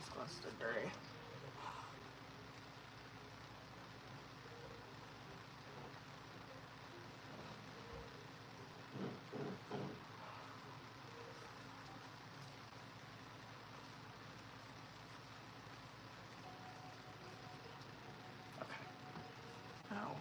These glasses are dirty. Okay. Ow.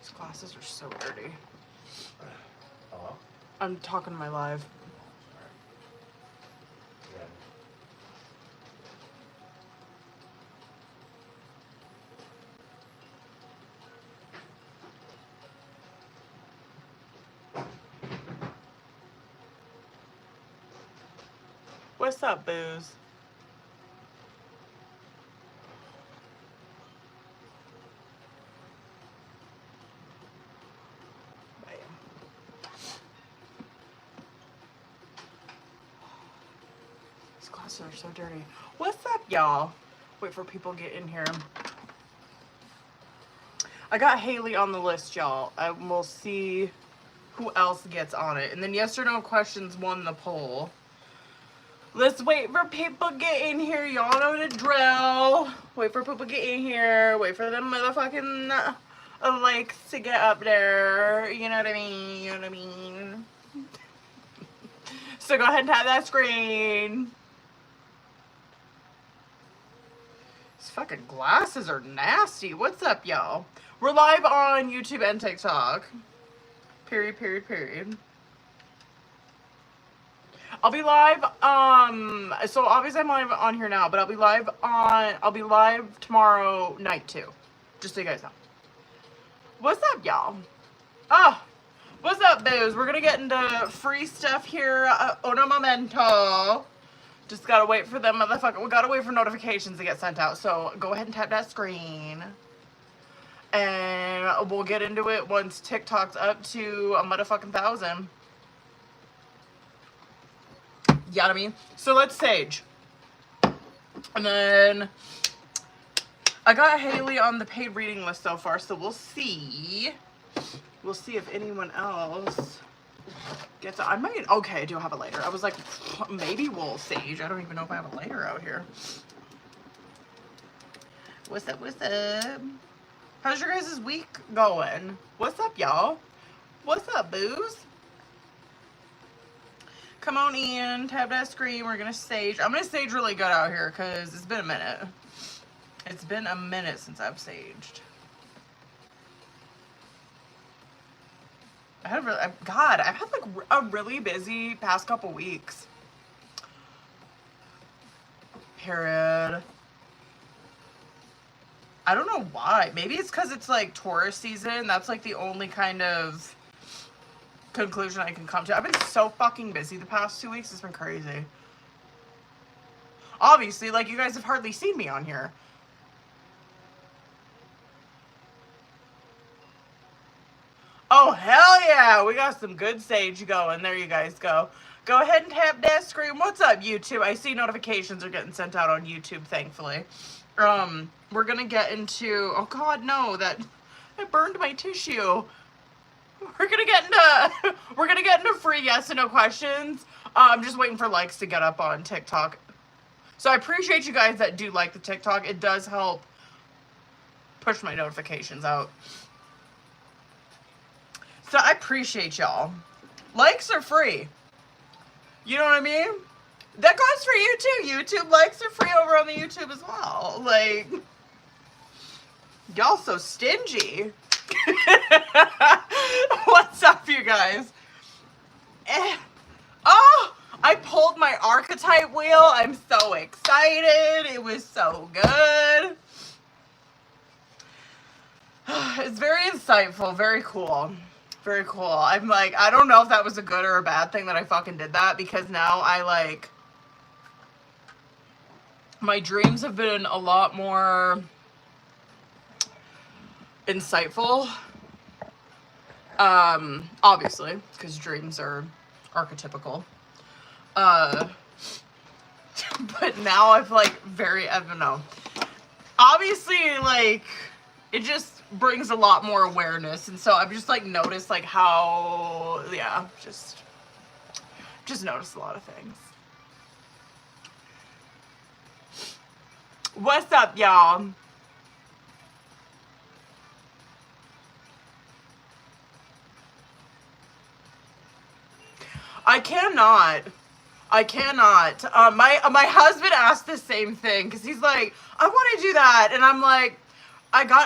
These glasses are so dirty. Hello? I'm talking to my live. Yeah. What's up, Booze? Bam. These glasses are so dirty. What's up, y'all? Wait for people to get in here. I got Haley on the list, y'all. I will see who else gets on it. And then yes or no questions won the poll. Let's wait for people to get in here. Y'all know the drill. Wait for people to get in here. Wait for them motherfucking likes to get up there. You know what I mean? You know what I mean? So go ahead and tap that screen. These fucking glasses are nasty. What's up, y'all? We're live on YouTube and TikTok. Period. I'll be live, so obviously I'm live on here now, but I'll be live tomorrow night too. Just so you guys know. What's up, y'all? Oh, what's up, Booze? We're gonna get into free stuff here, on a momento. Just gotta wait for them motherfucker. We gotta wait for notifications to get sent out, so go ahead and tap that screen. And we'll get into it once TikTok's up to a motherfucking 1,000. You know what I mean? So let's sage. And then I got Haley on the paid reading list so far, so we'll see. We'll see if anyone else gets I might okay, I do have a lighter. I was like, maybe we'll sage. I don't even know if I have a lighter out here. What's up? What's up? How's your guys' week going? What's up, y'all? What's up, Booze? Come on in, tap that screen. We're gonna sage. I'm gonna sage really good out here because it's been a minute. It's been a minute since I've saged. I've had like a really busy past couple weeks. Period. I don't know why. Maybe it's because it's like Taurus season. That's like the only kind of conclusion I can come to. I've been so fucking busy the past 2 weeks. It's been crazy. Obviously, like, you guys have hardly seen me on here. Oh, hell yeah. We got some good sage going. There you guys go. Go ahead and tap that screen. What's up, YouTube? I see notifications are getting sent out on YouTube, thankfully. We're gonna get into, oh god, no, that burned my tissue. We're gonna get into free yes and no questions. I'm just waiting for likes to get up on TikTok. So I appreciate you guys that do like the TikTok. It does help push my notifications out. So I appreciate y'all. Likes are free. You know what I mean? That goes for you too. YouTube likes are free over on the YouTube as well. Like, y'all so stingy. What's up, you guys? Oh, I pulled my archetype wheel. I'm so excited. It was so good. It's very insightful. Very cool. Very cool. I'm like, I don't know if that was a good or a bad thing that I fucking did that, because now I like, My dreams have been a lot more insightful. Obviously, because dreams are archetypical. But now I've like I don't know. Obviously, like, it just brings a lot more awareness, and so I've just like noticed like how, yeah, just noticed a lot of things. What's up, y'all? I cannot. My husband asked the same thing because he's like, I want to do that, and I'm like,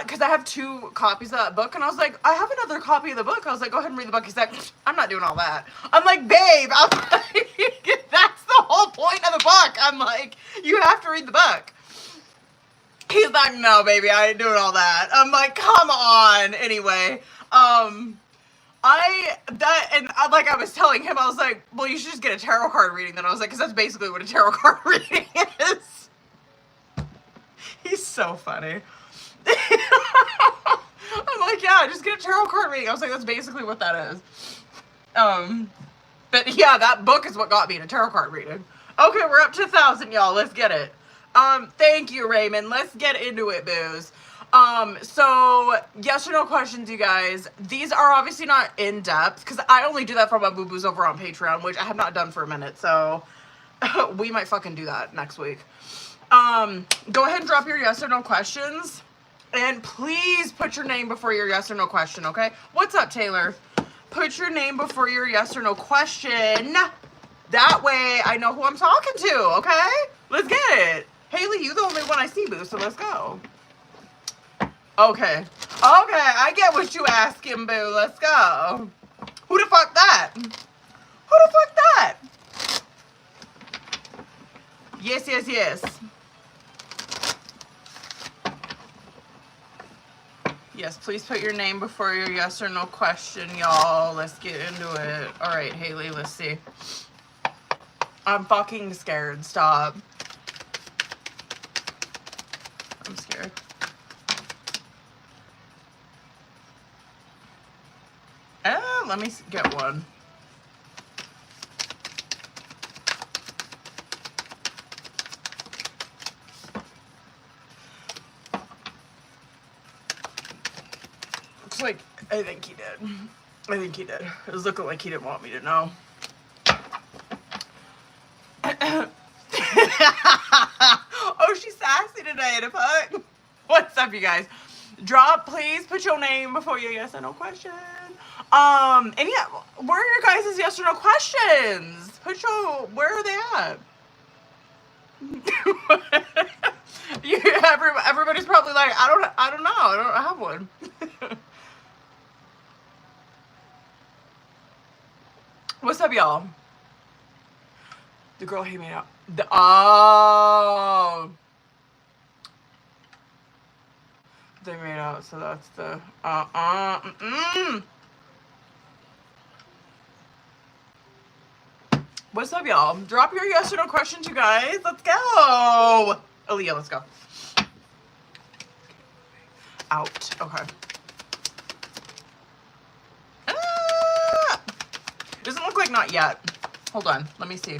because I have 2 copies of that book, and I was like, I have another copy of the book. I was like, go ahead and read the book. He's like, I'm not doing all that. I'm like, babe, that's the whole point of the book. I'm like, you have to read the book. He's like, no, baby, I ain't doing all that. I'm like, come on. Anyway, like I was telling him, I was like, well, you should just get a tarot card reading then. I was like, because that's basically what a tarot card reading is. He's so funny. I'm like, yeah, just get a tarot card reading. I was like, that's basically what that is. But yeah, that book is what got me in a tarot card reading. Okay, we're up to 1,000, y'all. Let's get it. Thank you, Raymond. Let's get into it, booze. So yes or no questions, you guys. These are obviously not in depth because I only do that for my boo-boos over on Patreon, which I have not done for a minute. So we might fucking do that next week. Go ahead and drop your yes or no questions. And please put your name before your yes or no question, okay? What's up, Taylor? Put your name before your yes or no question. That way I know who I'm talking to, okay? Let's get it. Haley, you the only one I see, boo, so let's go. Okay, I get what you asking, boo. Let's go. Who the fuck that? Who the fuck that? Yes, yes, yes. Yes, please put your name before your yes or no question, y'all. Let's get into it. All right, Haley, let's see. I'm fucking scared. Stop. I'm scared. Let me get one. Looks like, I think he did. I think he did. It was looking like he didn't want me to know. Oh, she's sassy today, the fuck. What's up, you guys? Please put your name before your yes or no question. And yeah, where are your guys' yes or no questions? Where are they at? Everybody's probably like, I don't know, I don't have one. What's up, y'all? The girl he made out. They made out, so that's the What's up, y'all? Drop your yes or no questions, you guys. Let's go. Aaliyah, let's go. Out. Okay. Doesn't look like not yet. Hold on. Let me see.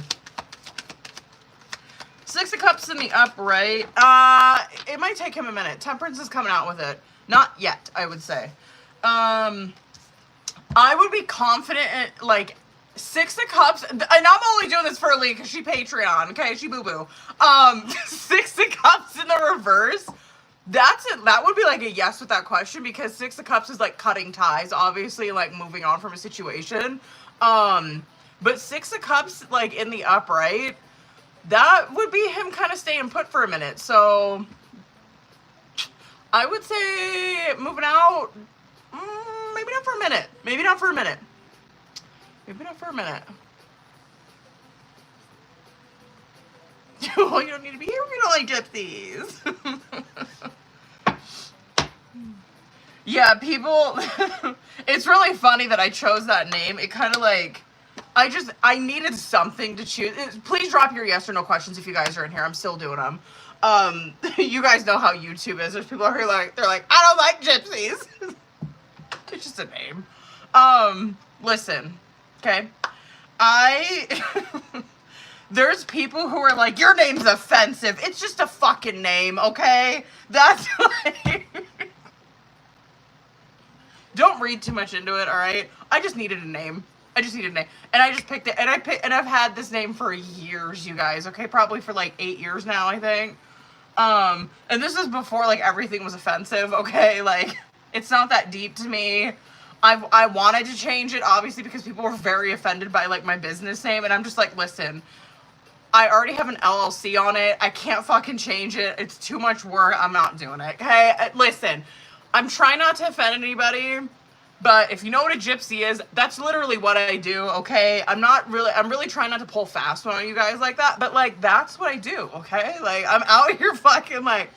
6 of Cups in the upright. It might take him a minute. Temperance is coming out with it. Not yet, I would say. I would be confident in, like, 6 of Cups, and I'm only doing this for Aaliyah because she Patreon, okay? She boo-boo. 6 of Cups in the reverse. That's it. That would be like a yes with that question because 6 of Cups is like cutting ties, obviously, like moving on from a situation. But 6 of Cups, like, in the upright, that would be him kind of staying put for a minute. So I would say moving out, maybe not for a minute. Maybe not for a minute. Maybe not for a minute. Well, you don't need to be here if you don't like gypsies. Yeah, people, it's really funny that I chose that name. It kind of like, I needed something to choose. Please drop your yes or no questions if you guys are in here. I'm still doing them. You guys know how YouTube is. There's people who are like, they're like, I don't like gypsies. It's just a name. Listen, okay. There's people who are like, your name's offensive. It's just a fucking name, okay? That's like, don't read too much into it, all right? I just needed a name. And I just picked it. And I've had this name for years, you guys, okay? Probably for like 8 years now, I think. And this is before like everything was offensive, okay? Like, it's not that deep to me. I wanted to change it, obviously, because people were very offended by like my business name, and I'm just like, listen, I already have an LLC on it. I can't fucking change it. It's too much work. I'm not doing it, okay? Listen, I'm trying not to offend anybody, but if you know what a gypsy is, that's literally what I do, okay? I'm really trying not to pull fast on you guys like that, but like, that's what I do, okay? Like, I'm out here fucking like,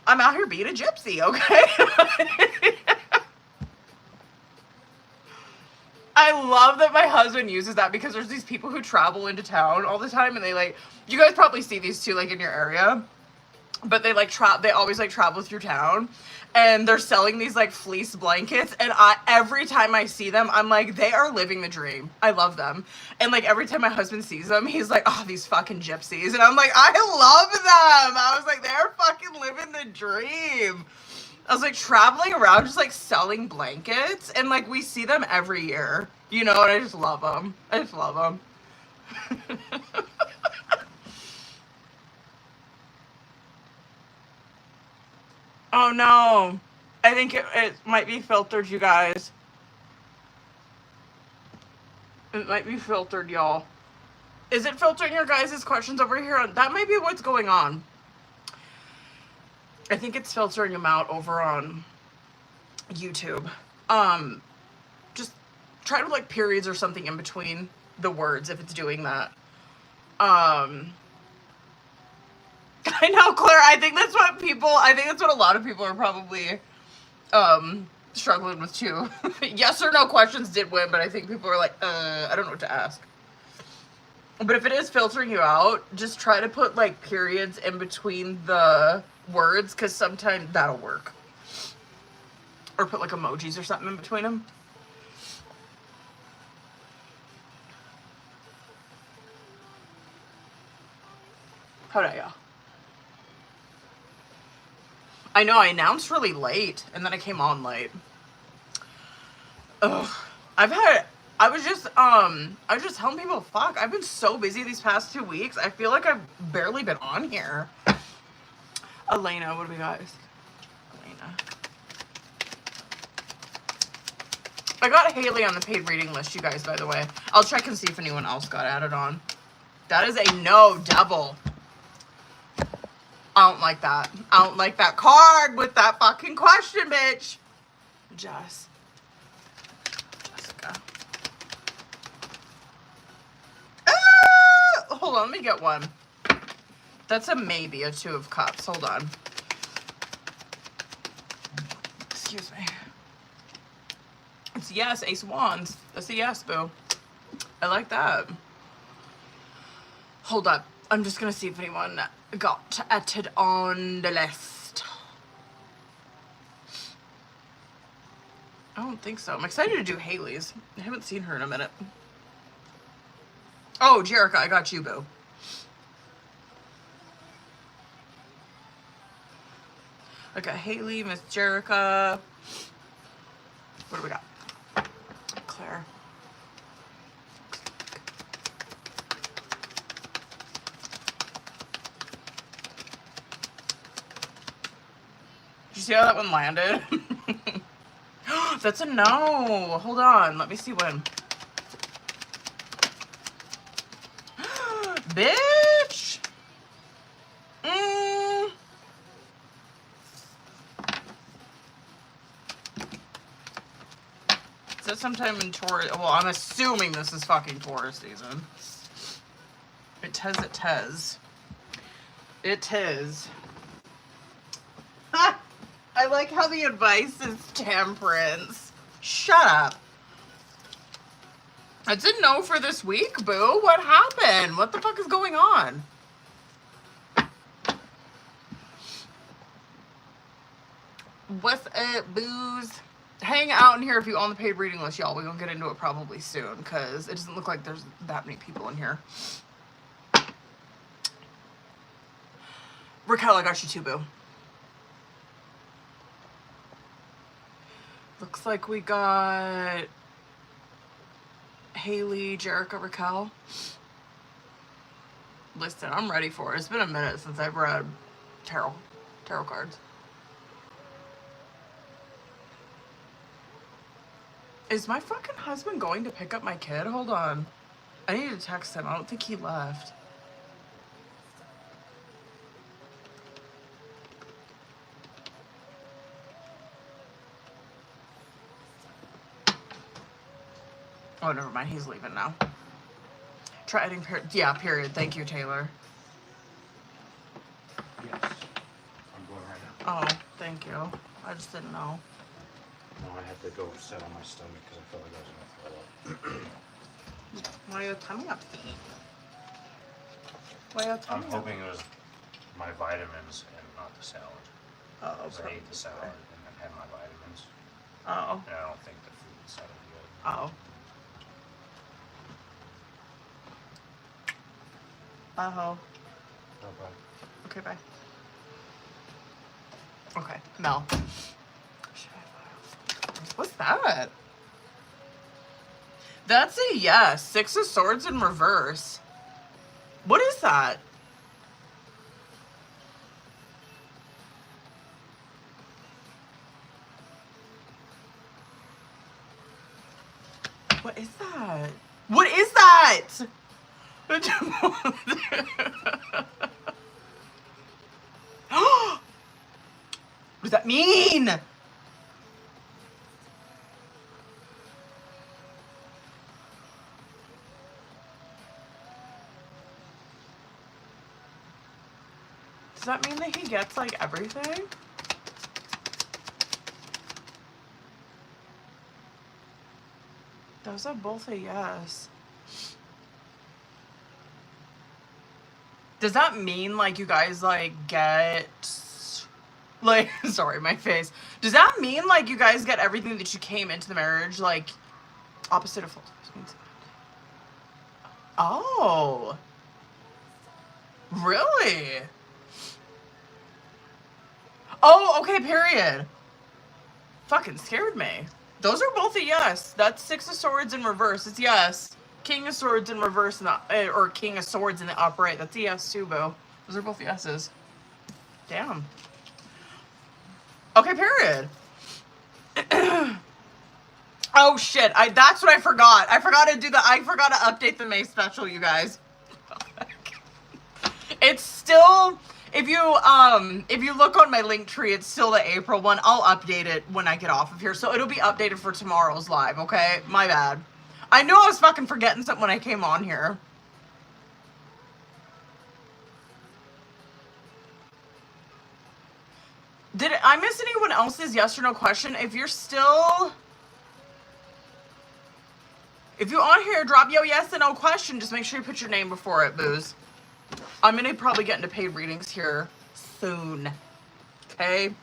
I'm out here being a gypsy, okay? I love that my husband uses that because there's these people who travel into town all the time, and they like, you guys probably see these too, like in your area, but they like they always like travel through town, and they're selling these like fleece blankets, and every time I see them, I'm like, they are living the dream. I love them. And like every time my husband sees them, he's like, oh, these fucking gypsies. And I'm like, I love them. I was like, they're fucking living the dream. I was like traveling around just like selling blankets, and like we see them every year, you know, and I just love them. I just love them. Oh no, I think it might be filtered, you guys. It might be filtered, y'all. Is it filtering your guys' questions over here? That might be what's going on. I think it's filtering them out over on YouTube. Just try to like periods or something in between the words if it's doing that. I know, Claire, I think that's what a lot of people are probably struggling with too. Yes or no questions did win, but I think people are like, I don't know what to ask. But if it is filtering you out, just try to put like periods in between the words, because sometimes that'll work. Or put like emojis or something in between them. How do y'all? I know, I announced really late, and then I came on late. Ugh. I was just telling people, fuck, I've been so busy these past 2 weeks. I feel like I've barely been on here. Elena, what do we got? Elena. I got Haley on the paid reading list, you guys, by the way. I'll check and see if anyone else got added on. That is a no double. I don't like that. I don't like that card with that fucking question, bitch. Jessica. Hold on, let me get one. That's a maybe, a 2 of cups. Hold on. Excuse me. It's yes, Ace of Wands. That's a yes, boo. I like that. Hold up. I'm just gonna see if anyone got added on the list. I don't think so. I'm excited to do Haley's. I haven't seen her in a minute. Oh, Jerica, I got you, boo. I got Haley, Miss Jerica. What do we got? Claire. Did you see how that one landed? That's a no. Hold on. Let me see when. Bitch. Is that sometime in Taurus? Well, I'm assuming this is fucking Taurus season. It tes. It tes. I like how the advice is temperance. Shut up. It's a no for this week, boo. What happened? What the fuck is going on? What's up, booze? Hang out in here if you on the paid reading list, y'all. We're gonna get into it probably soon, because it doesn't look like there's that many people in here. Raquel, I got you too, boo. Looks like we got Haley, Jerica, Raquel. Listen, I'm ready for it. It's been a minute since I've read tarot cards. Is my fucking husband going to pick up my kid? Hold on. I need to text him. I don't think he left. Oh, never mind. He's leaving now. Try adding period. Yeah, period. Thank you, Taylor. Yes. I'm going right now. Oh, thank you. I just didn't know. No, I had to go sit on my stomach because I felt like I was going to throw up. Why are your tummy up? Why are your tummy I'm up? hoping it was my vitamins and not the salad. Oh, Because okay. I ate the salad and then had my vitamins. Oh. And I don't think the food sounded good. Oh. Oh. Bye-bye. Okay, bye. Okay, Mel. What's that? That's a yes. 6 of Swords in reverse. What is that? What is that? What is that? What does that mean? Does that mean that he gets, like, everything? Those are both a yes. Does that mean, like, you guys, like, get... Like, sorry, my face. Does that mean, like, you guys get everything that you came into the marriage, like, opposite of full means... Oh. Really? Oh, okay, period. Fucking scared me. Those are both a yes. That's 6 of Swords in reverse. It's yes. King of Swords in reverse, or King of Swords in the upright. That's a yes too, boo. Those are both yeses. Damn. Okay, period. Oh shit! That's what I forgot. I forgot to update the May special, you guys. It's still, if you look on my link tree, it's still the April one. I'll update it when I get off of here, so it'll be updated for tomorrow's live. Okay, my bad. I knew I was fucking forgetting something when I came on here. Did I miss anyone else's yes or no question? If you're on here, drop yo yes and no question. Just make sure you put your name before it, booze. I'm gonna probably get into paid readings here soon. Okay?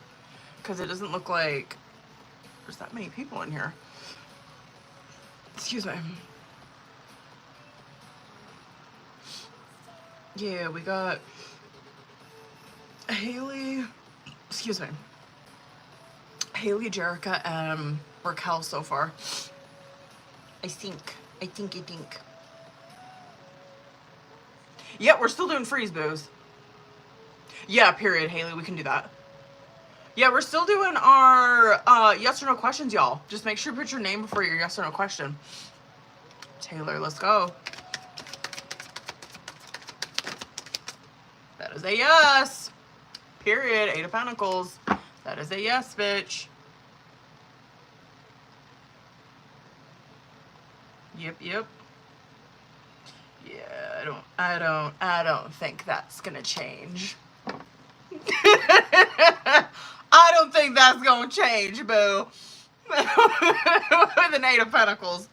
Because it doesn't look like there's that many people in here. Excuse me. Yeah, we got Haley. Excuse me. Haley, Jerica, and Raquel so far. I think. Yeah, we're still doing freeze booze. Yeah, period, Haley. We can do that. Yeah, we're still doing our yes or no questions, y'all. Just make sure you put your name before your yes or no question. Taylor, let's go. That is a yes. Period. 8 of Pentacles. That is a yes, bitch. Yep. Yeah, I don't think that's gonna change. I don't think that's gonna change, boo. With an 8 of Pentacles.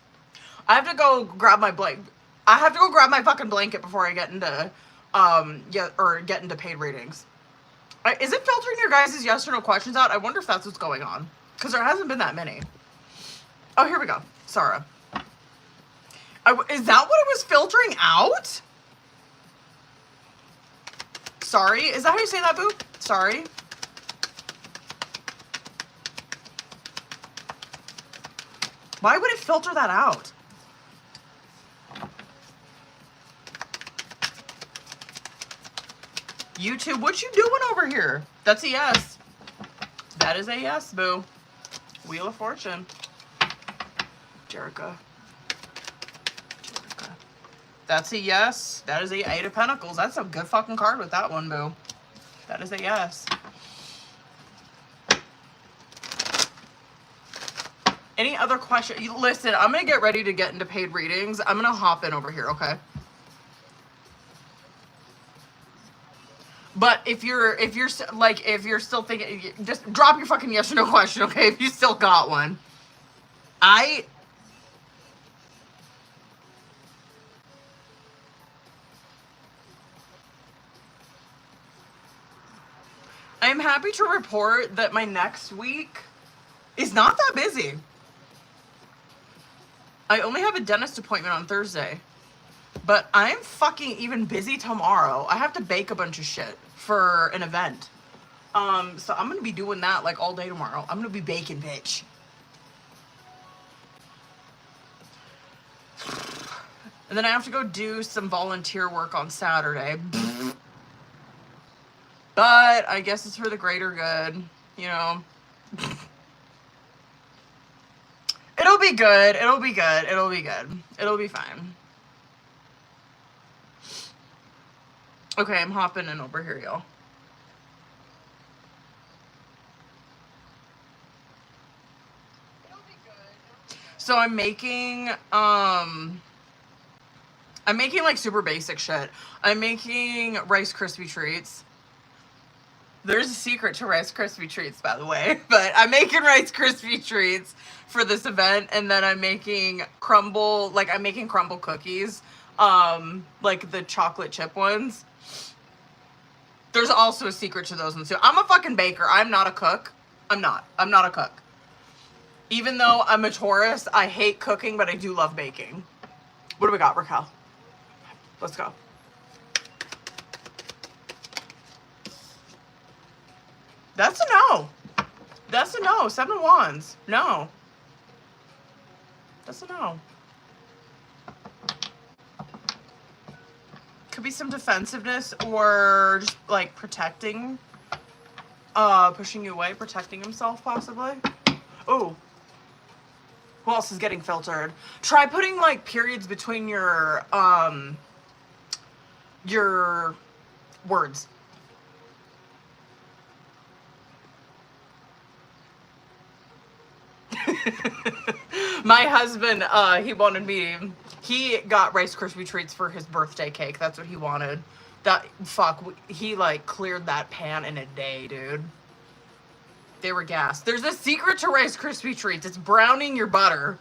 I have to go grab my blanket. I have to go grab my fucking blanket before I get into, get into paid readings. Is it filtering your guys' yes or no questions out? I wonder if that's what's going on. Because there hasn't been that many. Oh, here we go. Sarah. Is that what it was filtering out? Sorry. Is that how you say that, boo? Sorry. Why would it filter that out? YouTube, what you doing over here? That's a yes. That is a yes, boo. Wheel of Fortune. Jerica. That's a yes. That is a 8 of Pentacles. That's a good fucking card with that one, boo. That is a yes. Any other question? Listen, I'm going to get ready to get into paid readings. I'm going to hop in over here, okay? But if you're still thinking, just drop your fucking yes or no question, okay? If you still got one. I'm happy to report that my next week is not that busy. I only have a dentist appointment on Thursday. But I'm fucking even busy tomorrow. I have to bake a bunch of shit for an event. So I'm gonna be doing that like all day tomorrow. I'm gonna be baking, bitch. And then I have to go do some volunteer work on Saturday. But I guess it's for the greater good, you know. It'll be good. It'll be good. It'll be good. It'll be fine. Okay, I'm hopping in over here, y'all. So I'm making like super basic shit. I'm making Rice Krispie treats. There's a secret to Rice Krispie treats, by the way, but I'm making Rice Krispie treats for this event, and then I'm making crumble cookies, like the chocolate chip ones. There's also a secret to those ones too. I'm a fucking baker. I'm not a cook. I'm not a cook. Even though I'm a Taurus, I hate cooking, but I do love baking. What do we got, Raquel? Let's go. That's a no. That's a no. 7 of Wands. No. That's a no. Could be some defensiveness or just like protecting, pushing you away, protecting himself possibly. Oh. Who else is getting filtered? Try putting like periods between your words. My husband, he got Rice Krispie treats for his birthday cake. That's what he wanted. He like cleared that pan in a day, dude. They were gas. There's a secret to Rice Krispie treats. It's browning your butter.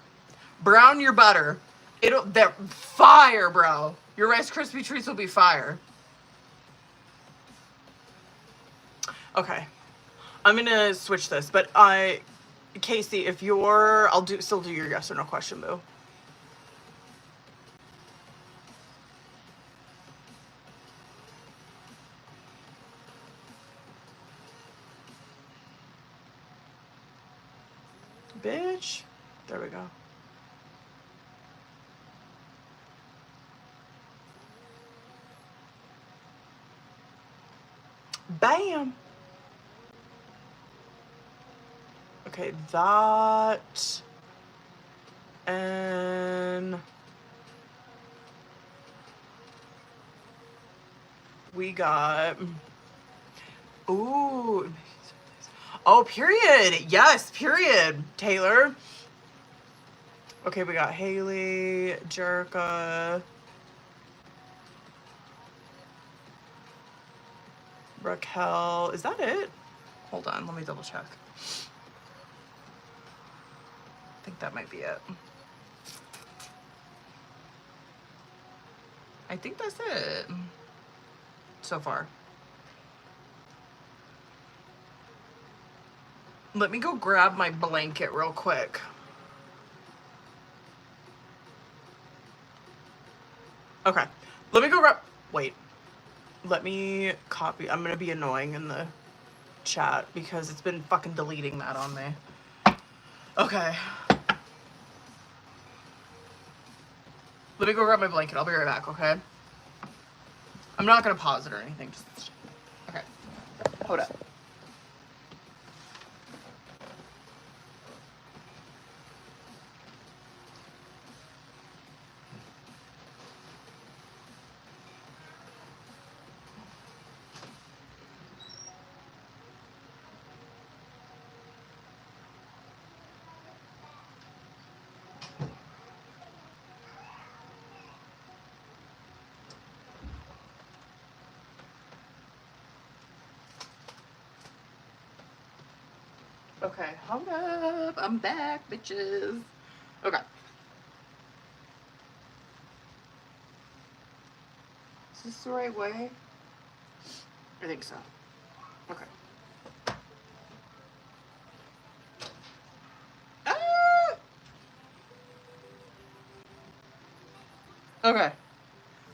Brown your butter. They're fire, bro. Your Rice Krispie treats will be fire. Okay. I'm gonna switch this, but Casey, if you're, still do your yes or no question, boo. Bitch. There we go. Bam. Okay, that. And we got. Ooh. Oh, period. Yes, period, Taylor. Okay, we got Haley, Jerica, Raquel. Is that it? Hold on, let me double check. I think that might be it. I think that's it so far. Let me go grab my blanket real quick. Okay. Let me go grab... Wait. Let me copy. I'm gonna be annoying in the chat because it's been fucking deleting that on me. Okay. Let me go grab my blanket. I'll be right back, okay? I'm not gonna pause it or anything. Just... Okay. Hold up. Okay, hold up. I'm back, bitches. Okay. Is this the right way? I think so. Okay. Ah! Okay.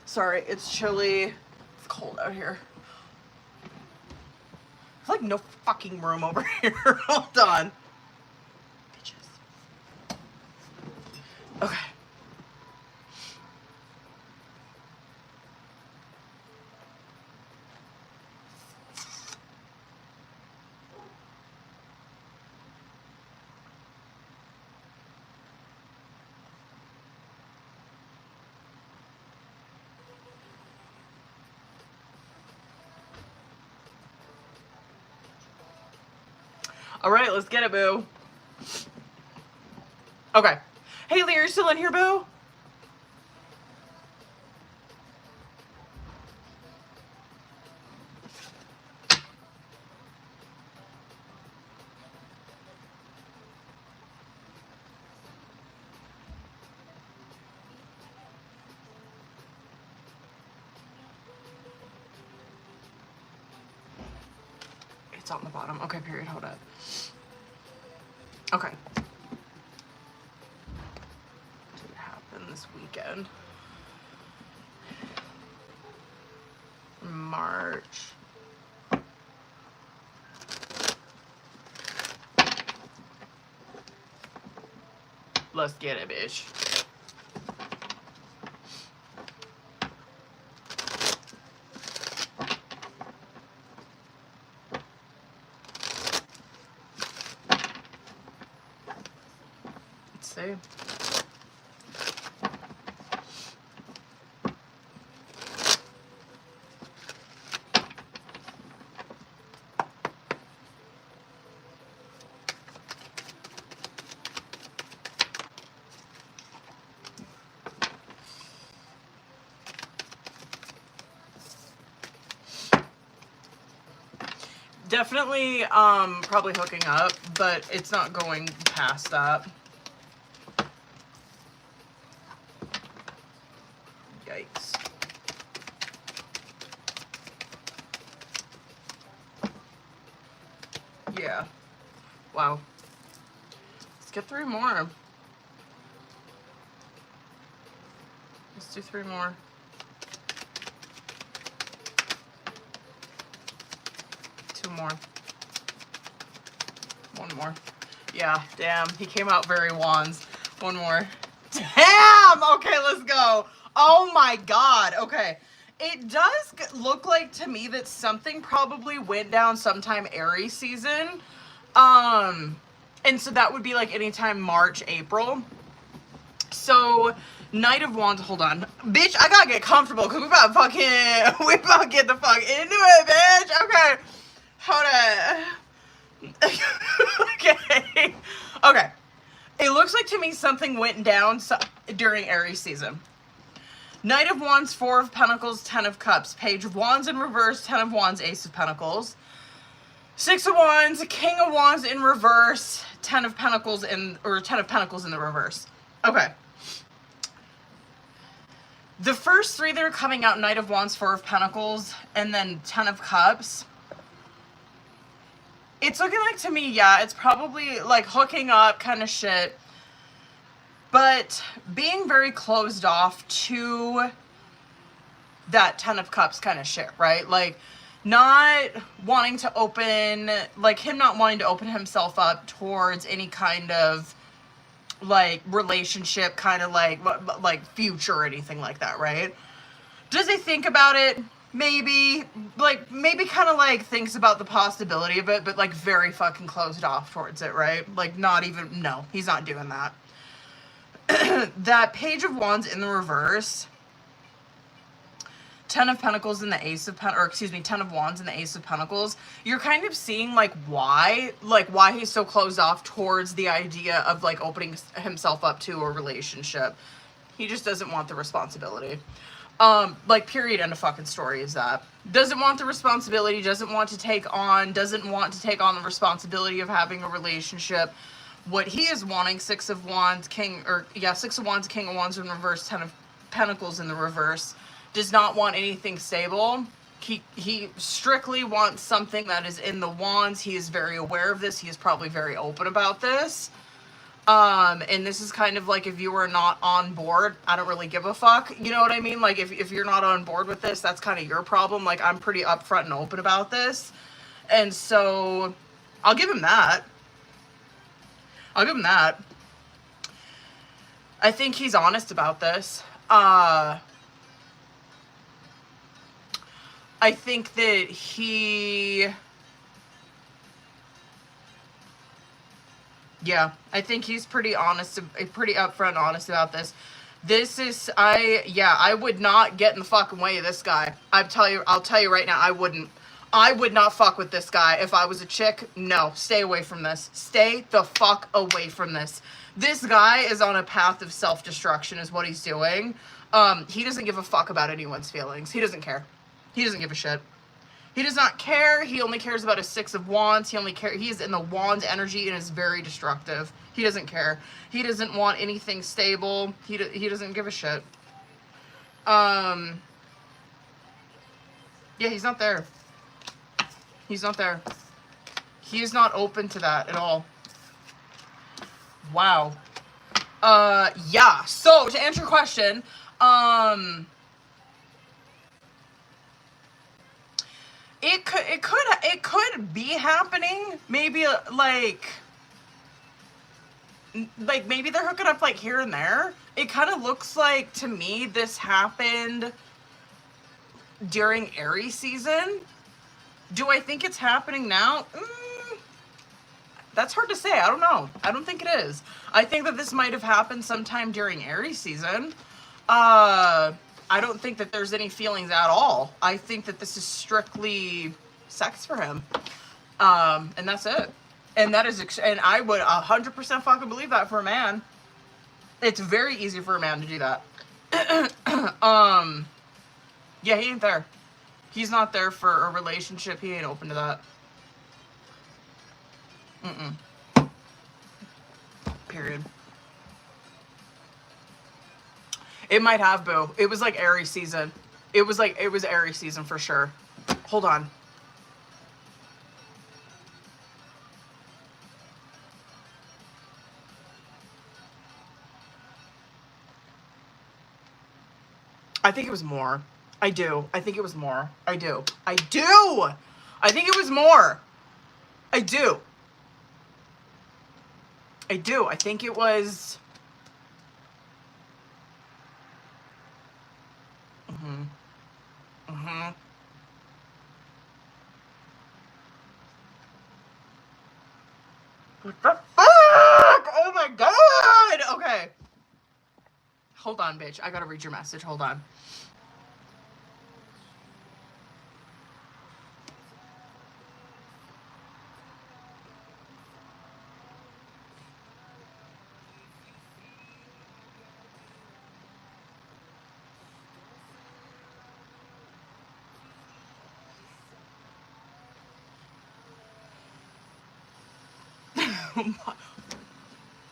Sorry, it's chilly. It's cold out here. There's like no fucking room over here. Hold on. Bitches. Okay. All right, let's get it, boo. Okay. Haley, are you still in here, boo? It's on the bottom. Okay, period. Hold up. Okay. Did it happen this weekend? March. Let's get it, bitch. Let's see. Definitely, probably hooking up, but it's not going past that. Yikes. Yeah. Wow. Let's get 3 more. Let's do 3 more. More. 1 more. Yeah, damn. He came out very wands. 1 more. Damn! Okay, let's go. Oh my god. Okay. It does look like to me that something probably went down sometime Aries season. And so that would be like anytime March, April. So, Knight of Wands, hold on. Bitch, I gotta get comfortable because we about to get the fuck into it, bitch. Okay. Hold on. Okay. Okay. It looks like to me something went down during Aries season. Knight of Wands, 4 of Pentacles, 10 of Cups. Page of Wands in reverse, 10 of Wands, Ace of Pentacles. 6 of Wands, King of Wands in reverse, 10 of Pentacles in the reverse. Okay. The first three that are coming out, Knight of Wands, Four of Pentacles, and then Ten of Cups, it's looking like to me, yeah, it's probably like hooking up kind of shit, but being very closed off to that Ten of Cups kind of shit, right? Like not wanting to open, like him not wanting to open himself up towards any kind of like relationship, kind of like future or anything like that, right? Does he think about it? Maybe, like, maybe kind of like thinks about the possibility of it, but like very fucking closed off towards it, right? Like not even, no, he's not doing that. That Page of Wands in the reverse, Ten of Pentacles and the Ace of Pentacles, or excuse me, Ten of Wands and the Ace of Pentacles, you're kind of seeing like why he's so closed off towards the idea of like opening himself up to a relationship. He just doesn't want the responsibility. Like period, end of fucking story is that. Doesn't want the responsibility, doesn't want to take on the responsibility of having a relationship. What he is wanting, Six of Wands, King of Wands in reverse, Ten of Pentacles in the reverse, does not want anything stable. He strictly wants something that is in the wands. He is very aware of this. He is probably very open about this. And this is kind of like, if you were not on board, I don't really give a fuck. You know what I mean? Like if you're not on board with this, that's kind of your problem. Like I'm pretty upfront and open about this. And so I'll give him that. I think he's honest about this. I think that I think he's pretty honest, pretty upfront honest about this. I would not get in the fucking way of this guy. I'll tell you right now, I would not fuck with this guy. If I was a chick, no, stay away from this. Stay the fuck away from this. This guy is on a path of self-destruction is what he's doing. He doesn't give a fuck about anyone's feelings. He doesn't care. He doesn't give a shit. He does not care. He only cares about his Six of Wands. He is in the Wands energy and is very destructive. He doesn't care. He doesn't want anything stable. He doesn't give a shit. Yeah, he's not there. He's not there. He is not open to that at all. Wow. Yeah. So to answer your question, it could be happening. Maybe like maybe they're hooking up like here and there. It kind of looks like to me this happened during Aries season. Do I think it's happening now? That's hard to say. I don't know. I don't think it is. I think that this might have happened sometime during Aries season. I don't think that there's any feelings at all. I think that this is strictly sex for him. And that's it. And that is, and I would 100% fucking believe that for a man. It's very easy for a man to do that. Yeah, he ain't there. He's not there for a relationship. He ain't open to that. Period. It might have, boo. It was like Aries season. It was Aries season for sure. Hold on. I think it was more. I do. I think it was more. I do. I think it was more. I do. I think it was. What the fuck? Oh my god! Okay. Hold on, bitch. I gotta read your message. Hold on.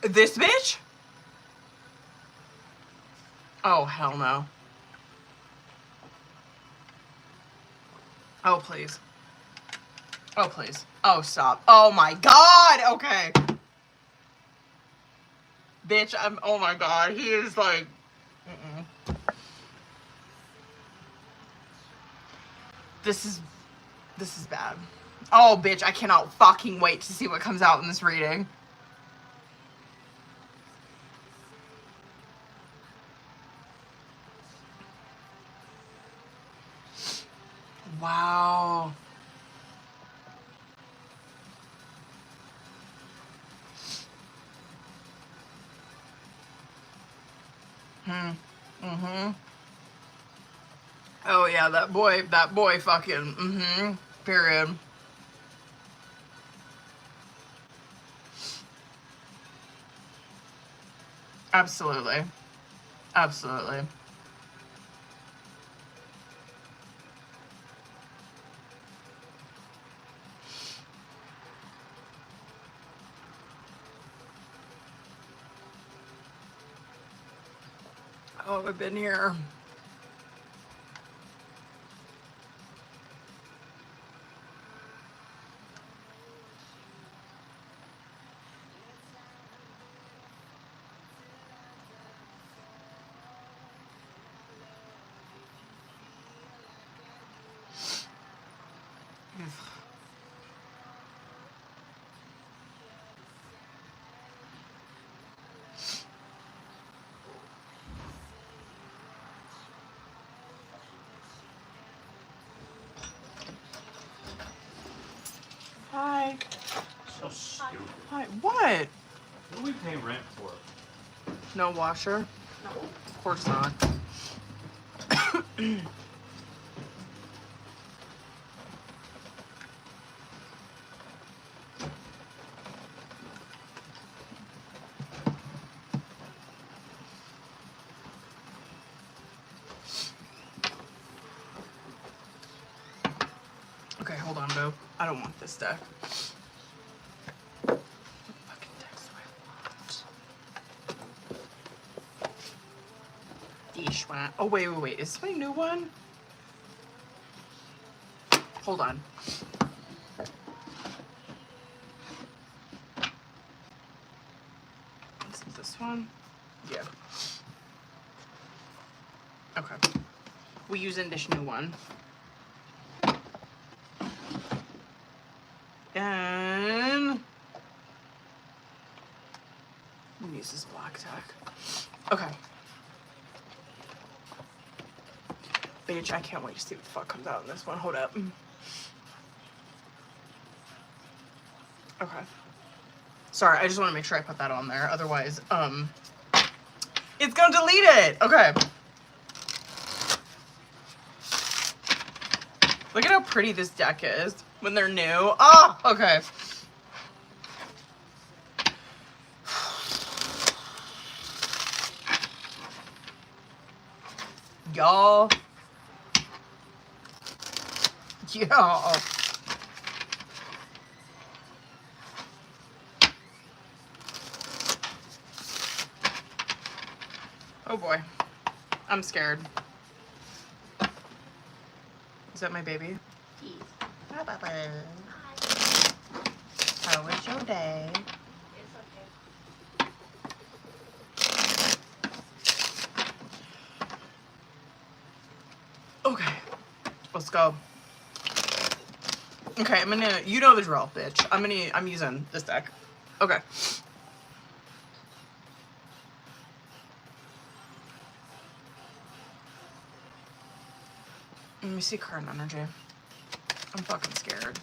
This bitch? Oh, hell no. Oh, please. Oh, please. Oh, stop. Oh, my God. Okay. Bitch, oh, my God. He is like, This is bad. Oh, bitch, I cannot fucking wait to see what comes out in this reading. Wow. Mm-hmm. Oh, yeah, that boy fucking, period. Absolutely. Absolutely. Oh, I've been here. Hi. So stupid. Hi. What? What do we pay rent for? No washer? No. Of course not. Okay, hold on, Boo. I don't want this deck. What fucking decks do I want? Yeesh, one. Oh, wait. Is this my new one? Hold on. Is it this one? Yeah. Okay. We use in this new one. And we'll use this black deck. Okay. Bitch, I can't wait to see what the fuck comes out in this one. Hold up. Okay. Sorry, I just want to make sure I put that on there. Otherwise, it's gonna delete it. Okay. Look at how pretty this deck is when they're new. Oh, okay. Y'all. Y'all. Oh boy. I'm scared. Is that my baby? Yes. Hi, Papa. Hi. How was your day? It's okay. Okay. Let's go. Okay, I'm gonna, you know the drill, bitch. I'm using this deck. Okay. Let me see current energy. I'm fucking scared.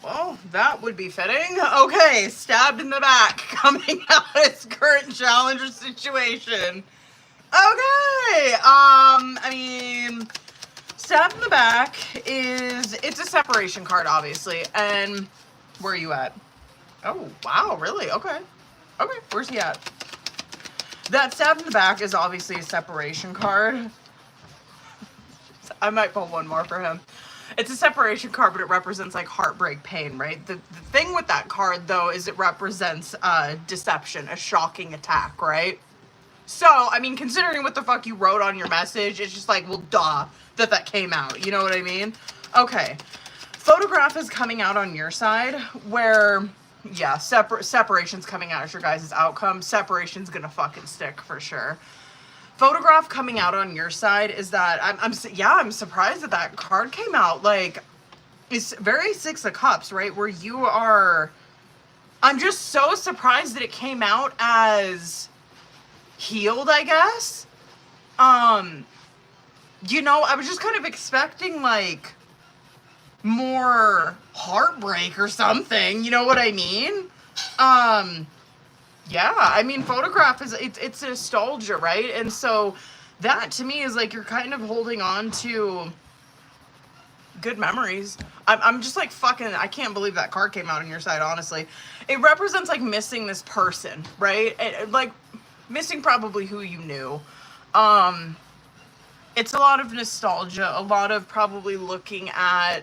Well, that would be fitting. Okay, stabbed in the back, coming out as current challenger situation. Okay, I mean, stabbed in the back it's a separation card, obviously. And where are you at? Oh, wow, really? Okay. Okay, where's he at? That stabbed in the back is obviously a separation card. I might pull one more for him. It's a separation card, but it represents like heartbreak, pain, right? The thing with that card, though, is it represents deception, a shocking attack, right? So, I mean, considering what the fuck you wrote on your message, it's just like, well, duh, that came out. You know what I mean? Okay. Photograph is coming out on your side where, yeah, separation's coming out as your guys' outcome. Separation's gonna fucking stick for sure. Photograph coming out on your side is that, I'm surprised that card came out. Like, it's very Six of Cups, right? Where you are, I'm just so surprised that it came out as healed, I guess. You know, I was just kind of expecting like more heartbreak or something, you know what I mean? Yeah, I mean, photograph is, it's nostalgia, right? And so that to me is like you're kind of holding on to good memories. I'm just like fucking, I can't believe that card came out on your side, honestly. It represents like missing this person, right? Like missing probably who you knew. It's a lot of nostalgia, a lot of probably looking at,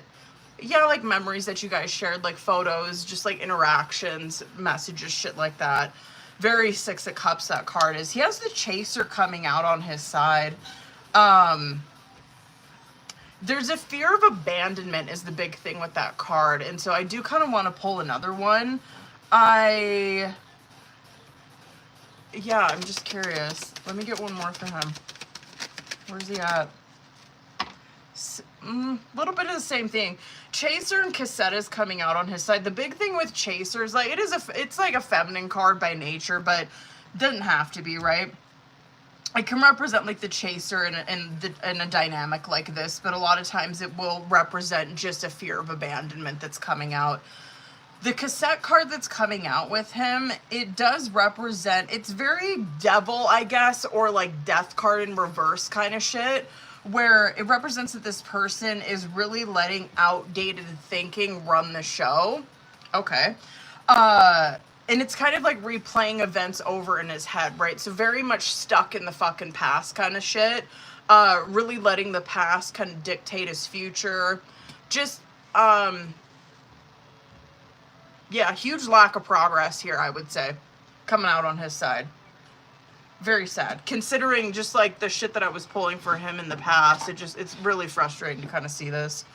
yeah, like memories that you guys shared, like photos, just like interactions, messages, shit like that. Very Six of Cups, that card is. He has the Chaser coming out on his side. There's a fear of abandonment is the big thing with that card. And so I do kind of want to pull another one. Yeah, I'm just curious. Let me get one more for him. Where's he at? Little bit of the same thing. Chaser and Cassette is coming out on his side. The big thing with Chaser is like, it's like a feminine card by nature, but doesn't have to be, right? It can represent like the Chaser in a dynamic like this, but a lot of times it will represent just a fear of abandonment that's coming out. The Cassette card that's coming out with him, it does represent, it's very devil, I guess, or like death card in reverse kind of shit, where it represents that this person is really letting outdated thinking run the show. Okay. And it's kind of like replaying events over in his head, right? So very much stuck in the fucking past kind of shit. Really letting the past kind of dictate his future. Just, yeah, huge lack of progress here, I would say, coming out on his side. Very sad. Considering just like the shit that I was pulling for him in the past, it's really frustrating to kind of see this.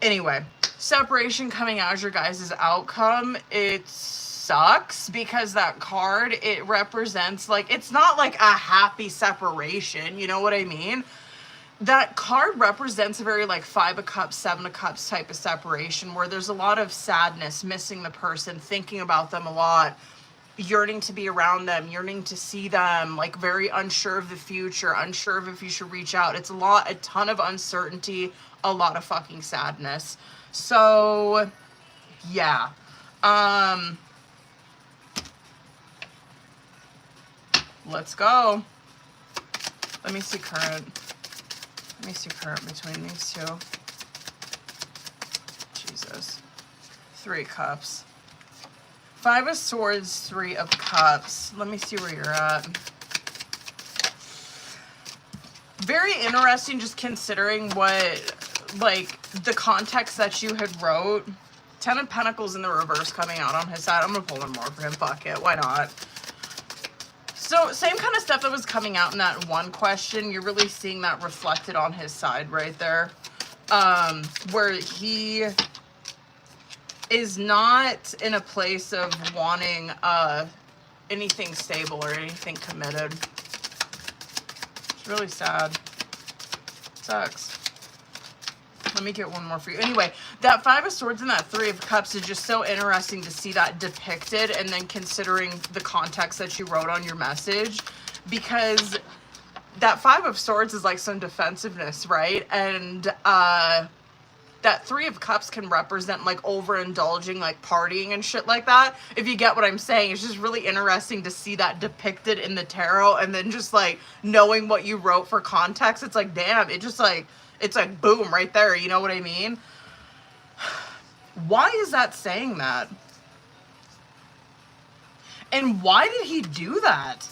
Anyway, separation coming out as your guys' outcome. It sucks because that card, it represents like, it's not like a happy separation, you know what I mean? That card represents a very like Five of Cups, Seven of Cups type of separation where there's a lot of sadness, missing the person, thinking about them a lot, yearning to be around them, yearning to see them, like very unsure of the future, unsure of if you should reach out. It's a ton of uncertainty, a lot of fucking sadness. So, yeah. Let's go. Let me see current. Let me see current between these two. Jesus. Three Cups. Five of Swords, Three of Cups. Let me see where you're at. Very interesting just considering what, like, the context that you had wrote. Ten of Pentacles in the reverse coming out on his side. I'm going to pull one more for him. Fuck it. Why not? So, same kind of stuff that was coming out in that one question. You're really seeing that reflected on his side right there. Where he is not in a place of wanting anything stable or anything committed. It's really sad. Sucks. Let me get one more for you. Anyway, that Five of Swords and that Three of Cups is just so interesting to see that depicted, and then considering the context that you wrote on your message, because that Five of Swords is like some defensiveness, right? And that Three of Cups can represent like overindulging, like partying and shit like that. If you get what I'm saying, it's just really interesting to see that depicted in the tarot, and then just like knowing what you wrote for context, it's like, damn, it just like, it's like boom right there, you know what I mean? Why is that saying that? And why did he do that?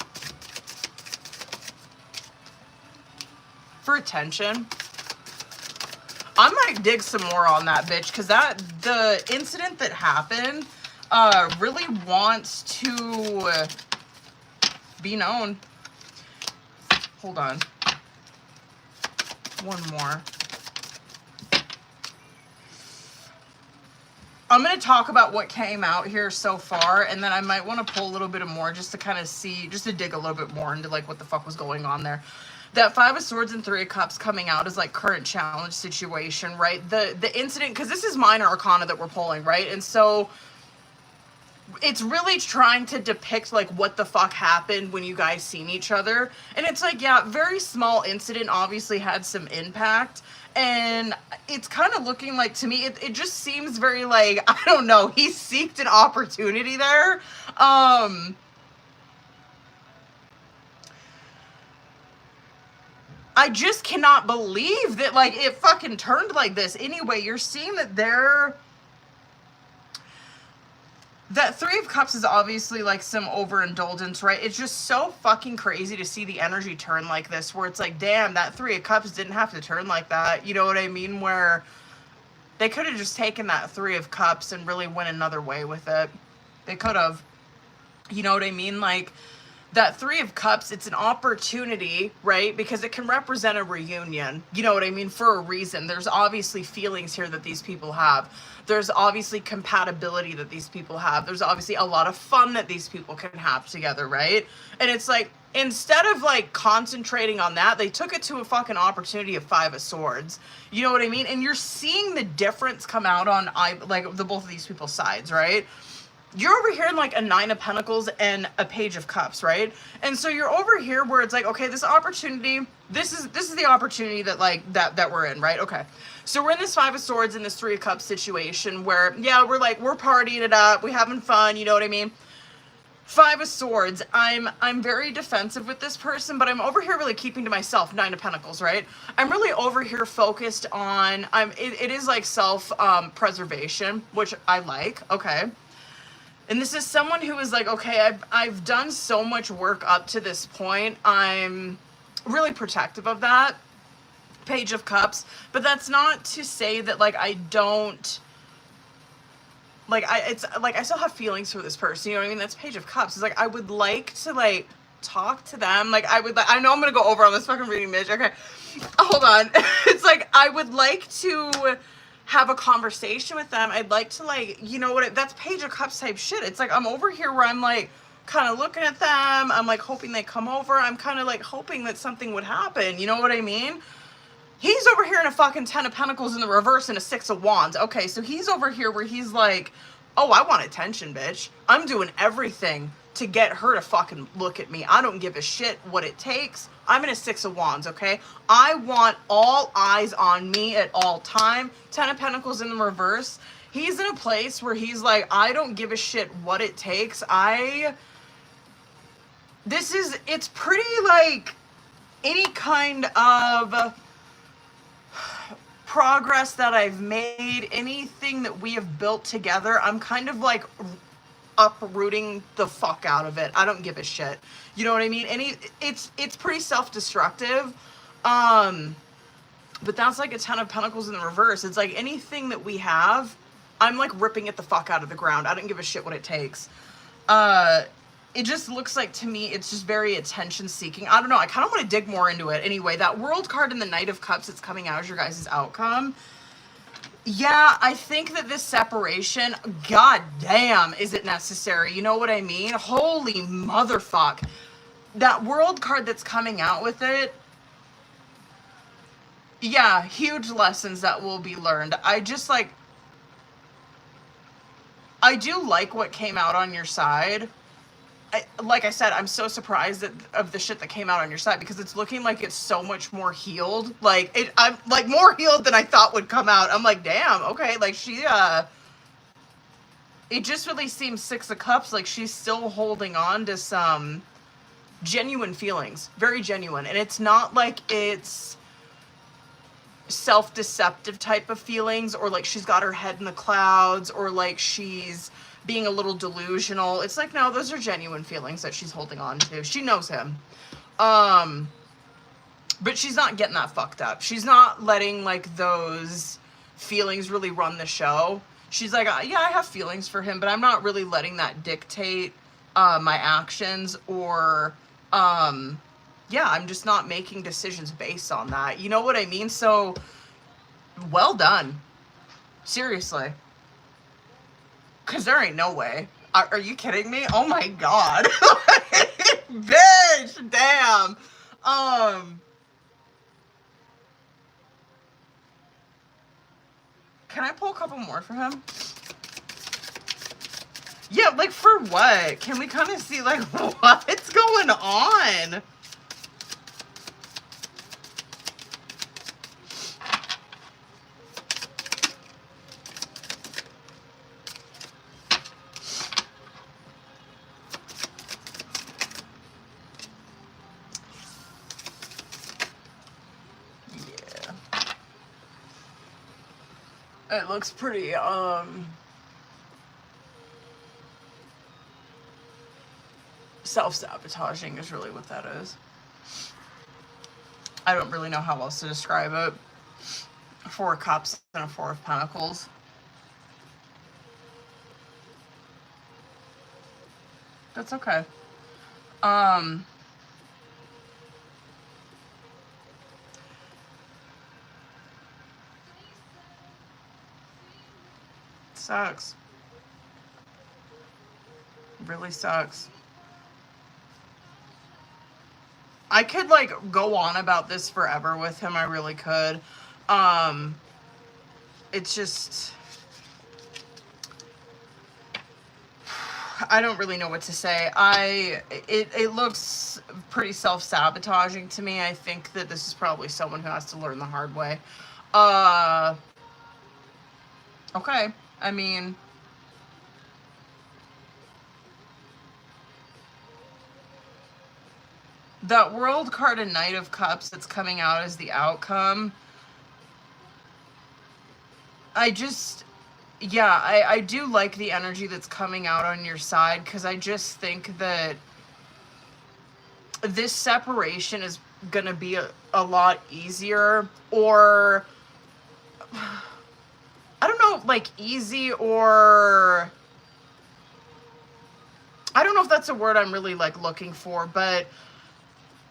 For attention? I might dig some more on that bitch, because the incident that happened really wants to be known. Hold on. One more. I'm going to talk about what came out here so far, and then I might want to pull a little bit more just to kind of see, just to dig a little bit more into like what the fuck was going on there. That Five of Swords and Three of Cups coming out is like current challenge situation, right? The incident, because this is minor arcana that we're pulling, right? And so it's really trying to depict like what the fuck happened when you guys seen each other. And it's like, yeah, very small incident obviously had some impact. And it's kind of looking like, to me, it just seems very like, I don't know, he seeked an opportunity there. I just cannot believe that like it fucking turned like this. Anyway, you're seeing that that Three of Cups is obviously like some overindulgence, right? It's just so fucking crazy to see the energy turn like this, where it's like, damn, that Three of Cups didn't have to turn like that. You know what I mean? Where they could have just taken that Three of Cups and really went another way with it. They could have. You know what I mean? Like, that Three of Cups, it's an opportunity, right? Because it can represent a reunion. You know what I mean? For a reason. There's obviously feelings here that these people have. There's obviously compatibility that these people have. There's obviously a lot of fun that these people can have together, right? And it's like, instead of like concentrating on that, they took it to a fucking opportunity of Five of Swords. You know what I mean? And you're seeing the difference come out on like the both of these people's sides, right? You're over here in like a Nine of Pentacles and a Page of Cups, right? And so you're over here where it's like, okay, this opportunity, this is the opportunity that like that we're in, right? Okay. So we're in this Five of Swords and this Three of Cups situation where, yeah, we're partying it up, we having fun, you know what I mean? Five of Swords, I'm very defensive with this person, but I'm over here really keeping to myself. Nine of Pentacles, right? I'm really over here focused on, it is like self preservation, which I like, okay? And this is someone who is like, okay, I've done so much work up to this point. I'm really protective of that. Page of Cups. But that's not to say that like I don't, like I still have feelings for this person, you know what I mean? That's Page of Cups. It's like I would like to like talk to them. Like I know I'm gonna go over on this fucking reading, bitch. Okay. Hold on. It's like I would like to have a conversation with them. I'd like to like, you know what, that's Page of Cups type shit. It's like I'm over here where I'm like kind of looking at them. I'm like hoping they come over. I'm kind of like hoping that something would happen. You know what I mean? He's over here in a fucking Ten of Pentacles in the reverse and a Six of Wands. Okay, so he's over here where he's like, oh, I want attention, bitch. I'm doing everything to get her to fucking look at me. I don't give a shit what it takes. I'm in a Six of Wands, okay? I want all eyes on me at all time. Ten of Pentacles in the reverse. He's in a place where he's like, I don't give a shit what it takes. It's pretty like any kind of progress that I've made, anything that we have built together, I'm kind of like uprooting the fuck out of it. I don't give a shit. You know what I mean? It's pretty self-destructive. But that's like a Ten of Pentacles in the reverse. It's like anything that we have, I'm like ripping it the fuck out of the ground. I don't give a shit what it takes. It just looks like to me, it's just very attention seeking. I don't know. I kind of want to dig more into it. Anyway, that World card in the Knight of Cups that's coming out as your guys' outcome. Yeah, I think that this separation, god damn, is it necessary? You know what I mean? Holy motherfuck. That World card that's coming out with it, yeah, huge lessons that will be learned. I just like, I do like what came out on your side. Like I said, I'm so surprised of the shit that came out on your side because it's looking like it's so much more healed. Like I'm like more healed than I thought would come out. I'm like, damn, okay. Like it just really seems Six of Cups. Like she's still holding on to some genuine feelings, very genuine. And it's not like it's self-deceptive type of feelings or like she's got her head in the clouds or like she's being a little delusional. It's like, no, those are genuine feelings that she's holding on to. She knows him. But she's not getting that fucked up. She's not letting like those feelings really run the show. She's like, yeah, I have feelings for him, but I'm not really letting that dictate my actions or yeah, I'm just not making decisions based on that. You know what I mean? So, well done. Seriously. Because there ain't no way. Are you kidding me? Oh my god. Bitch, damn. Can I pull a couple more for him? Yeah, like for what? Can we kind of see like what's going on? It looks pretty, self-sabotaging is really what that is. I don't really know how else to describe it. 4 of Cups and a 4 of Pentacles. That's okay. Sucks. Really sucks. I could like go on about this forever with him. I really could. It's just, I don't really know what to say. It looks pretty self-sabotaging to me. I think that this is probably someone who has to learn the hard way. Okay. I mean, that World card and Knight of Cups that's coming out as the outcome, I do like the energy that's coming out on your side, because I just think that this separation is gonna be a lot easier, or I don't know, like easy, or I don't know if that's a word I'm really like looking for, but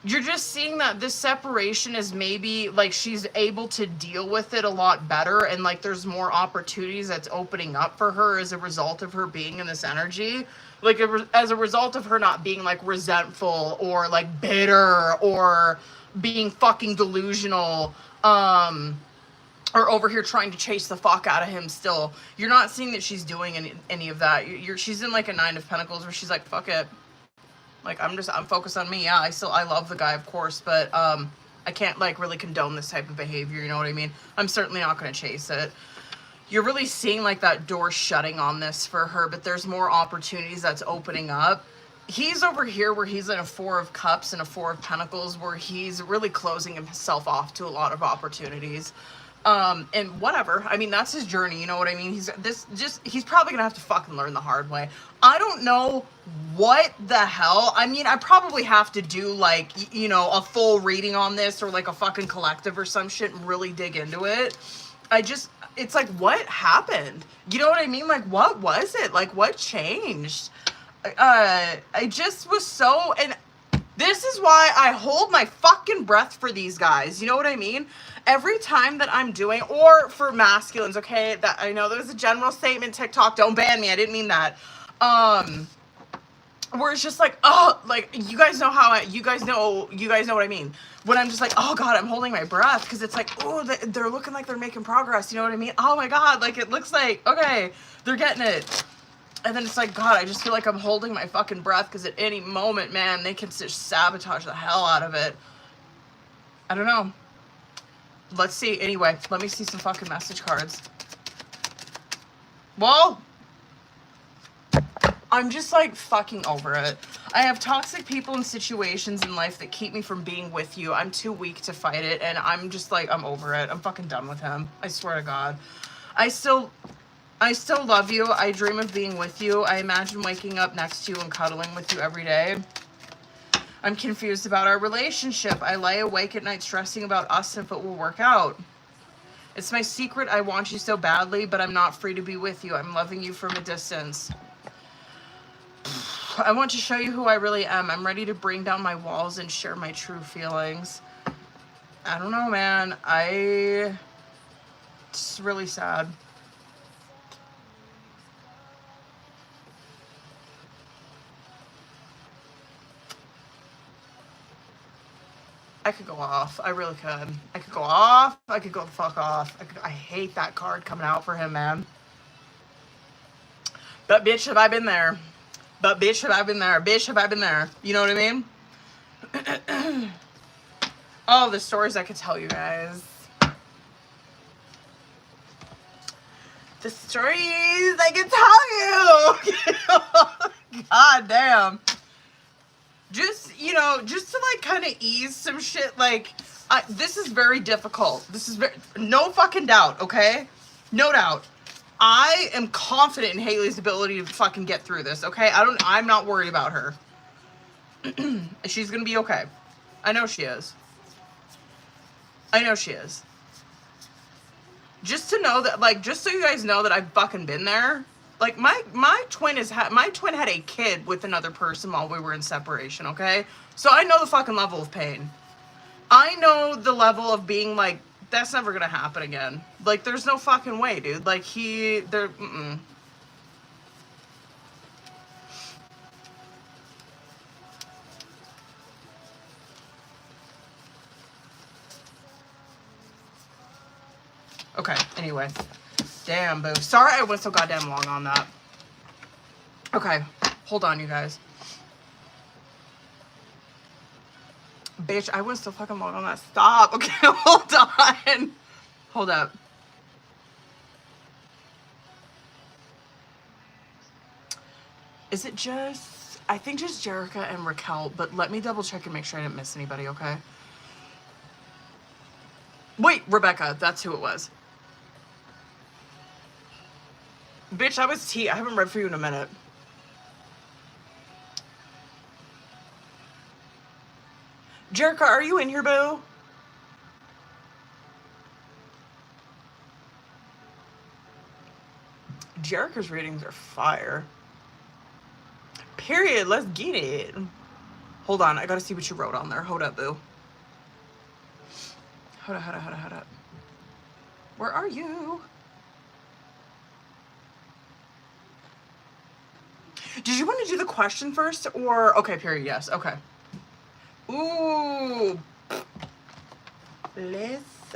you're just seeing that this separation is maybe like she's able to deal with it a lot better, and like there's more opportunities that's opening up for her as a result of her being in this energy, like as a result of her not being like resentful or like bitter or being fucking delusional, or over here trying to chase the fuck out of him still. You're not seeing that she's doing any of that. She's in like a 9 of Pentacles where she's like, fuck it. Like, I'm focused on me. Yeah, I love the guy, of course, but I can't like really condone this type of behavior, you know what I mean? I'm certainly not going to chase it. You're really seeing like that door shutting on this for her, but there's more opportunities that's opening up. He's over here where he's in a 4 of Cups and a 4 of Pentacles, where he's really closing himself off to a lot of opportunities. And whatever. I mean, that's his journey, you know what I mean? He's probably gonna have to fucking learn the hard way. I don't know what the hell. I mean, I probably have to do like, you know, a full reading on this, or like a fucking collective or some shit, and really dig into it. It's like, what happened? You know what I mean? Like, what was it? Like, what changed? I just was so, and this is why I hold my fucking breath for these guys. You know what I mean? Every time that I'm doing, or for masculines, okay, that I know there was a general statement, TikTok, don't ban me, I didn't mean that. Where it's just like, oh, like, you guys know what I mean. When I'm just like, oh God, I'm holding my breath, because it's like, oh, they're looking like they're making progress, you know what I mean? Oh my God, like, it looks like, okay, they're getting it. And then it's like, God, I just feel like I'm holding my fucking breath, because at any moment, man, they can just sabotage the hell out of it. I don't know. Let's see. Anyway, let me see some fucking message cards. Well, I'm just like fucking over it. I have toxic people and situations in life that keep me from being with you. I'm too weak to fight it, and I'm just like, I'm over it. I'm fucking done with him. I swear to God. I still love you. I dream of being with you. I imagine waking up next to you and cuddling with you every day. I'm confused about our relationship. I lie awake at night stressing about us if it will work out. It's my secret. I want you so badly, but I'm not free to be with you. I'm loving you from a distance. I want to show you who I really am. I'm ready to bring down my walls and share my true feelings. I don't know, man. It's really sad. I could go off. I really could. I could go off. I could go the fuck off. I hate that card coming out for him, man. But bitch, have I been there. But bitch, have I been there. Bitch, have I been there. You know what I mean? Oh, the stories I could tell you guys. The stories I could tell you. God damn. Just, you know, just to like kind of ease some shit, like, this is very difficult. This is no fucking doubt, okay? No doubt. I am confident in Haley's ability to fucking get through this, okay? I'm not worried about her. She's gonna be okay. I know she is. I know she is. Just to know that, like, just so you guys know that I've fucking been there. Like, my twin had a kid with another person while we were in separation, okay? So I know the fucking level of pain. I know the level of being like, that's never gonna happen again. Like, there's no fucking way, dude. Like, Okay, anyway. Damn, boo. Sorry I went so goddamn long on that. Okay, hold on, you guys. Bitch, I went so fucking long on that. Stop. Okay, hold on. Hold up. Is it just... I think just Jerica and Raquel, but let me double check and make sure I didn't miss anybody, okay? Wait, Rebecca. That's who it was. Bitch, that was T. I haven't read for you in a minute. Jerica, are you in here, boo? Jerica's readings are fire. Period. Let's get it. Hold on. I gotta see what you wrote on there. Hold up, boo. Hold up. Where are you? Did you want to do the question first or... Okay, period. Yes. Okay. Ooh.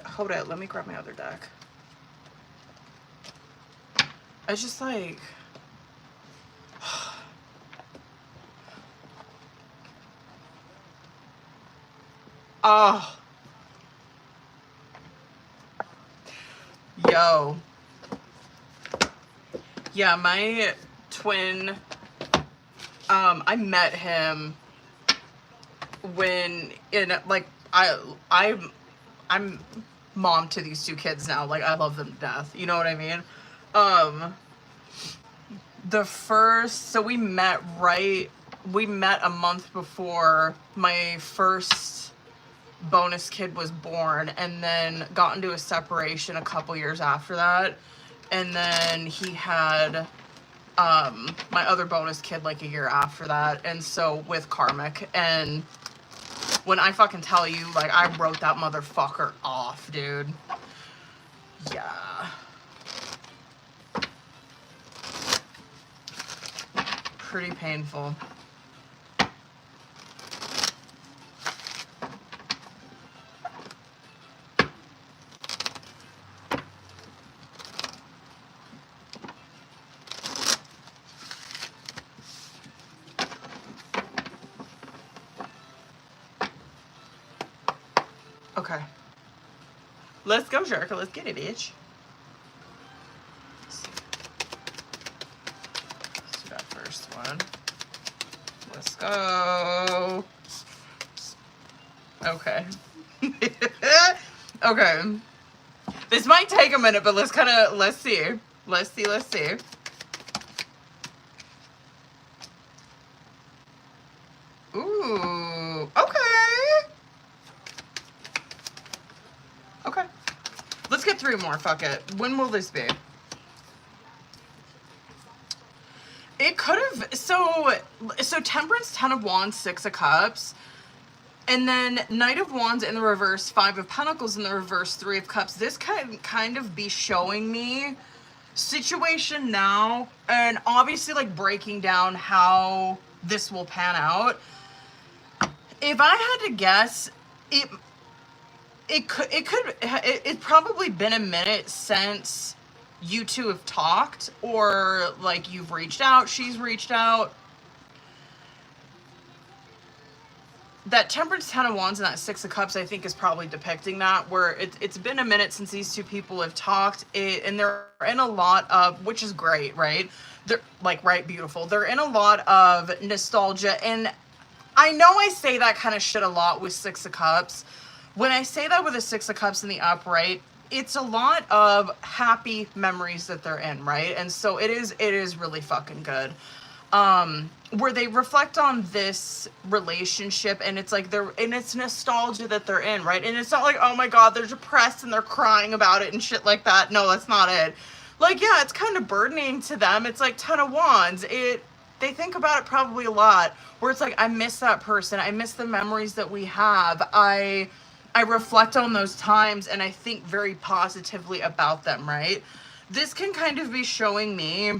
Hold it. Let me grab my other deck. I just like... Oh. Yo. Yeah, my twin... I met him when I'm mom to these two kids now. Like, I love them to death. You know what I mean? So we met a month before my first bonus kid was born, and then got into a separation a couple years after that. And then he had my other bonus kid like a year after that, and so with Karmic. And when I fucking tell you, like, I wrote that motherfucker off, dude. Yeah. Pretty painful. Okay. Let's go, Jerica. Let's get it, bitch. Let's do that first one. Let's go. Okay. Okay. This might take a minute, but let's see. Let's see. Ooh. Okay. Okay. Let's get 3 more. Fuck it. When will this be? It could have... so Temperance, Ten of Wands, Six of Cups, and then Knight of Wands in the reverse, Five of Pentacles in the reverse, Three of Cups. This can kind of be showing me situation now, and obviously like breaking down how this will pan out. If I had to guess, it's probably been a minute since you two have talked, or like you've reached out, she's reached out. That Temperance, Ten of Wands, and that Six of Cups, I think, is probably depicting that, where it's been a minute since these two people have talked, and they're in a lot of, which is great, right? They're like, right, beautiful. They're in a lot of nostalgia, and I know I say that kind of shit a lot with Six of Cups. When I say that with a Six of Cups in the upright, it's a lot of happy memories that they're in, right? And so it is really fucking good. Where they reflect on this relationship, and it's like it's nostalgia that they're in, right? And it's not like, oh my god, they're depressed and they're crying about it and shit like that. No, that's not it. Like, yeah, it's kind of burdening to them. It's like Ten of Wands. They think about it probably a lot, where it's like, I miss that person. I miss the memories that we have. I reflect on those times, and I think very positively about them, right? This can kind of be showing me,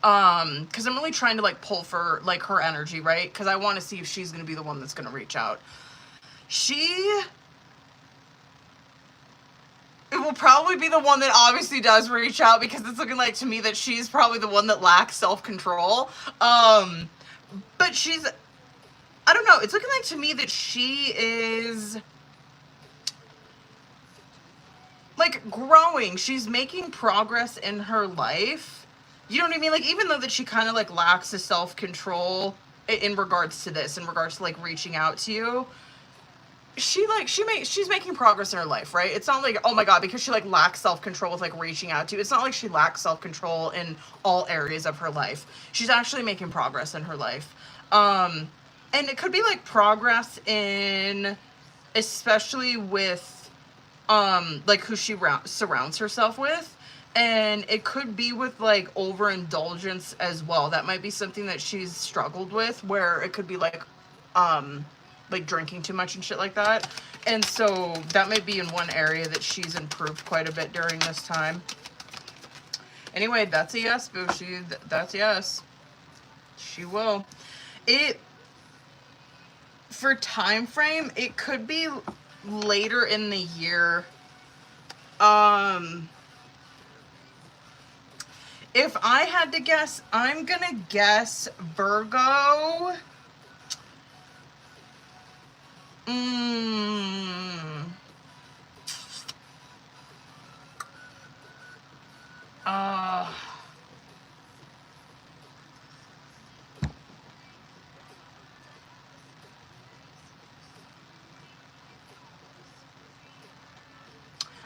because I'm really trying to like pull for like her energy, right? Because I want to see if she's going to be the one that's going to reach out. It will probably be the one that obviously does reach out, because it's looking like to me that she's probably the one that lacks self-control. But I don't know, it's looking like to me that she is like growing. She's making progress in her life. You know what I mean? Like, even though that she kind of like lacks the self-control in regards to this, in regards to like reaching out to you, she's making progress in her life, right? It's not like, oh my god, because she like lacks self-control with like reaching out to you. It's not like she lacks self-control in all areas of her life. She's actually making progress in her life. And it could be like progress in, especially with like who she surrounds herself with. And it could be with like overindulgence as well. That might be something that she's struggled with, where it could be like drinking too much and shit like that. And so that might be in one area that she's improved quite a bit during this time. Anyway, that's a yes, boo. That's yes. She will. For time frame, it could be later in the year. If I had to guess, I'm gonna guess Virgo.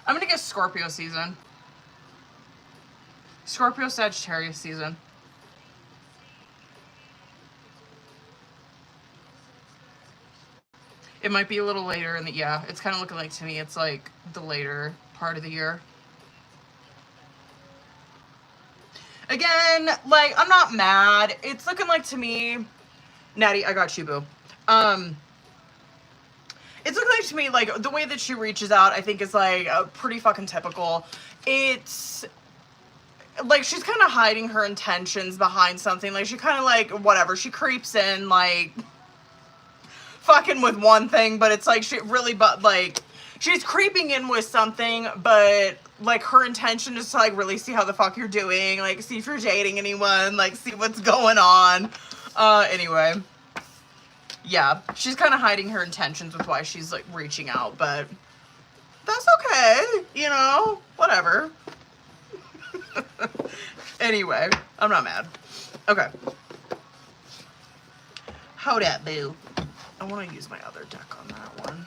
I'm gonna guess Scorpio season. Scorpio Sagittarius season. It might be a little later in the, yeah, it's kind of looking like to me it's like the later part of the year. Again, like, I'm not mad. It's looking like to me, Natty, I got you, boo. It's looking like to me, like, the way that she reaches out, I think is like pretty fucking typical. It's like she's kind of hiding her intentions behind something. Like, she kind of like, whatever, she creeps in, like, fucking with one thing, but it's like she really, but like, she's creeping in with something, but like her intention is to like really see how the fuck you're doing, like see if you're dating anyone, like see what's going on. Anyway, yeah, she's kind of hiding her intentions with why she's like reaching out, but that's okay, you know, whatever. Anyway, I'm not mad. Okay. Hold that, boo. I want to use my other deck on that one.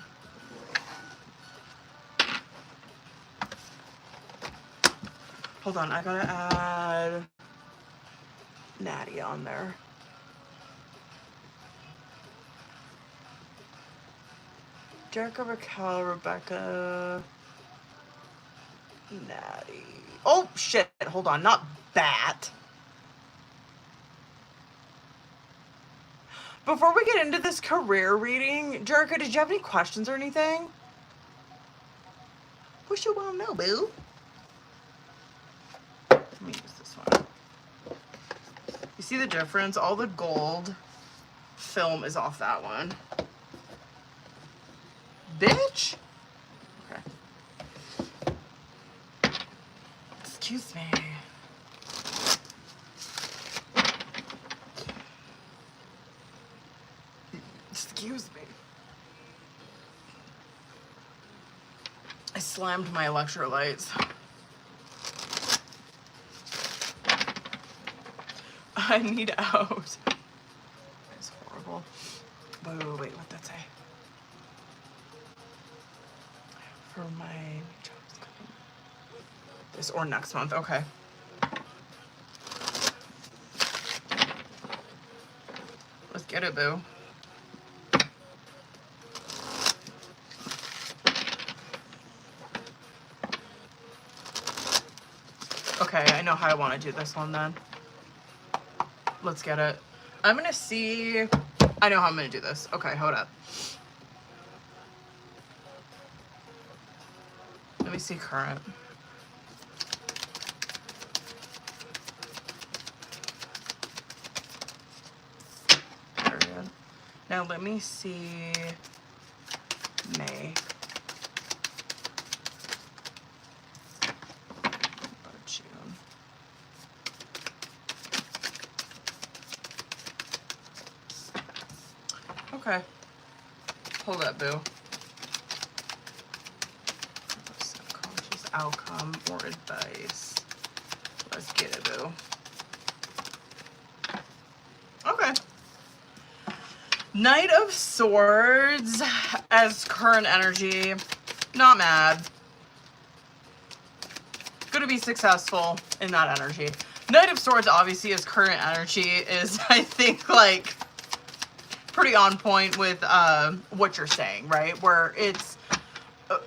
Hold on, I gotta add Natty on there. Jerica, Raquel, Rebecca, Natty. Oh, shit. Hold on. Not Bat. Before we get into this career reading, Jerica, did you have any questions or anything? What you want to know, boo? Let me use this one. You see the difference? All the gold film is off that one. Bitch! Okay. Excuse me. Excuse me. I slammed my electrolytes. I need out. It's horrible. Wait, what'd that say? For my job's coming. This or next month, okay. Let's get it, boo. Okay, I know how I want to do this one then. Let's get it. I'm gonna see. I know how I'm gonna do this. Okay, hold up. Let me see current. Period. Now let me see May. June. Okay. Hold up, boo. Subconscious outcome or advice. Let's get it, boo. Okay. Knight of Swords as current energy. Not mad. Gonna be successful in that energy. Knight of Swords obviously as current energy is, I think, like, pretty on point with what you're saying, right? Where it's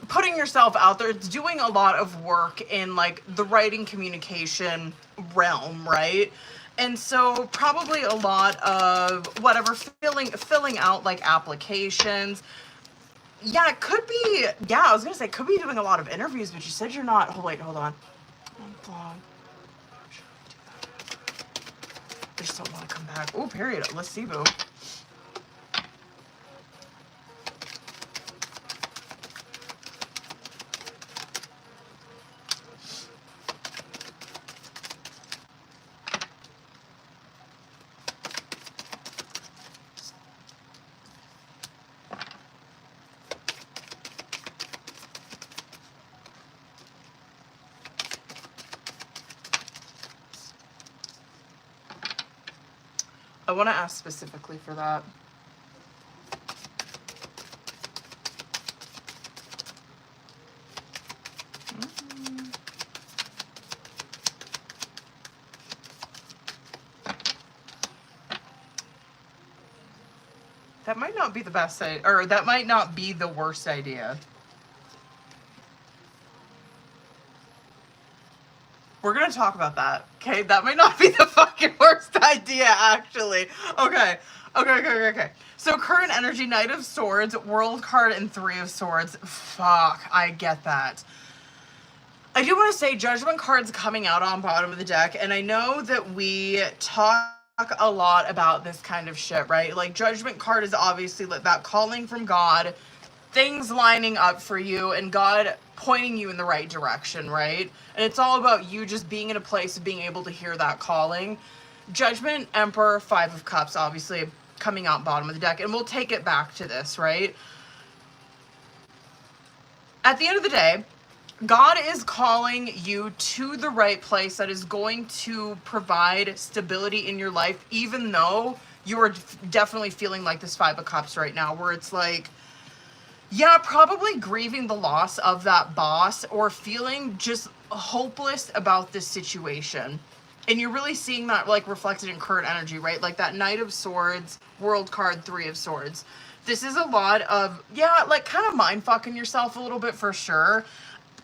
putting yourself out there. It's doing a lot of work in, like, the writing communication realm, right? And so probably a lot of whatever, filling out, like, applications. Yeah, it could be, yeah, I was gonna say, could be doing a lot of interviews, but you said you're not. Oh, wait, hold on. I just don't want to come back. Oh, period. Let's see, boo. I want to ask specifically for that. That might not be the best idea, or that might not be the worst idea. We're gonna talk about that, okay? That might not be the fucking worst idea, actually. Okay. So current energy, Knight of Swords, World card, and Three of Swords. Fuck, I get that. I do want to say Judgment card's coming out on bottom of the deck, and I know that we talk a lot about this kind of shit, right? Like, Judgment card is obviously like that calling from God, things lining up for you, and God pointing you in the right direction, right? And it's all about you just being in a place of being able to hear that calling. Judgment, Emperor, Five of Cups, obviously coming out bottom of the deck, and we'll take it back to this, right? At the end of the day, God is calling you to the right place that is going to provide stability in your life, even though you are definitely feeling like this Five of Cups right now, where it's like, yeah, probably grieving the loss of that boss or feeling just hopeless about this situation. And you're really seeing that, like, reflected in current energy, right? Like that Knight of Swords, World card, Three of Swords. This is a lot of, yeah, like, kind of mind fucking yourself a little bit for sure.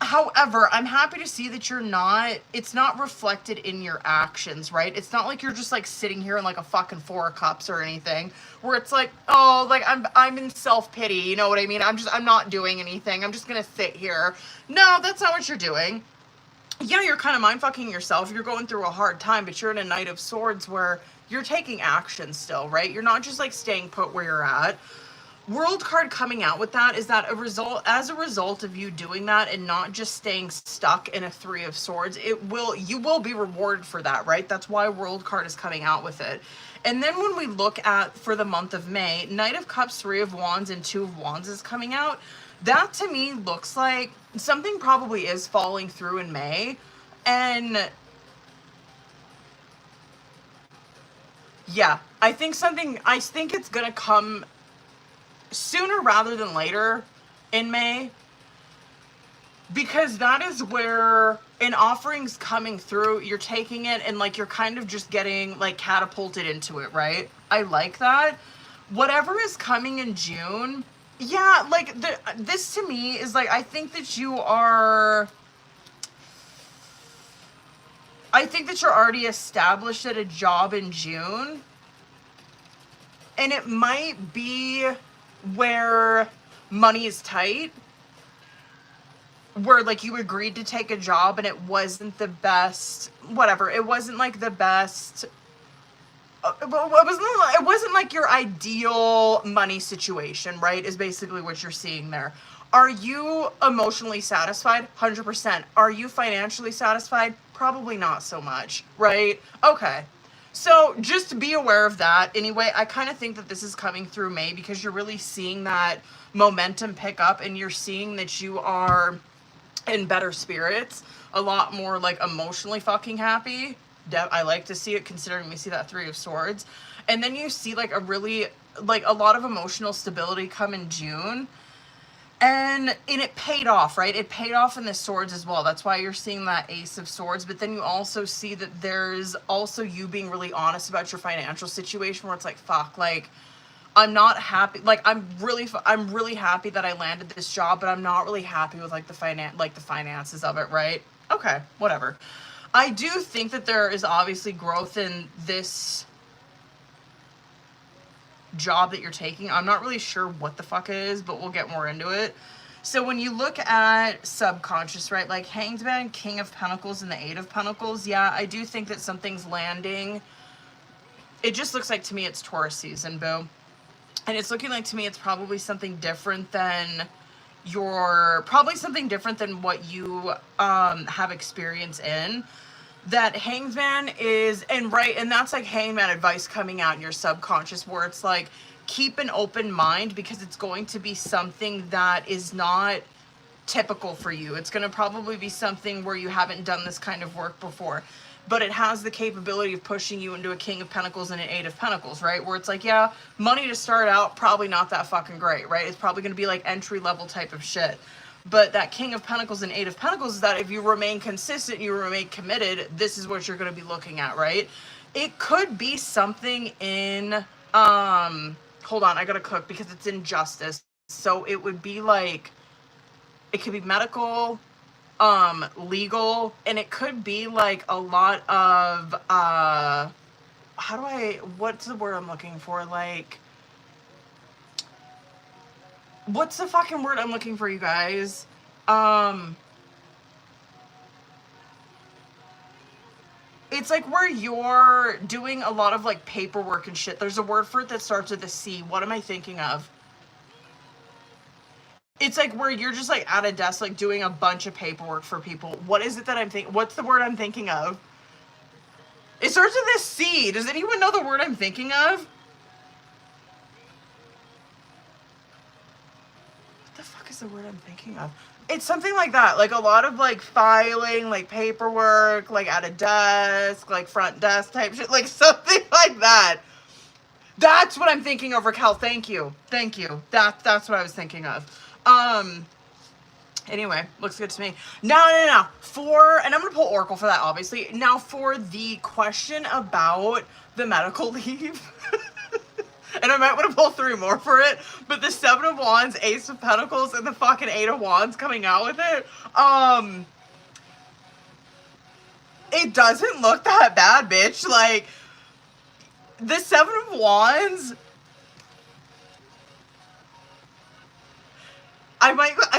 However, I'm happy to see that it's not reflected in your actions, right? It's not like you're just like sitting here in like a fucking Four of Cups or anything, where it's like, oh, like I'm in self-pity, you know what I mean? I'm not doing anything. I'm just gonna sit here. No, that's not what you're doing. Yeah, you're kind of mind fucking yourself. You're going through a hard time, but you're in a Knight of Swords where you're taking action still, right? You're not just like staying put where you're at. World card coming out with that is that as a result of you doing that and not just staying stuck in a Three of Swords, you will be rewarded for that, right? That's why World card is coming out with it. And then when we look at for the month of May, Knight of Cups, Three of Wands, and Two of Wands is coming out. That to me looks like something probably is falling through in May. And yeah, I think it's gonna come sooner rather than later in May, because that is where an offering's coming through, you're taking it and like you're kind of just getting like catapulted into it, right? I like that. Whatever is coming in June, yeah, like this to me is like, I think that you're already established at a job in June, and it might be where money is tight, where like you agreed to take a job and it wasn't the best, whatever, it wasn't like the best, it wasn't like your ideal money situation, right, is basically what you're seeing there. Are you emotionally satisfied? 100%. Are you financially satisfied? Probably not so much, right? Okay. So just be aware of that. Anyway, I kind of think that this is coming through May because you're really seeing that momentum pick up and you're seeing that you are in better spirits, a lot more like emotionally fucking happy. I like to see it considering we see that Three of Swords. And then you see like a lot of emotional stability come in June. And it paid off, right? It paid off in the swords as well. That's why you're seeing that Ace of Swords. But then you also see that there's also you being really honest about your financial situation, where it's like, fuck, like, I'm not happy. Like, I'm really happy that I landed this job, but I'm not really happy with like the finances of it, right? Okay, whatever. I do think that there is obviously growth in this job that you're taking. I'm not really sure what the fuck it is, but we'll get more into it. So when you look at subconscious, right, like Hanged Man, King of Pentacles, and the Eight of Pentacles, yeah, I do think that something's landing. It just looks like to me it's Taurus season, boo. And it's looking like to me it's probably something different than what you have experience in. That Hanged Man is, and that's like Hanged Man advice coming out in your subconscious, where it's like, keep an open mind because it's going to be something that is not typical for you. It's going to probably be something where you haven't done this kind of work before, but it has the capability of pushing you into a King of Pentacles and an Eight of Pentacles, right? Where it's like, yeah, money to start out, probably not that fucking great, right? It's probably going to be like entry level type of shit. But that King of Pentacles and Eight of Pentacles is that if you remain consistent, you remain committed, this is what you're going to be looking at, right? It could be something in, hold on, I got to click because it's in justice. So it would be like, it could be medical, legal, and it could be like a lot of, what's the word I'm looking for? Like, what's the fucking word I'm looking for, you guys? It's like where you're doing a lot of like paperwork and shit. There's a word for it that starts with a C. What am I thinking of? It's like where you're just like at a desk, like doing a bunch of paperwork for people. What is it that I'm thinking? What's the word I'm thinking of? It starts with a C. Does anyone know the word I'm thinking of? The word I'm thinking of. It's something like that, like a lot of like filing, like paperwork, like at a desk, like front desk type shit, like something like that. That's what I'm thinking of, Raquel. Thank you. That's what I was thinking of. Anyway, looks good to me. No. And I'm gonna pull Oracle for that, obviously. Now for the question about the medical leave. And I might want to pull 3 more for it, but the 7 of Wands, Ace of Pentacles, and the fucking 8 of Wands coming out with it, it doesn't look that bad, bitch. Like, the 7 of Wands, I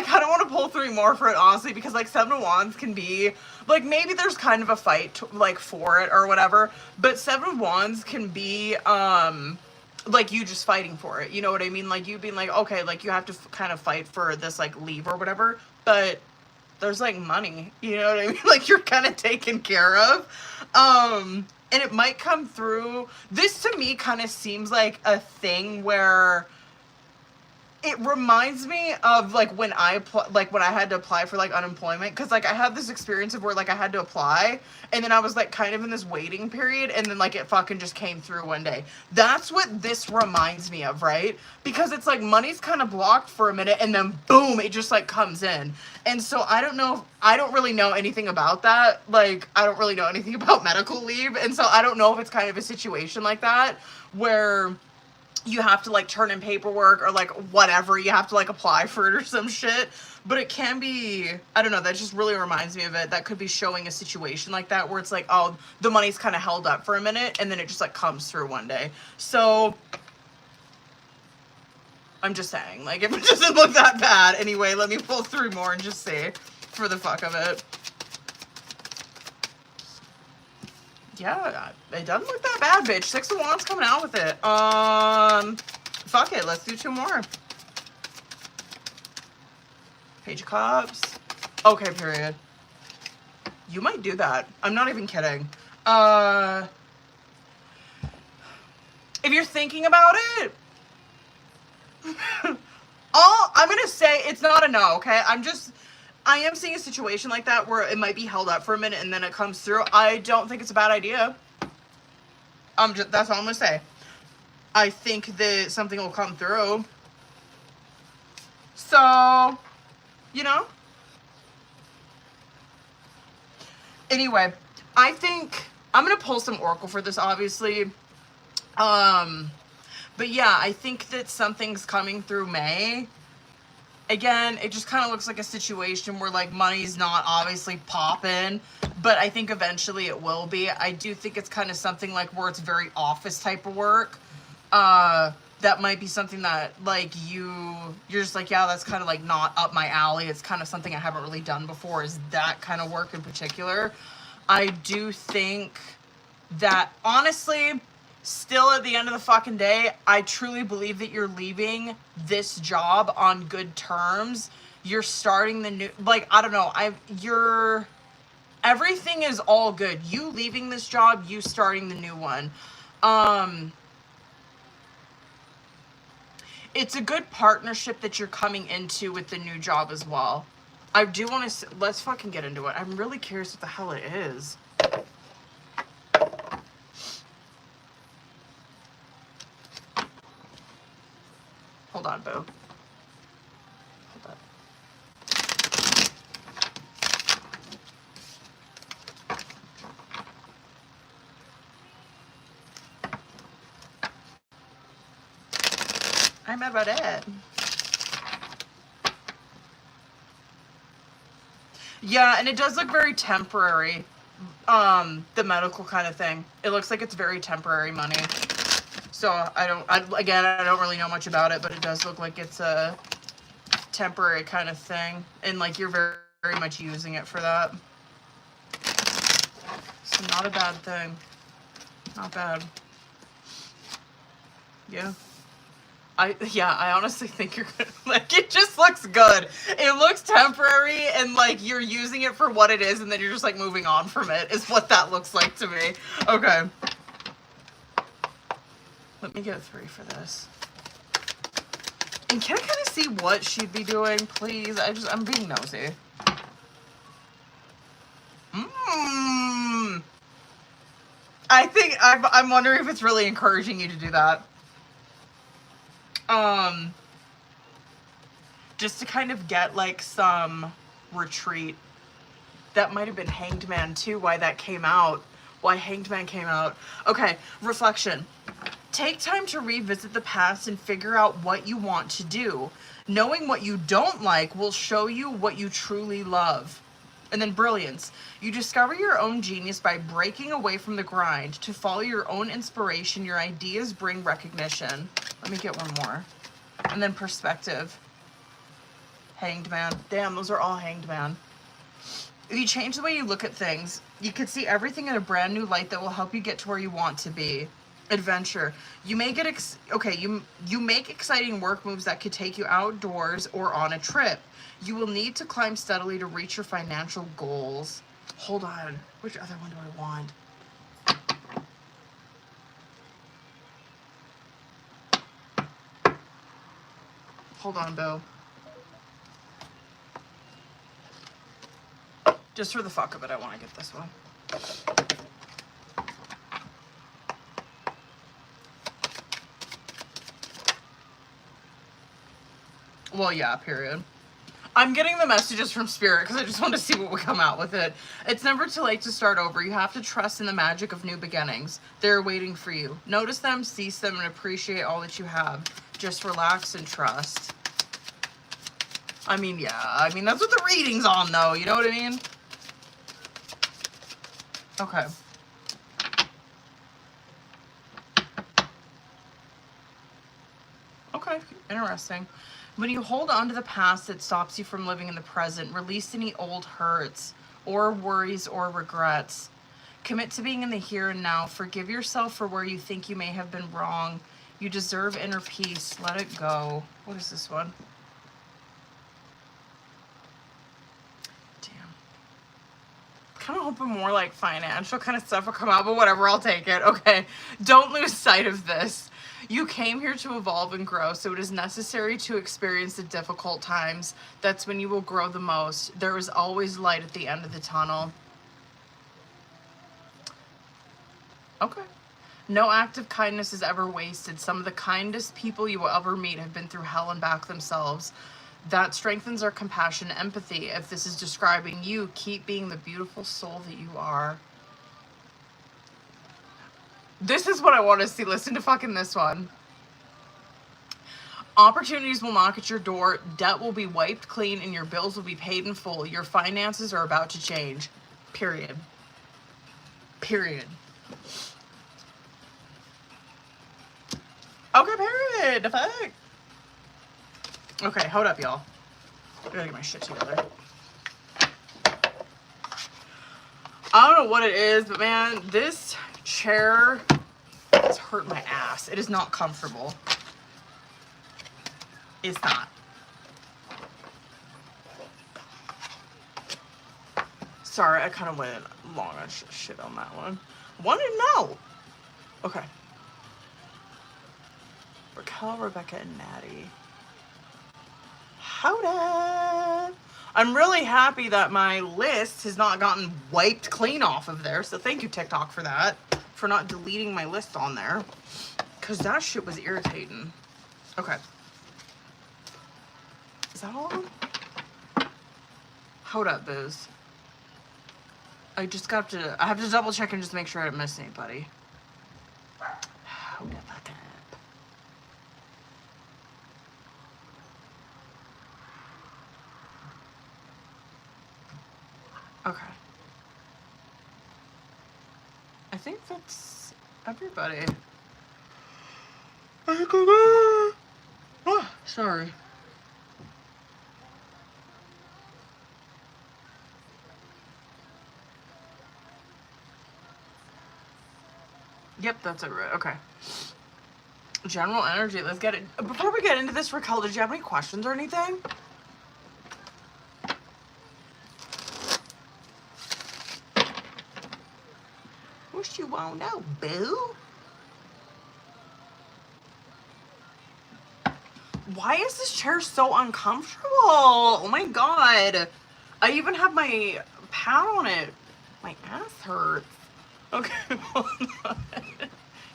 kind of want to pull 3 more for it, honestly, because, like, 7 of Wands can be, like, maybe there's kind of a fight, like, for it or whatever, but 7 of Wands can be, like, you just fighting for it, you know what I mean? Like, you being like, okay, like, you have to kind of fight for this, like, leave or whatever, but there's, like, money, you know what I mean? Like, you're kind of taken care of, and it might come through. This, to me, kind of seems like a thing where it reminds me of, like, when I had to apply for, like, unemployment, because, like, I had this experience of where, like, I had to apply, and then I was, like, kind of in this waiting period, and then, like, it fucking just came through one day. That's what this reminds me of, right? Because it's, like, money's kind of blocked for a minute, and then, boom, it just, like, comes in. And so, I don't really know anything about that. Like, I don't really know anything about medical leave, and so I don't know if it's kind of a situation like that, where you have to, like, turn in paperwork or, like, whatever, you have to, like, apply for it or some shit, but it can be, I don't know, that just really reminds me of it. That could be showing a situation like that where it's like, oh, the money's kind of held up for a minute and then it just, like, comes through one day. So I'm just saying, like, if it doesn't look that bad, anyway, let me pull 3 more and just see for the fuck of it. Yeah, it doesn't look that bad, bitch. 6 of Wands coming out with it. Fuck it, let's do 2 more. Page of Cups. Okay, period. You might do that. I'm not even kidding. If you're thinking about it, I'm gonna say it's not a no, okay? I am seeing a situation like that where it might be held up for a minute and then it comes through. I don't think it's a bad idea. That's all I'm gonna say. I think that something will come through. So, you know. Anyway, I think I'm gonna pull some Oracle for this, obviously. But yeah, I think that something's coming through May. Again, it just kind of looks like a situation where, like, money's not obviously popping, but I think eventually it will be. I do think it's kind of something, like, where it's very office type of work. That might be something that, like, you're just like, yeah, that's kind of, like, not up my alley. It's kind of something I haven't really done before, is that kind of work in particular. I do think that, honestly, still at the end of the fucking day, I truly believe that you're leaving this job on good terms. You're starting the new, like, I don't know, everything is all good. You leaving this job, you starting the new one. It's a good partnership that you're coming into with the new job as well. I do want to, let's fucking get into it. I'm really curious what the hell it is. Hold on, boo. Hold on. I'm mad about it. Yeah, and it does look very temporary. The medical kind of thing. It looks like it's very temporary money. So I don't really know much about it, but it does look like it's a temporary kind of thing. And, like, you're very, very much using it for that. So not a bad thing. Not bad. Yeah. I honestly think you're gonna, like, it just looks good. It looks temporary and, like, you're using it for what it is and then you're just, like, moving on from it is what that looks like to me. Okay. Let me get 3 for this. And can I kind of see what she'd be doing, please? I'm being nosy. I think, I'm wondering if it's really encouraging you to do that. Just to kind of get, like, some retreat. That might have been Hanged Man too, why that came out. Why Hanged Man came out. Okay, reflection. Take time to revisit the past and figure out what you want to do. Knowing what you don't like will show you what you truly love. And then brilliance. You discover your own genius by breaking away from the grind. To follow your own inspiration, your ideas bring recognition. Let me get one more. And then perspective. Hanged man. Damn, those are all hanged man. If you change the way you look at things, you could see everything in a brand new light that will help you get to where you want to be. Adventure. You may get you make exciting work moves that could take you outdoors or on a trip. You will need to climb steadily to reach your financial goals. Hold on. Which other one do I want? Hold on, Bill. Just for the fuck of it, I want to get this one. Well, yeah, period. I'm getting the messages from Spirit because I just want to see what would come out with it. It's never too late to start over. You have to trust in the magic of new beginnings. They're waiting for you. Notice them, seize them, and appreciate all that you have. Just relax and trust. I mean, yeah. I mean, that's what the reading's on, though. You know what I mean? Okay. Okay, interesting. When you hold on to the past, it stops you from living in the present. Release any old hurts or worries or regrets. Commit to being in the here and now. Forgive yourself for where you think you may have been wrong. You deserve inner peace. Let it go. What is this one? Damn. Kind of hoping more like financial kind of stuff will come out, but whatever, I'll take it. Okay. Don't lose sight of this. You came here to evolve and grow, so it is necessary to experience the difficult times. That's when you will grow the most. There is always light at the end of the tunnel. Okay. No act of kindness is ever wasted. Some of the kindest people you will ever meet have been through hell and back themselves. That strengthens our compassion and empathy. If this is describing you, keep being the beautiful soul that you are. This is what I want to see. Listen to fucking this one. Opportunities will knock at your door. Debt will be wiped clean and your bills will be paid in full. Your finances are about to change. Period. Period. Okay, period. The fuck? Okay, hold up, y'all. I gotta get my shit together. I don't know what it is, but man, this chair has hurt my ass. It is not comfortable. It's not. Sorry, I kind of went long on shit on that one. Want to know? Okay. Raquel, Rebecca, and Maddie. Howda! I'm really happy that my list has not gotten wiped clean off of there. So thank you, TikTok, for that. For not deleting my list on there. Because that shit was irritating. Okay. Is that all of them? Hold up, Booze. I have to double check and just make sure I didn't miss anybody. Hold up. Okay. I think that's everybody. Oh, sorry. Yep, that's it, right? Okay. General energy, let's get it. Before we get into this, Raquel, did you have any questions or anything? What you won't know, boo? Why is this chair so uncomfortable? Oh my god. I even have my pad on it. My ass hurts. Okay, hold on.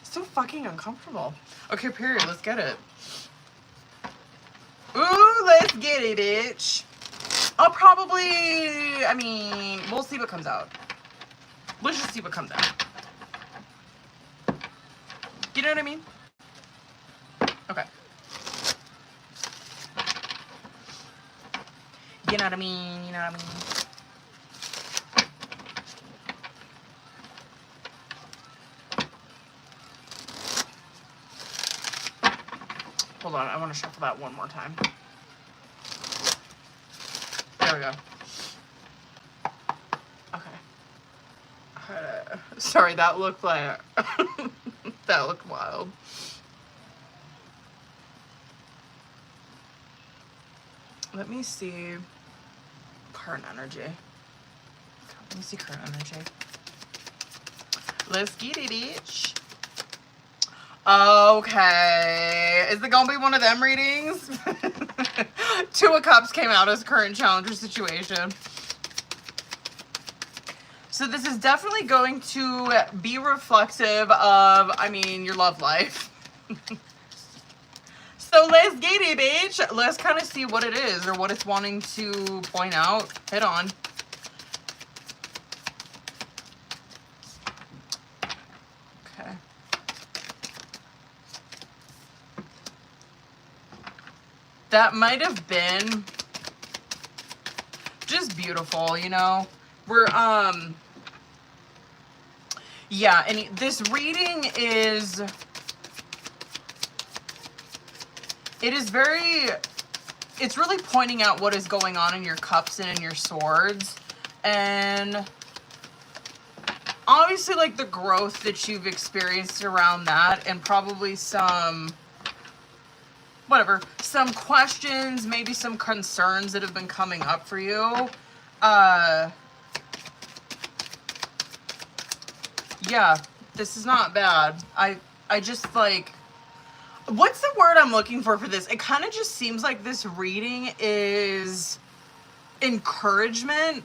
It's so fucking uncomfortable. Okay, period. Let's get it. Ooh, let's get it, bitch. I'll probably, I mean, we'll see what comes out. Let's just see what comes out. You know what I mean? Okay. You know what I mean? You know what I mean? Hold on, I want to shuffle that one more time. There we go. Okay. Sorry, that looked like... that looked wild. Let me see current energy. Let me see current energy. Let's get it, bitch. Okay. Is it gonna be one of them readings? Two of Cups came out as current challenger situation. So this is definitely going to be reflective of, I mean, your love life. So let's get it, bitch. Let's kind of see what it is or what it's wanting to point out. Hit on. Okay. That might have been just beautiful, you know? We're, yeah, and this reading is, it is very, it's really pointing out what is going on in your cups and in your swords. And obviously, like, the growth that you've experienced around that, and probably some, whatever, some questions, maybe some concerns that have been coming up for you. Yeah, this is not bad. I just, like, what's the word I'm looking for this? It kind of just seems like this reading is encouragement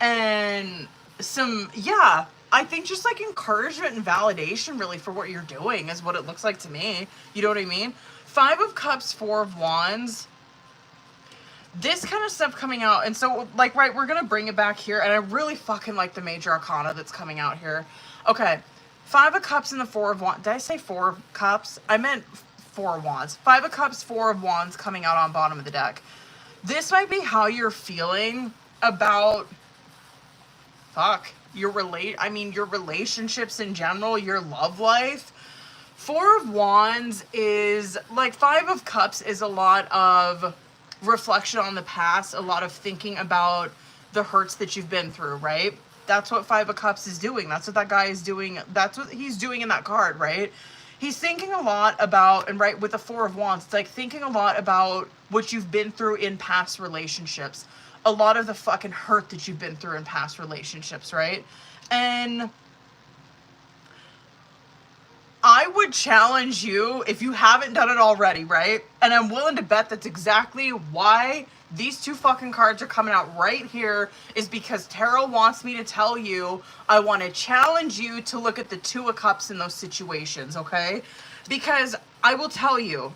and some, yeah, I think just like encouragement and validation really for what you're doing is what it looks like to me. You know what I mean? 5 of Cups, 4 of Wands. This kind of stuff coming out. And so, like, right, we're going to bring it back here. And I really fucking like the Major Arcana that's coming out here. Okay. 5 of Cups and the 4 of Wands. Did I say 4 of Cups? I meant 4 of Wands. 5 of Cups, 4 of Wands coming out on bottom of the deck. This might be how you're feeling about, your relationships in general, your love life. 4 of Wands is, like, 5 of Cups is a lot of reflection on the past, a lot of thinking about the hurts that you've been through, right? That's what 5 of Cups is doing. That's what that guy is doing. That's what he's doing in that card, right? He's thinking a lot about, and right, with the 4 of Wands, it's like thinking a lot about what you've been through in past relationships. A lot of the fucking hurt that you've been through in past relationships, right? And I would challenge you, if you haven't done it already, right? And I'm willing to bet that's exactly why these 2 fucking cards are coming out right here, is because tarot wants me to tell you, I want to challenge you to look at the 2 of Cups in those situations, okay? Because I will tell you,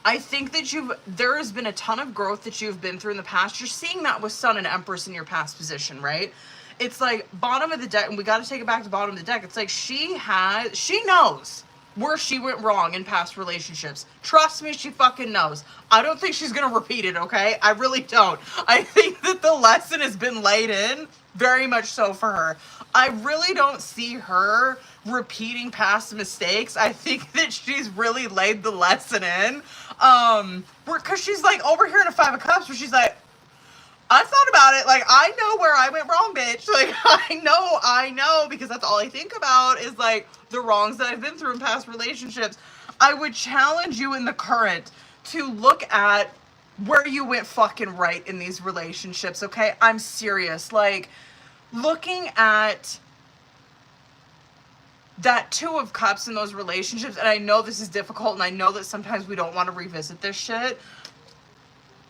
I think that there has been a ton of growth that you've been through in the past. You're seeing that with Sun and Empress in your past position, right? It's like bottom of the deck, and we got to take it back to bottom of the deck. It's like she knows where she went wrong in past relationships. Trust me, she fucking knows. I don't think she's gonna repeat it, okay? I really don't. I think that the lesson has been laid in, very much so for her. I really don't see her repeating past mistakes. I think that she's really laid the lesson in. Because she's like over here in a 5 of Cups where she's like, I thought about it. Like, I know where I went wrong, bitch. Like, I know, because that's all I think about is, like, the wrongs that I've been through in past relationships. I would challenge you in the current to look at where you went fucking right in these relationships, okay? I'm serious. Like, looking at that 2 of Cups in those relationships, and I know this is difficult, and I know that sometimes we don't want to revisit this shit,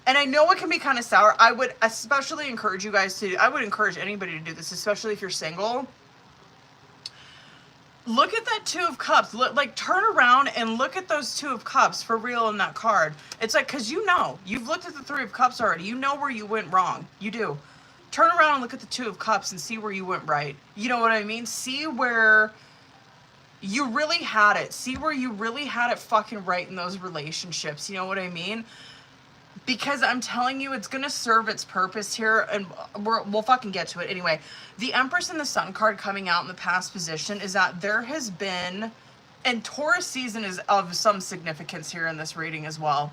and I know it can be kind of sour. I would especially encourage you guys to, I would encourage anybody to do this, especially if you're single. Look at that 2 of Cups. Like, turn around and look at those 2 of Cups for real in that card. It's like, because you know, you've looked at the 3 of Cups already. You know where you went wrong. You do. Turn around and look at the 2 of Cups and see where you went right. You know what I mean? See where you really had it. See where you really had it fucking right in those relationships. You know what I mean? Because I'm telling you, it's going to serve its purpose here, and we'll fucking get to it. Anyway, the Empress and the Sun card coming out in the past position is that there has been, and Taurus season is of some significance here in this reading as well.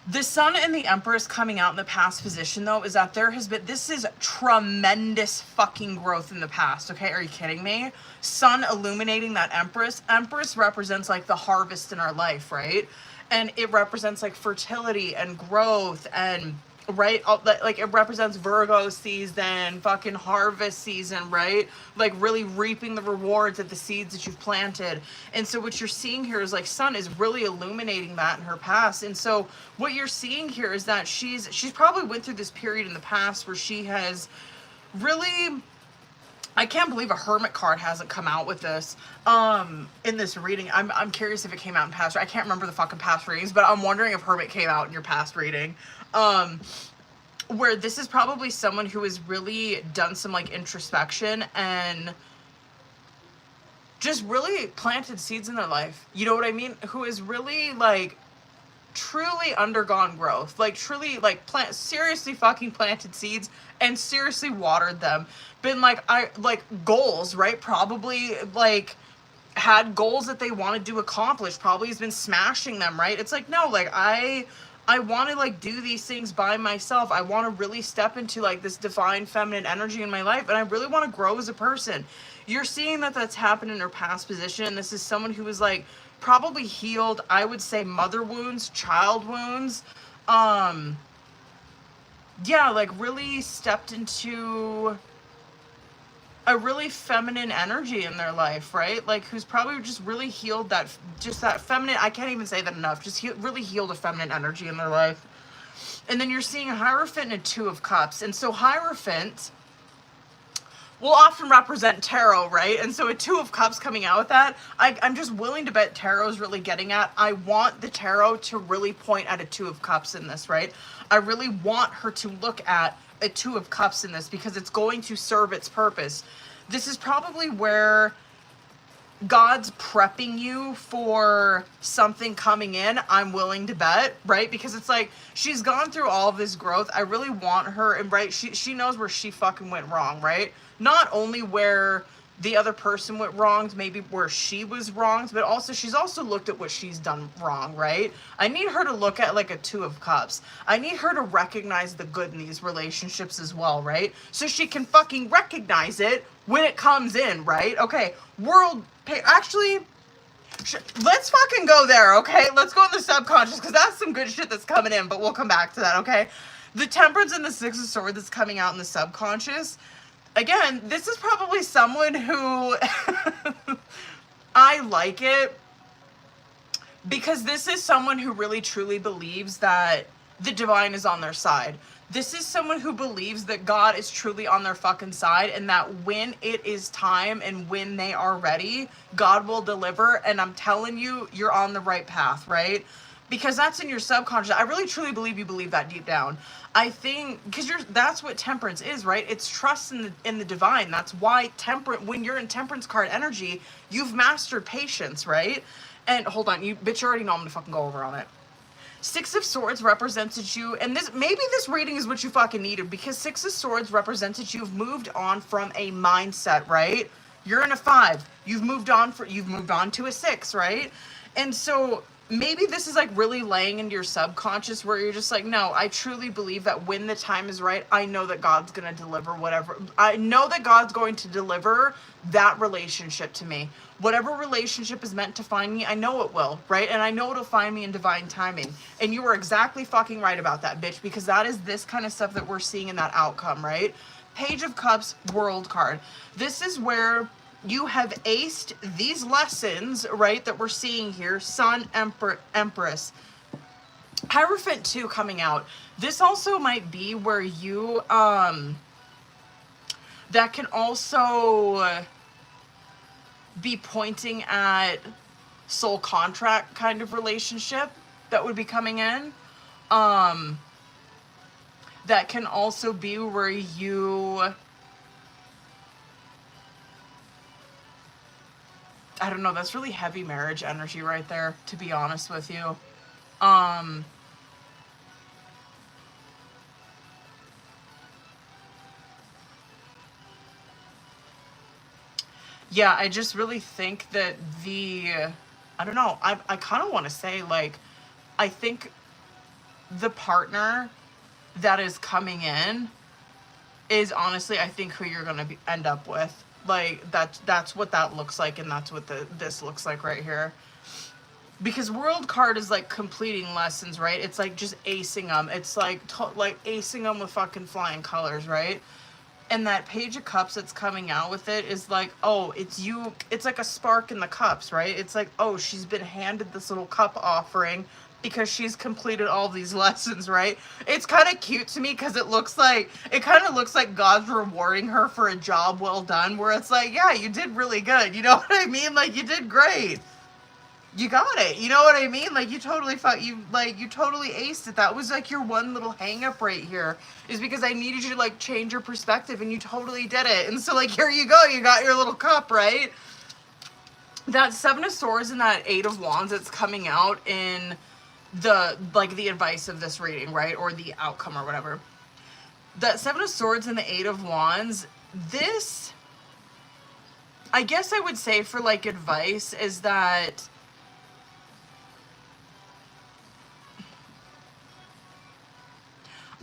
The Sun and the Empress coming out in the past position, though, is that there has been, this is tremendous fucking growth in the past, okay? Are you kidding me? Sun illuminating that Empress. Empress represents, like, the harvest in our life, right? And it represents, like, fertility and growth and, right? Like, it represents Virgo season, fucking harvest season, right? Like, really reaping the rewards of the seeds that you've planted. And so what you're seeing here is, like, Sun is really illuminating that in her past. And so what you're seeing here is that she's probably went through this period in the past where she has really... I can't believe a Hermit card hasn't come out with this in this reading. I'm curious if it came out in past. I can't remember the fucking past readings, but I'm wondering if Hermit came out in your past reading. Where this is probably someone who has really done some, like, introspection and just really planted seeds in their life. You know what I mean? Who is really, like, truly undergone growth, like, truly, like, seriously fucking planted seeds and seriously watered them. Been, like, goals, right? Probably, like, had goals that they wanted to accomplish, probably has been smashing them, right? It's like, no, like, I want to, like, do these things by myself. I want to really step into, like, this divine feminine energy in my life, and I really want to grow as a person. You're seeing that that's happened in her past position. This is someone who was, like, probably healed, I would say, mother wounds, child wounds. Yeah, like, really stepped into a really feminine energy in their life, right? Like, who's probably just really healed that, just that feminine, I can't even say that enough, just really healed a feminine energy in their life. And then you're seeing a Hierophant and a Two of Cups. And so Hierophant will often represent tarot, right? And so a Two of Cups coming out with that, I'm just willing to bet tarot's really getting at, I want the tarot to really point at a Two of Cups in this, right? I really want her to look at a Two of Cups in this because it's going to serve its purpose. This is probably where God's prepping you for something coming in, I'm willing to bet, right? Because it's like, she's gone through all of this growth. I really want her, and right, she knows where she fucking went wrong, right? Not only where the other person went wrong, maybe where she was wronged, but also she's also looked at what she's done wrong, right? I need her to look at, like, a Two of Cups. I need her to recognize the good in these relationships as well, right? So she can fucking recognize it when it comes in, right? Okay, actually, let's fucking go there, okay? Let's go in the subconscious, because that's some good shit that's coming in, but we'll come back to that, okay? The Temperance and the Six of Swords that's coming out in the subconscious. Again, this is probably someone who I like it because this is someone who really truly believes that the divine is on their side. This is someone who believes that God is truly on their fucking side, and that when it is time and when they are ready, God will deliver. And I'm telling you, you're on the right path, right? Because that's in your subconscious. I really truly believe you believe that deep down. I think because that's what temperance is, right? It's trust in the divine. That's why when you're in temperance card energy, you've mastered patience, right? And hold on, you already know I'm gonna fucking go over on it. Six of Swords represented you, and maybe this reading is what you fucking needed, because Six of Swords represented you've moved on from a mindset, right? You're in a 5. You've moved on to a 6, right? And so maybe this is, like, really laying into your subconscious where you're just like, no, I truly believe that when the time is right, I know that God's going to deliver whatever. I know that God's going to deliver that relationship to me. Whatever relationship is meant to find me, I know it will, right? And I know it'll find me in divine timing. And you were exactly fucking right about that, bitch, because that is this kind of stuff that we're seeing in that outcome, right? Page of Cups, World card. This is where you have aced these lessons, right, that we're seeing here. Sun, Empress. Hierophant 2 coming out. This also might be where you, that can also be pointing at soul contract kind of relationship that would be coming in. That can also be where you I don't know, that's really heavy marriage energy right there, to be honest with you. Um, yeah, I just really think that I don't know, I kind of want to say, like, I think the partner that is coming in is honestly, I think, who you're gonna end up with. Like, that's what that looks like, and that's what this looks like right here. Because world card is like completing lessons, right? It's like just acing them. It's like like acing them with fucking flying colors, right? And that page of cups that's coming out with it is like, oh, it's you. It's like a spark in the cups, right? It's like, oh, she's been handed this little cup offering because she's completed all these lessons, right? It's kind of cute to me because it kind of looks like God's rewarding her for a job well done, where it's like, yeah, you did really good. You know what I mean? Like, you did great. You got it. You know what I mean? Like, you totally you totally aced it. That was like your one little hang up right here, is because I needed you to like change your perspective, and you totally did it. And so, like, here you go. You got your little cup, right? That Seven of Swords and that Eight of Wands that's coming out in the advice of this reading, right? Or the outcome or whatever. That Seven of Swords and the Eight of Wands, this, I guess I would say for like advice, is that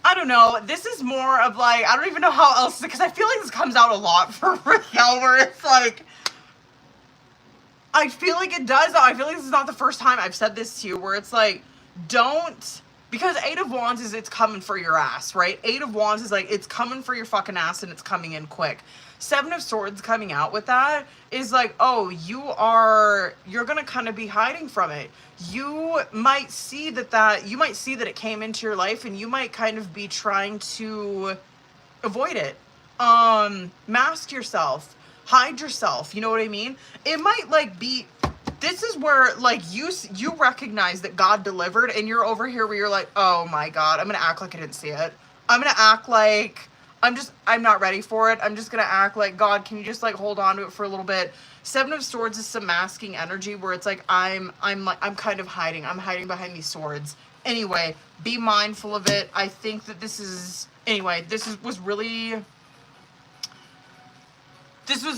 I don't know. This is more of like, I don't even know how else, because I feel like this comes out a lot for Raquel, where it's like, I feel like it does. I feel like this is not the first time I've said this to you, where it's like, don't, because Eight of Wands is it's coming for your ass, right? Eight of Wands is like, it's coming for your fucking ass, and it's coming in quick. Seven of Swords coming out with that is like, oh, you're gonna kind of be hiding from it. You might see that it came into your life, and you might kind of be trying to avoid it. Mask yourself, hide yourself, you know what I mean? It might like be, this is where like you recognize that God delivered, and you're over here where you're like, oh my God, I'm gonna act like I didn't see it. I'm gonna act like I'm not ready for it. I'm just gonna act like, God, can you just like hold on to it for a little bit? Seven of Swords is some masking energy, where it's like I'm kind of hiding. I'm hiding behind these swords. Anyway, be mindful of it. I think that was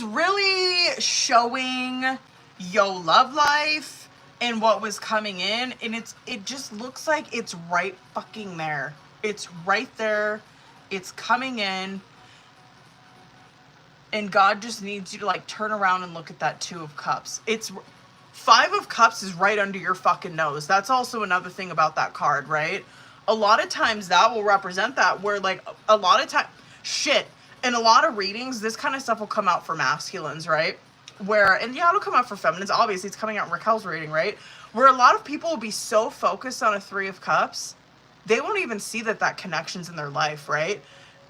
really showing yo love life and what was coming in, and it just looks like it's right fucking there. It's right there. It's coming in, and God just needs you to like turn around and look at that Two of Cups. It's Five of Cups is right under your fucking nose. That's also another thing about that card, right? A lot of times that will represent that, where like a lot of time in a lot of readings, this kind of stuff will come out for masculines, right? And yeah, it'll come out for feminines. Obviously, it's coming out in Raquel's reading, right? Where a lot of people will be so focused on a Three of Cups, they won't even see that connection's in their life, right?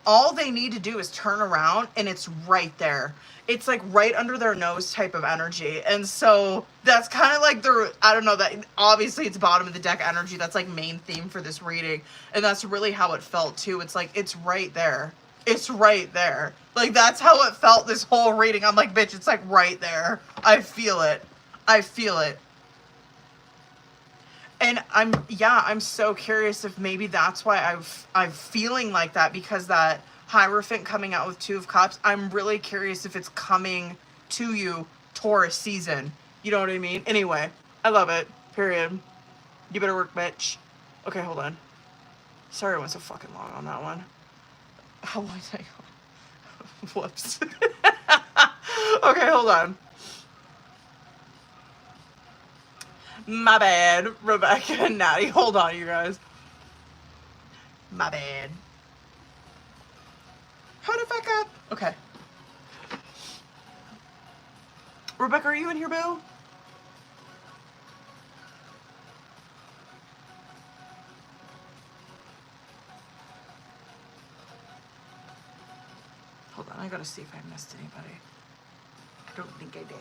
All they need to do is turn around, and it's right there. It's like right under their nose type of energy. And so that's kind of like I don't know, that obviously it's bottom of the deck energy. That's like main theme for this reading. And that's really how it felt too. It's like, it's right there. It's right there. Like, that's how it felt this whole reading. I'm like, bitch, it's like right there. I feel it. I feel it. And I'm so curious if maybe that's why I'm feeling like that, because that Hierophant coming out with Two of Cups, I'm really curious if it's coming to you Taurus season. You know what I mean? Anyway, I love it. Period. You better work, bitch. Okay, hold on. Sorry I went so fucking long on that one. How long did I go? Whoops. Okay, hold on. My bad, Rebecca and Natty. Hold on, you guys. My bad. How the fuck up? Okay. Rebecca, are you in here, boo? Hold on, I gotta see if I missed anybody. I don't think I did.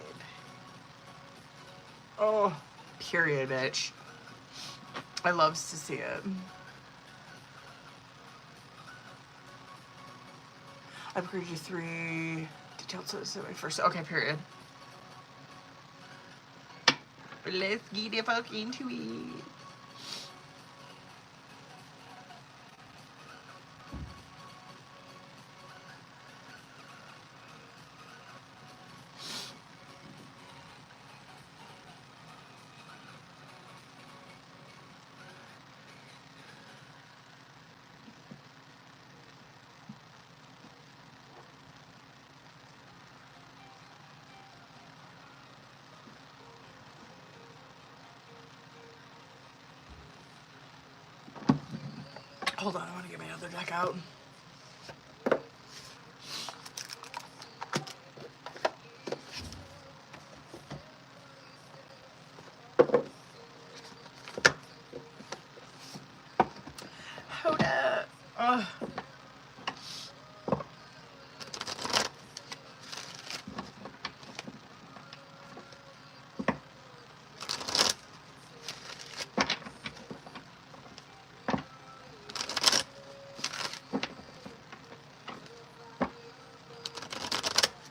Oh, period, bitch. I loves to see it. I've created 3 detailed so my first. Okay, period. Let's get the fuck into it. Hold on, I want to get my other deck out. Hold up. Ugh.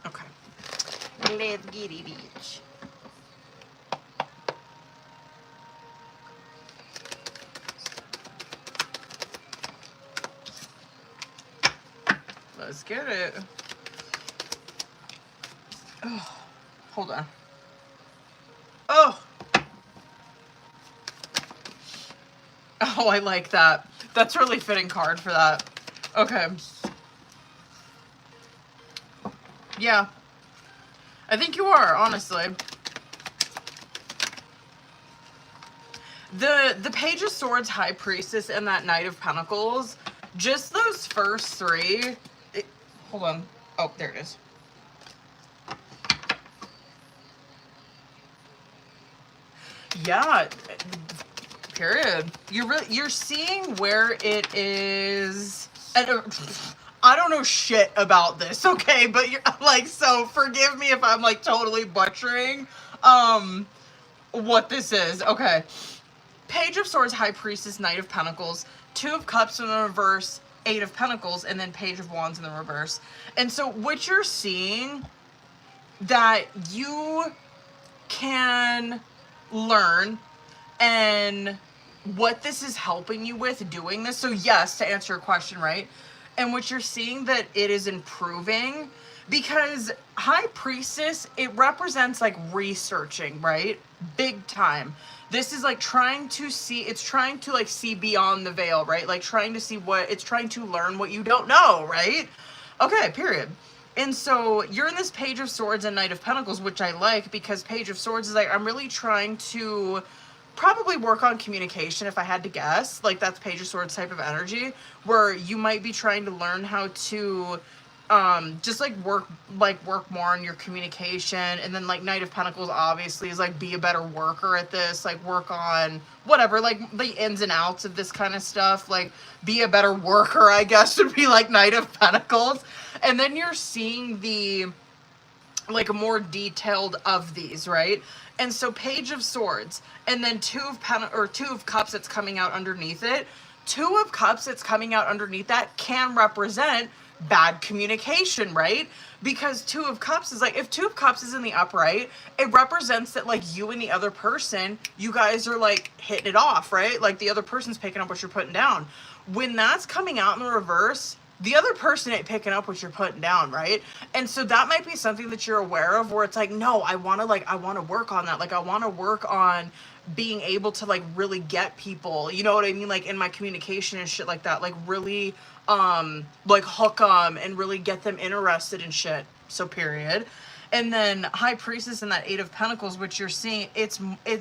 Okay. Let's get it each. Let's get it. Oh, hold on. Oh. Oh, I like that. That's a really fitting card for that. Okay. Yeah. I think you are, honestly. The Page of Swords, High Priestess, and that Knight of Pentacles, just those first three. Hold on. Oh, there it is. Yeah. Period. You're seeing where it is. I don't know shit about this, okay? But you're like, so forgive me if I'm like totally butchering what this is. Okay. Page of Swords, High Priestess, Knight of Pentacles, Two of Cups in the reverse, Eight of Pentacles, and then Page of Wands in the reverse. And so what you're seeing that you can learn, and what this is helping you with doing this. So yes, to answer your question, right? And what you're seeing that it is improving, because High Priestess, it represents like researching, right? Big time. This is like trying to see, it's trying to like see beyond the veil, right? Like trying to see what, it's trying to learn what you don't know, right? Okay, period. And so you're in this Page of Swords and Knight of Pentacles, which I like, because Page of Swords is like, I'm really trying to probably work on communication, if I had to guess. Like that's Page of Swords type of energy, where you might be trying to learn how to just like work more on your communication. And then like Knight of Pentacles obviously is like be a better worker at this, like work on whatever, like the ins and outs of this kind of stuff, like be a better worker, I guess would be like Knight of Pentacles. And then you're seeing the like more detailed of these, right? And so Page of Swords, and then Two of Cups that's coming out underneath it. Two of Cups that's coming out underneath that can represent bad communication, right? Because Two of Cups is like, if Two of Cups is in the upright, it represents that like you and the other person, you guys are like hitting it off, right? Like the other person's picking up what you're putting down. When that's coming out in the reverse, the other person ain't picking up what you're putting down, right? And so that might be something that you're aware of, where it's like, no, I want to work on that. Like I want to work on being able to like really get people, you know what I mean? Like in my communication and shit like that, like really like hook them and really get them interested in shit. So period. And then High Priestess and that Eight of Pentacles, which you're seeing, it's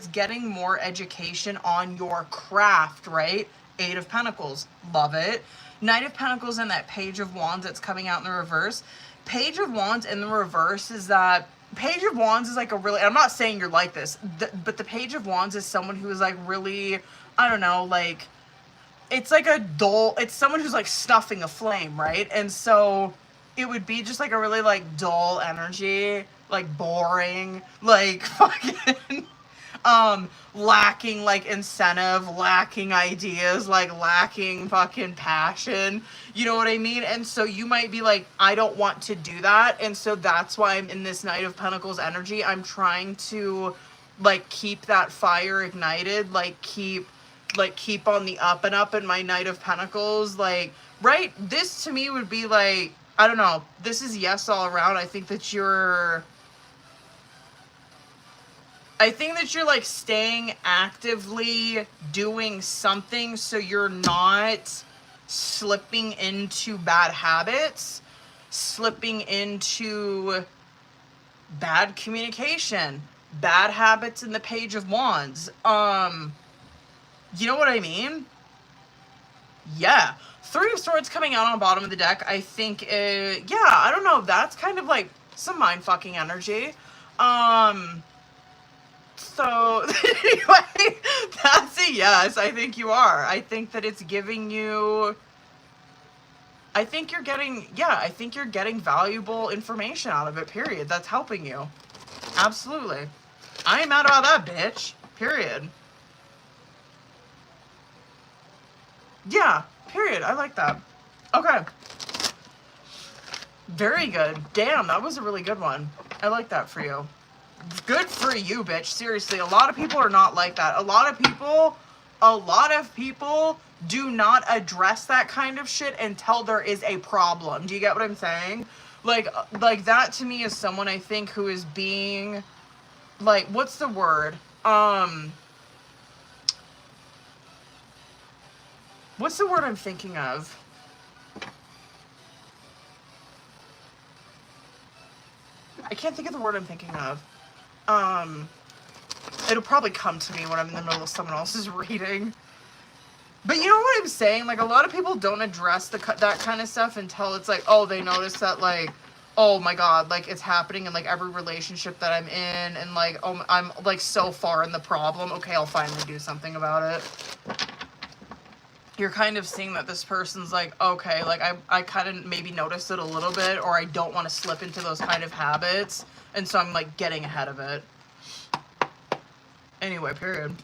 getting more education on your craft, right? Eight of Pentacles, love it. Knight of Pentacles and that Page of Wands that's coming out in the reverse. Page of Wands in the reverse is that, Page of Wands is like a really, I'm not saying you're like this, but the Page of Wands is someone who is like really, I don't know, like, it's like a dull, it's someone who's like snuffing a flame, right? And so it would be just like a really like dull energy, like boring, like fucking lacking like incentive, lacking ideas, like lacking fucking passion, you know what I mean? And so you might be like, I don't want to do that. And so that's why I'm in this Knight of Pentacles energy. I'm trying to like keep that fire ignited, like keep on the up and up in my Knight of Pentacles, like, right? This to me would be like, I don't know, this is yes all around. I think that you're like staying actively doing something so you're not slipping into bad habits, slipping into bad communication, bad habits in the Page of Wands. You know what I mean? Yeah. Three of Swords coming out on the bottom of the deck, I think, yeah, I don't know, that's kind of like some mind-fucking energy. So, anyway, that's a yes, I think you are. I think that it's giving you, I think you're getting, yeah, I think you're getting valuable information out of it, period. That's helping you. Absolutely. I ain't mad about that, bitch. Period. Yeah, period. I like that. Okay. Very good. Damn, that was a really good one. I like that for you. Good for you, bitch. Seriously, a lot of people are not like that. A lot of people do not address that kind of shit until there is a problem. Do you get what I'm saying? Like that to me is someone I think who is being, like, what's the word? What's the word I'm thinking of? I can't think of the word I'm thinking of. It'll probably come to me when I'm in the middle of someone else's reading. But you know what I'm saying? Like, a lot of people don't address that kind of stuff until it's like, oh, they notice that, like, oh my god, like, it's happening in, like, every relationship that I'm in, and, like, oh, I'm, like, so far in the problem. Okay, I'll finally do something about it. You're kind of seeing that this person's like, okay, like, I kind of maybe noticed it a little bit, or I don't want to slip into those kind of habits, and so I'm, like, getting ahead of it. Anyway, period.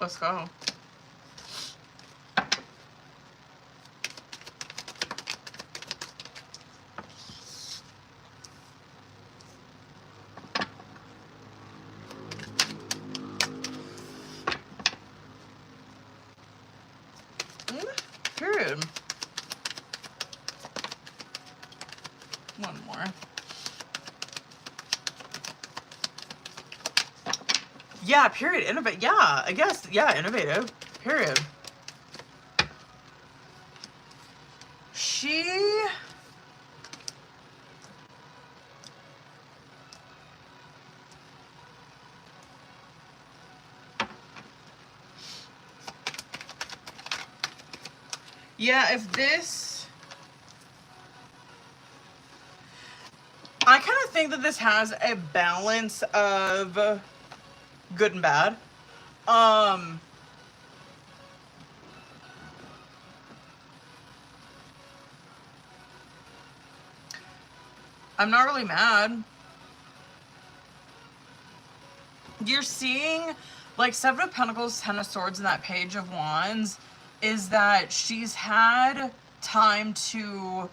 Let's go. Period. One more. Yeah, period. Innovate. Yeah, I guess. Yeah, innovative. Period. She... Yeah, if this... I kind of think that this has a balance of good and bad. I'm not really mad. You're seeing, like, Seven of Pentacles, Ten of Swords, and that Page of Wands is that she's had time to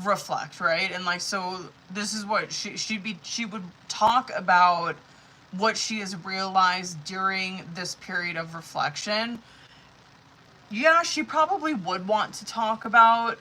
reflect, right? And, like, so this is what she would talk about what she has realized during this period of reflection. Yeah, she probably would want to talk about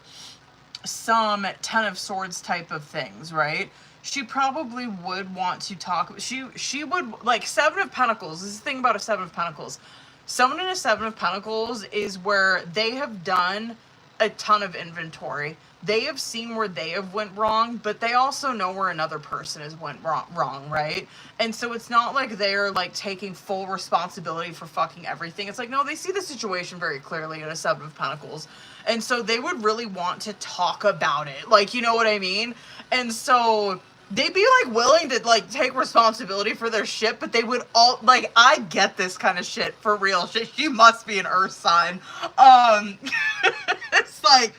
some Ten of Swords type of things, right? She probably would want to talk, she would, like, Seven of Pentacles, this is the thing about a Seven of Pentacles. Someone in a Seven of Pentacles is where they have done a ton of inventory. They have seen where they have went wrong, but they also know where another person has went wrong, right? And so it's not like they're, like, taking full responsibility for fucking everything. It's like, no, they see the situation very clearly in a Seven of Pentacles. And so they would really want to talk about it. Like, you know what I mean? And so they'd be, like, willing to, like, take responsibility for their shit, but they would all, like, I get this kind of shit, for real. She must be an earth sign. It's like,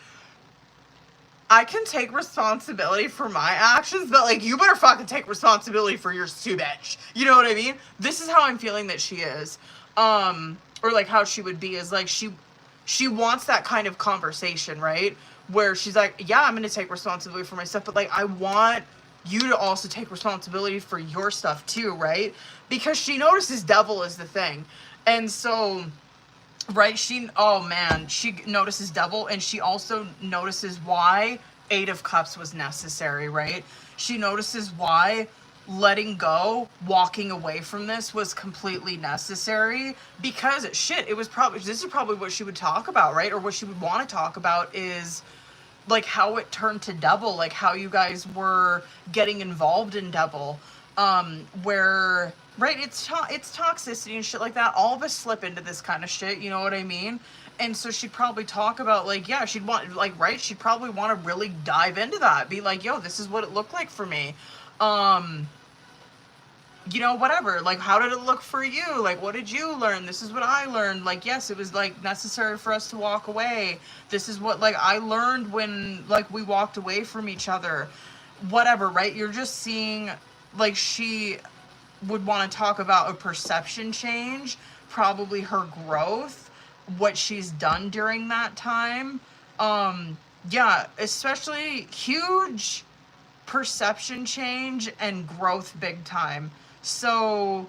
I can take responsibility for my actions, but, like, you better fucking take responsibility for yours too, bitch. You know what I mean? This is how I'm feeling that she is. Or, like, how she would be is, like, she wants that kind of conversation, right? where she's like, yeah, I'm gonna take responsibility for my stuff, but like I want you to also take responsibility for your stuff too, right? Because she notices devil is the thing. And so, right, oh man, she notices devil, and she also notices why Eight of Cups was necessary, right? She notices why letting go, walking away from this was completely necessary, because shit, it was probably, this is probably what she would talk about, right? Or what she would want to talk about is like how it turned to devil, like how you guys were getting involved in devil, where, right, it's toxicity and shit like that. All of us slip into this kind of shit, you know what I mean? And so she'd probably talk about, like, yeah, she'd want, like, right, she'd probably want to really dive into that, be like, yo, this is what it looked like for me. You know, whatever, like, how did it look for you? Like, what did you learn? This is what I learned. Like, yes, it was, like, necessary for us to walk away. This is what, like, I learned when, like, we walked away from each other. Whatever, right? You're just seeing, like, she would want to talk about a perception change, probably her growth, what she's done during that time. Yeah, especially huge perception change and growth big time. So,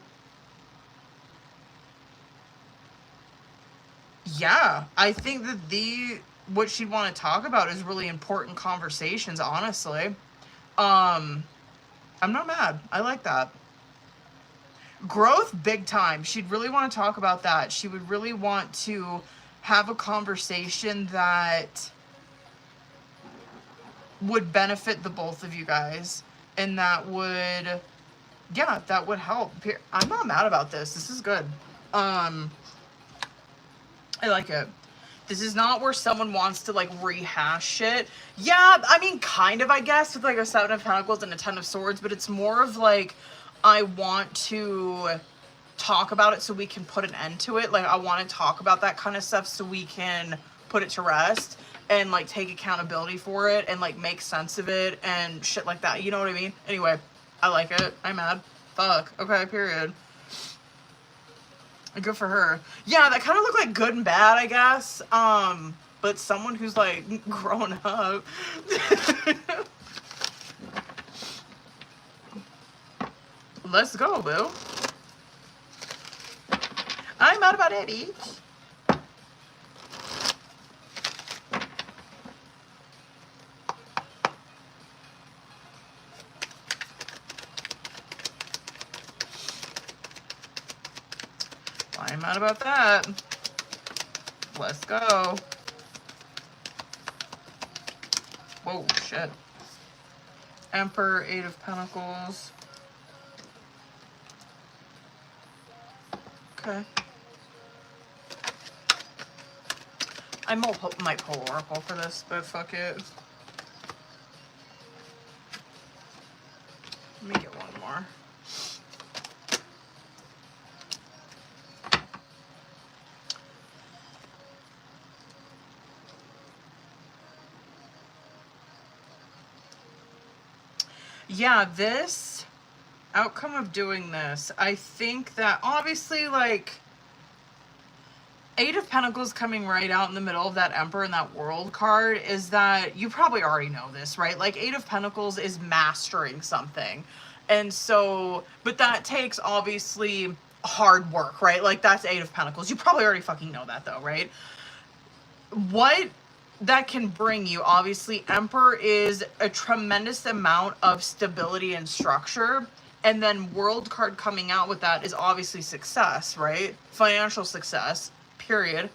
yeah, I think that what she'd want to talk about is really important conversations, honestly. I'm not mad. I like that. Growth big time. She'd really want to talk about that. She would really want to have a conversation that would benefit the both of you guys, and that would, yeah, that would help. I'm not mad about this. This is good. I like it. This is not where someone wants to, like, rehash shit. Yeah, I mean, kind of, I guess, with, like, a Seven of Pentacles and a Ten of Swords, but it's more of, like, I want to talk about it so we can put an end to it. Like, I want to talk about that kind of stuff so we can put it to rest and, like, take accountability for it and, like, make sense of it and shit like that. You know what I mean? Anyway, I like it. I'm mad. Fuck. Okay, period. Good for her. Yeah, that kind of looked like good and bad, I guess. But someone who's, like, grown up. Let's go, boo. I'm mad about it, bitch. I'm mad about that. Let's go. Whoa, shit. Emperor, Eight of Pentacles. Okay. I might pull Oracle for this, but fuck it. Let me get one more. Yeah, this outcome of doing this, I think that obviously, like, Eight of Pentacles coming right out in the middle of that Emperor and that World card is that you probably already know this, right? Like, Eight of Pentacles is mastering something. And so, but that takes obviously hard work, right? Like, that's Eight of Pentacles. You probably already fucking know that though, right? What that can bring you, obviously, Emperor is a tremendous amount of stability and structure. And then World card coming out with that is obviously success, right? Financial success, period.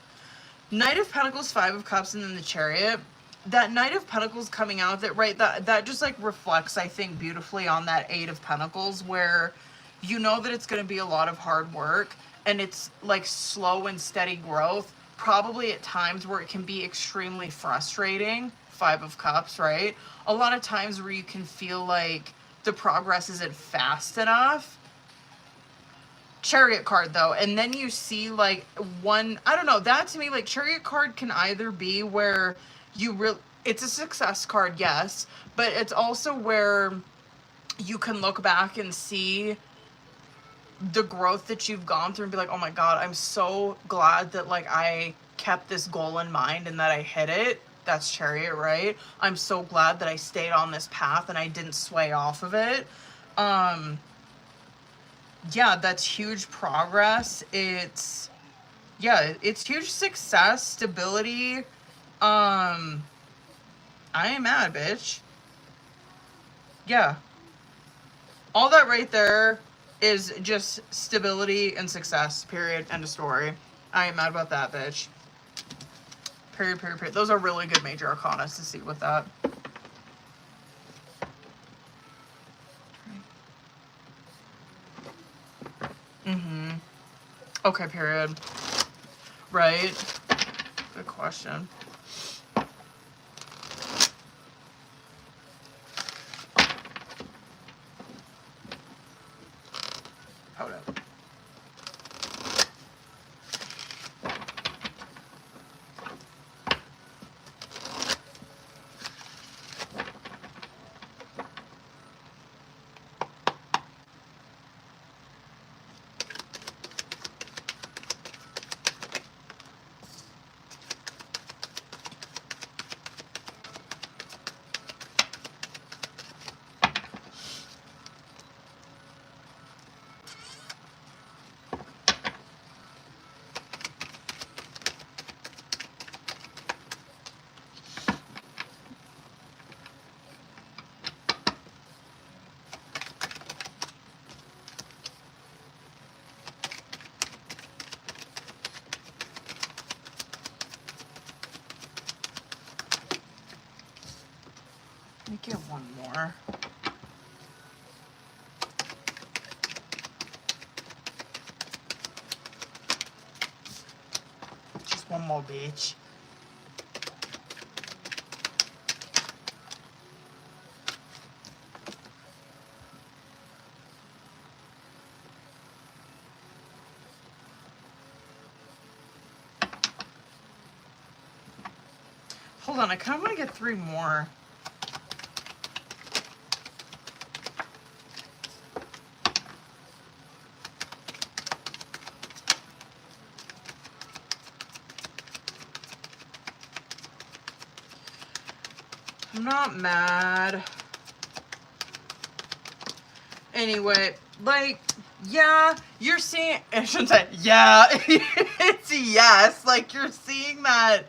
Knight of Pentacles, Five of Cups, and then the Chariot. That Knight of Pentacles coming out, that, right, that just, like, reflects, I think, beautifully on that Eight of Pentacles, where you know that it's going to be a lot of hard work, and it's, like, slow and steady growth, probably at times where it can be extremely frustrating. Five of Cups, right? A lot of times where you can feel like the progress isn't fast enough. Chariot card though, and then you see, like, one, I don't know, that to me, like, Chariot card can either be where you it's a success card, yes, but it's also where you can look back and see the growth that you've gone through and be like, oh my god, I'm so glad that, like, I kept this goal in mind and that I hit it. That's Chariot, right? I'm so glad that I stayed on this path and I didn't sway off of it. Yeah, that's huge progress. It's huge success, stability. I ain't mad, bitch. Yeah. All that right there is just stability and success, period. End of story. I ain't mad about that, bitch. Period, period, period. Those are really good major arcana to see with that. Mm-hmm. Okay, period. Right? Good question. Hold up. Let me get one more. Just one more, bitch. Hold on, I kind of want to get 3 more. I'm not mad. Anyway, like, yeah, you're seeing, I shouldn't say, yeah, it's a yes. Like, you're seeing that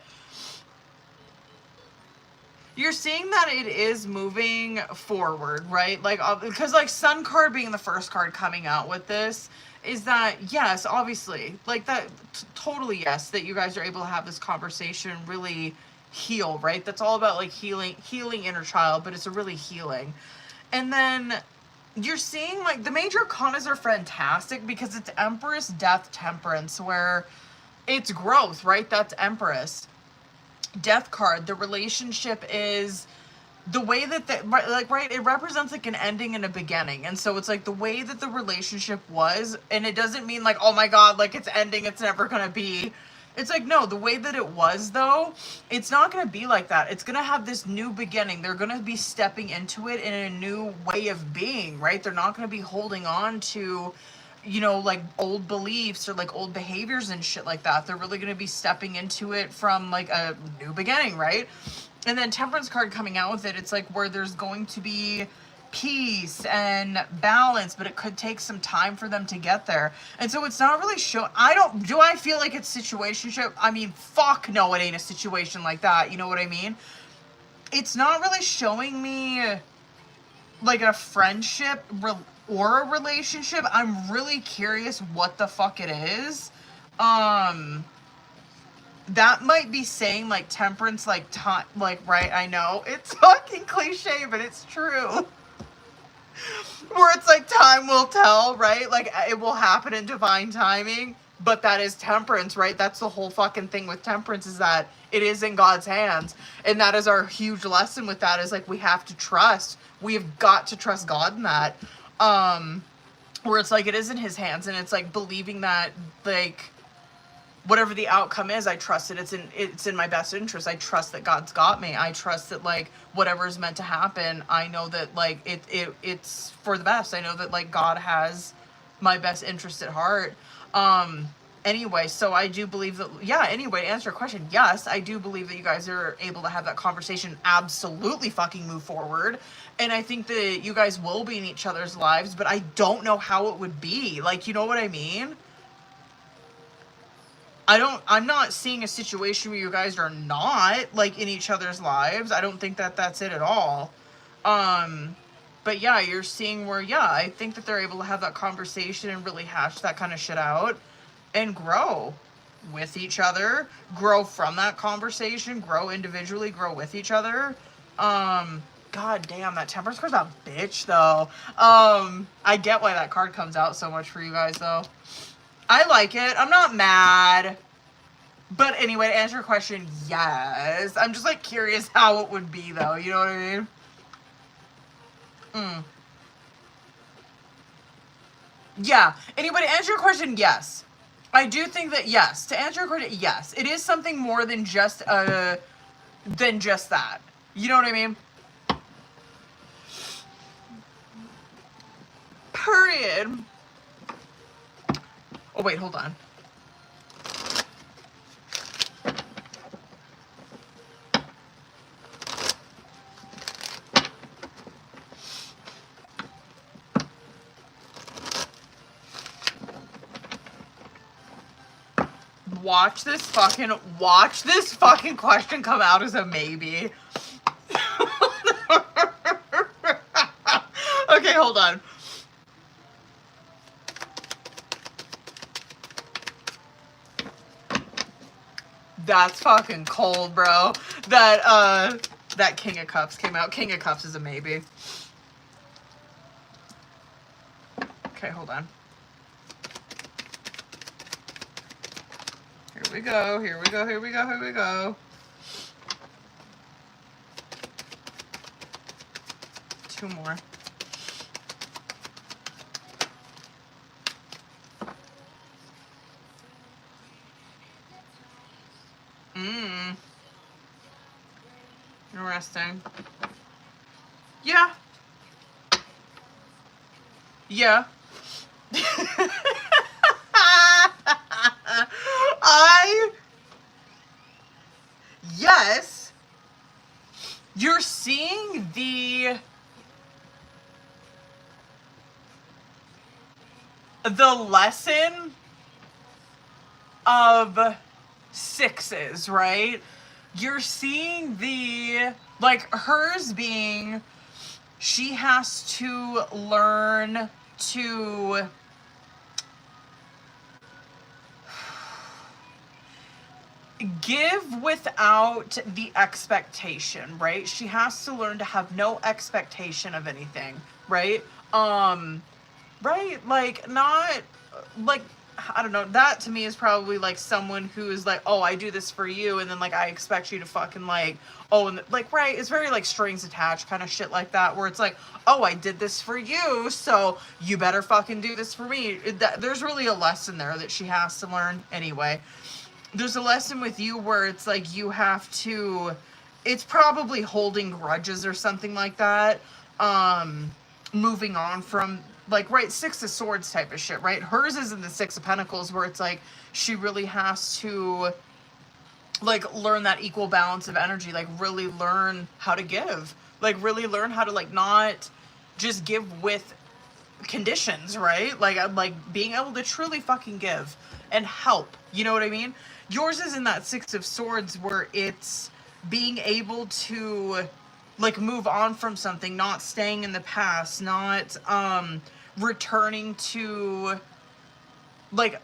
it is moving forward, right? Like, because, like, Sun card being the first card coming out with this is that, yes, obviously, like, that, totally yes, that you guys are able to have this conversation, really heal, right? That's all about, like, healing inner child, but it's a really healing. And then you're seeing, like, the major arcanas are fantastic because it's Empress, Death, Temperance, where it's growth, right? That's Empress. Death card, the relationship is the way that right, it represents like an ending and a beginning. And so it's like the way that the relationship was, and it doesn't mean like, oh my god, like it's ending, it's never gonna be. It's like, no, the way that it was, though, it's not gonna be like that. It's gonna have this new beginning. They're gonna be stepping into it in a new way of being, right? They're not gonna be holding on to, you know, like old beliefs or like old behaviors and shit like that. They're really going to be stepping into it from like a new beginning, right? And then Temperance card coming out with it, it's like where there's going to be peace and balance, but it could take some time for them to get there. And so it's not really do I feel like it's situationship? I mean, fuck no, it ain't a situation like that. You know what I mean? It's not really showing me like a friendship or a relationship. I'm really curious what the fuck it is. That might be saying like Temperance, like time, like, right, I know it's fucking cliche, but it's true. Where it's like time will tell, right? Like it will happen in divine timing, but that is Temperance, right? That's the whole fucking thing with Temperance, is that it is in God's hands. And that is our huge lesson with that, is like we have to trust. We have got to trust God in that. Where it's like it is in his hands, and it's like believing that like whatever the outcome is, I trust that it's in my best interest. I trust that God's got me. I trust that like whatever is meant to happen, I know that like it's for the best. I know that like God has my best interest at heart. Anyway, so I do believe that, yeah, anyway, to answer your question, yes, I do believe that you guys are able to have that conversation, absolutely fucking move forward. And I think that you guys will be in each other's lives, but I don't know how it would be. Like, you know what I mean? I'm not seeing a situation where you guys are not, like, in each other's lives. I don't think that that's it at all. But yeah, you're seeing where, yeah, I think that they're able to have that conversation and really hash that kind of shit out and grow with each other, grow from that conversation, grow individually, grow with each other. God damn, that Temperance card's a bitch, though. I get why that card comes out so much for you guys, though. I like it. I'm not mad. But anyway, to answer your question, yes. I'm just, like, curious how it would be, though. You know what I mean? Yeah. Anyway, to answer your question, yes. I do think that, yes. To answer your question, yes. It is something more than just that. You know what I mean? Period. Oh, wait, hold on. Watch this fucking question come out as a maybe. Okay, hold on. That's fucking cold, bro. That King of Cups came out. King of Cups is a maybe. Okay, hold on. Here we go, here we go, here we go, here we go. Two more. Interesting. Yeah. Yeah. Yes. You're seeing the lesson of sixes, right? You're seeing the, like, hers being, she has to learn to give without the expectation, right? She has to learn to have no expectation of anything, right? Right? Like, not, like, I don't know, that to me is probably like someone who is like, oh, I do this for you, and then like I expect you to fucking like, oh, and like, right, it's very like strings attached kind of shit like that, where it's like, oh, I did this for you, so you better fucking do this for me. There's really a lesson there that she has to learn anyway. There's a lesson with you where it's like you have to, it's probably holding grudges or something like that, moving on from, like, right, Six of Swords type of shit, right? Hers is in the Six of Pentacles, where it's like she really has to, like, learn that equal balance of energy, like really learn how to give, like really learn how to like not just give with conditions, right? Like being able to truly fucking give and help, you know what I mean? Yours is in that Six of Swords where it's being able to like move on from something, not staying in the past, not returning to, like,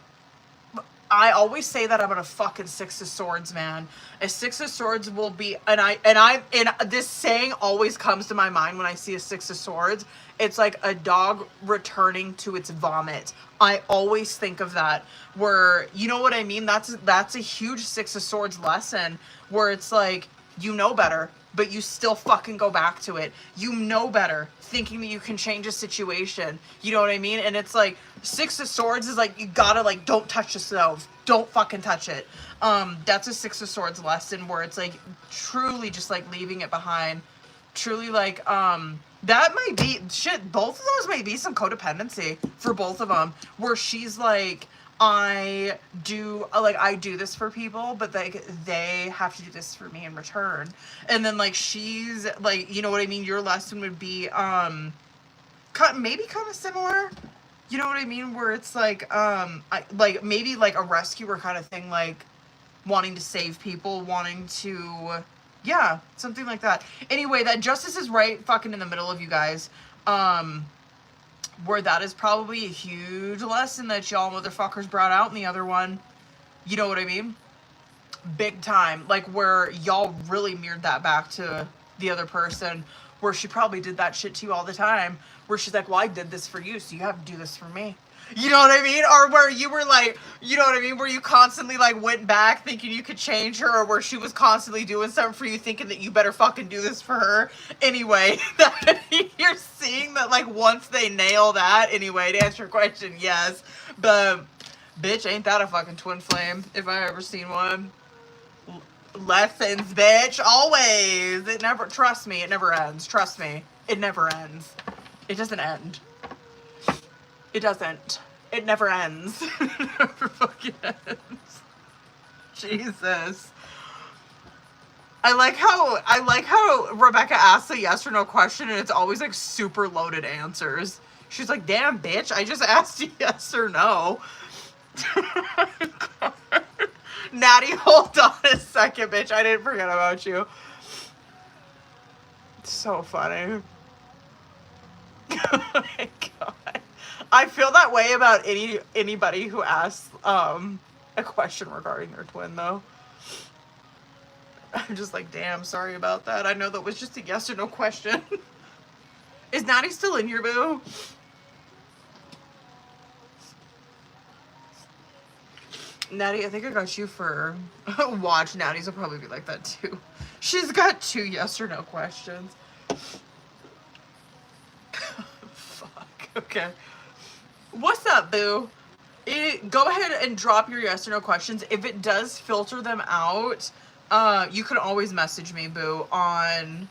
I always say that about a fucking Six of Swords, man. A Six of Swords will be, and this saying always comes to my mind when I see a Six of Swords. It's like a dog returning to its vomit. I always think of that, where, you know what I mean? That's a huge Six of Swords lesson, where it's like, you know better, but you still fucking go back to it. You know better, thinking that you can change a situation. You know what I mean? And it's like, Six of Swords is like, you gotta, like, don't touch the stove. Don't fucking touch it. That's a Six of Swords lesson, where it's like, truly just like leaving it behind. Truly like, that might be, shit, both of those might be some codependency for both of them, where she's like, I do like I do this for people, but like they have to do this for me in return. And then like she's like, you know what I mean? Your lesson would be maybe kind of similar. You know what I mean? Where it's like like maybe like a rescuer kind of thing, like wanting to save people, wanting to yeah, something like that. Anyway, that justice is right fucking in the middle of you guys. Where that is probably a huge lesson that y'all motherfuckers brought out in the other one. You know what I mean? Big time. Like where y'all really mirrored that back to the other person, where she probably did that shit to you all the time, where she's like, well, I did this for you, so you have to do this for me. You know what I mean? Or where you were like, you know what I mean? Where you constantly like went back thinking you could change her, or where she was constantly doing something for you thinking that you better fucking do this for her. Anyway, you're seeing that like once they nail that, anyway, to answer your question, yes. But bitch, ain't that a fucking twin flame if I ever seen one. Lessons, bitch, always. It never, trust me, it never ends. Trust me, it never ends. It doesn't end. It doesn't. It never ends. It never fucking ends. Jesus. I like how Rebecca asks a yes or no question and it's always like super loaded answers. She's like, damn bitch, I just asked you yes or no. Natty, hold on a second, bitch. I didn't forget about you. So funny. Oh my god. I feel that way about anybody who asks a question regarding their twin though. I'm just like, damn, sorry about that. I know that was just a yes or no question. Is Natty still in here, boo? Natty, I think I got you for watch. Natty's will probably be like that too. She's got 2 yes or no questions. Fuck. Okay. What's up, boo? Go ahead and drop your yes or no questions. If it does filter them out, you can always message me, boo, on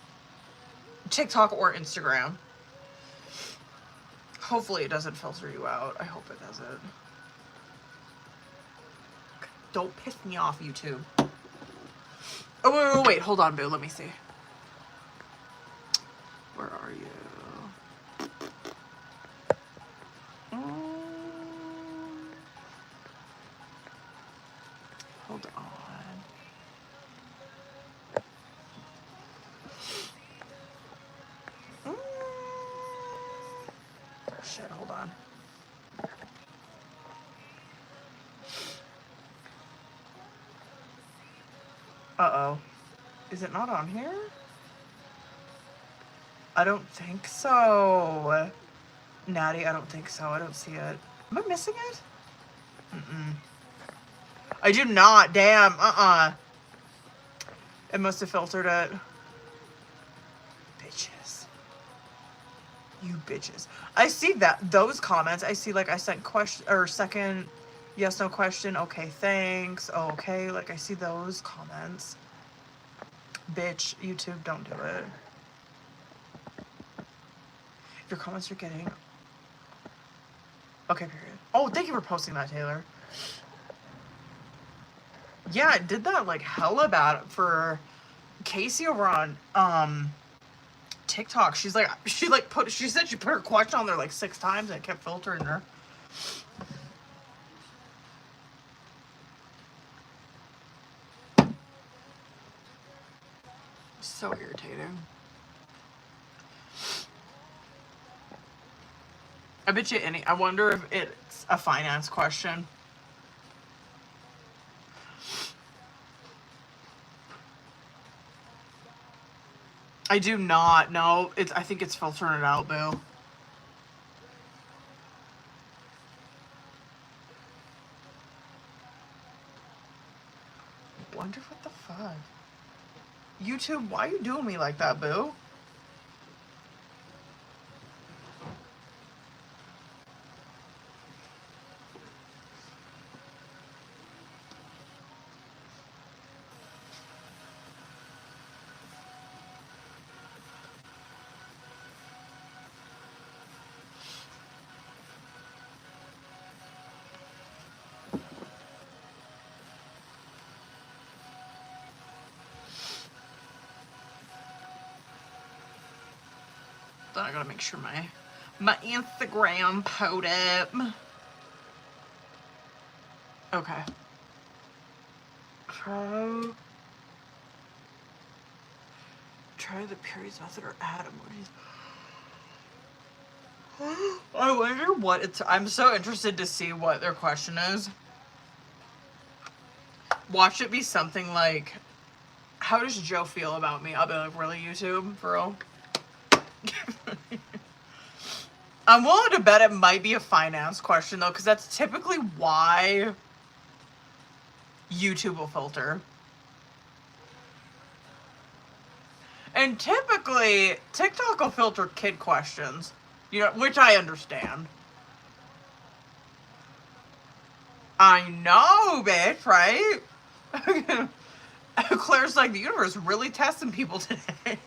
TikTok or Instagram. Hopefully it doesn't filter you out. I hope it doesn't. Don't piss me off, YouTube. Oh, wait, hold on, boo. Let me see. Where are you? Hold on. Shit, hold on. Uh-oh. Is it not on here? I don't think so. Natty, I don't think so. I don't see it. Am I missing it? Mm-mm. I do not. Damn. It must have filtered it. Bitches. You bitches. I see that. Those comments. I see like I sent question or second yes, no question. Okay, thanks. Okay. Like I see those comments. Bitch, YouTube, don't do it. If your comments are getting... Okay, period. Oh, thank you for posting that, Taylor. Yeah, it did that like hella bad for Casey over on TikTok. She said she put her question on there like 6 times and it kept filtering her. So irritating. I bet you I wonder if it's a finance question. I do not know. I think it's filtering it out, boo. Wonder what the fuck. YouTube, why are you doing me like that, boo? Then I gotta make sure my Instagram pulled up. Okay. Try the periods method or add emojis. I wonder what it's. I'm so interested to see what their question is. Watch it be something like, how does Joe feel about me? I'll be like, really, YouTube? For real? I'm willing to bet it might be a finance question, though, because that's typically why YouTube will filter. And typically, TikTok will filter kid questions, you know, which I understand. I know, bitch, right? Claire's like, the universe really testing people today.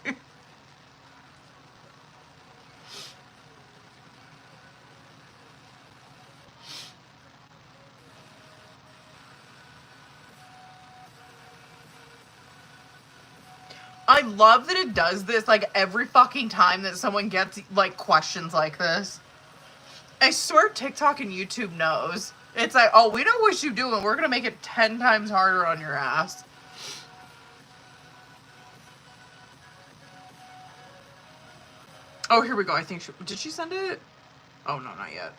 I love that it does this, like, every fucking time that someone gets, like, questions like this. I swear TikTok and YouTube knows. It's like, oh, we know what you do, and we're gonna make it 10 times harder on your ass. Oh, here we go. I think did she send it? Oh, no, not yet.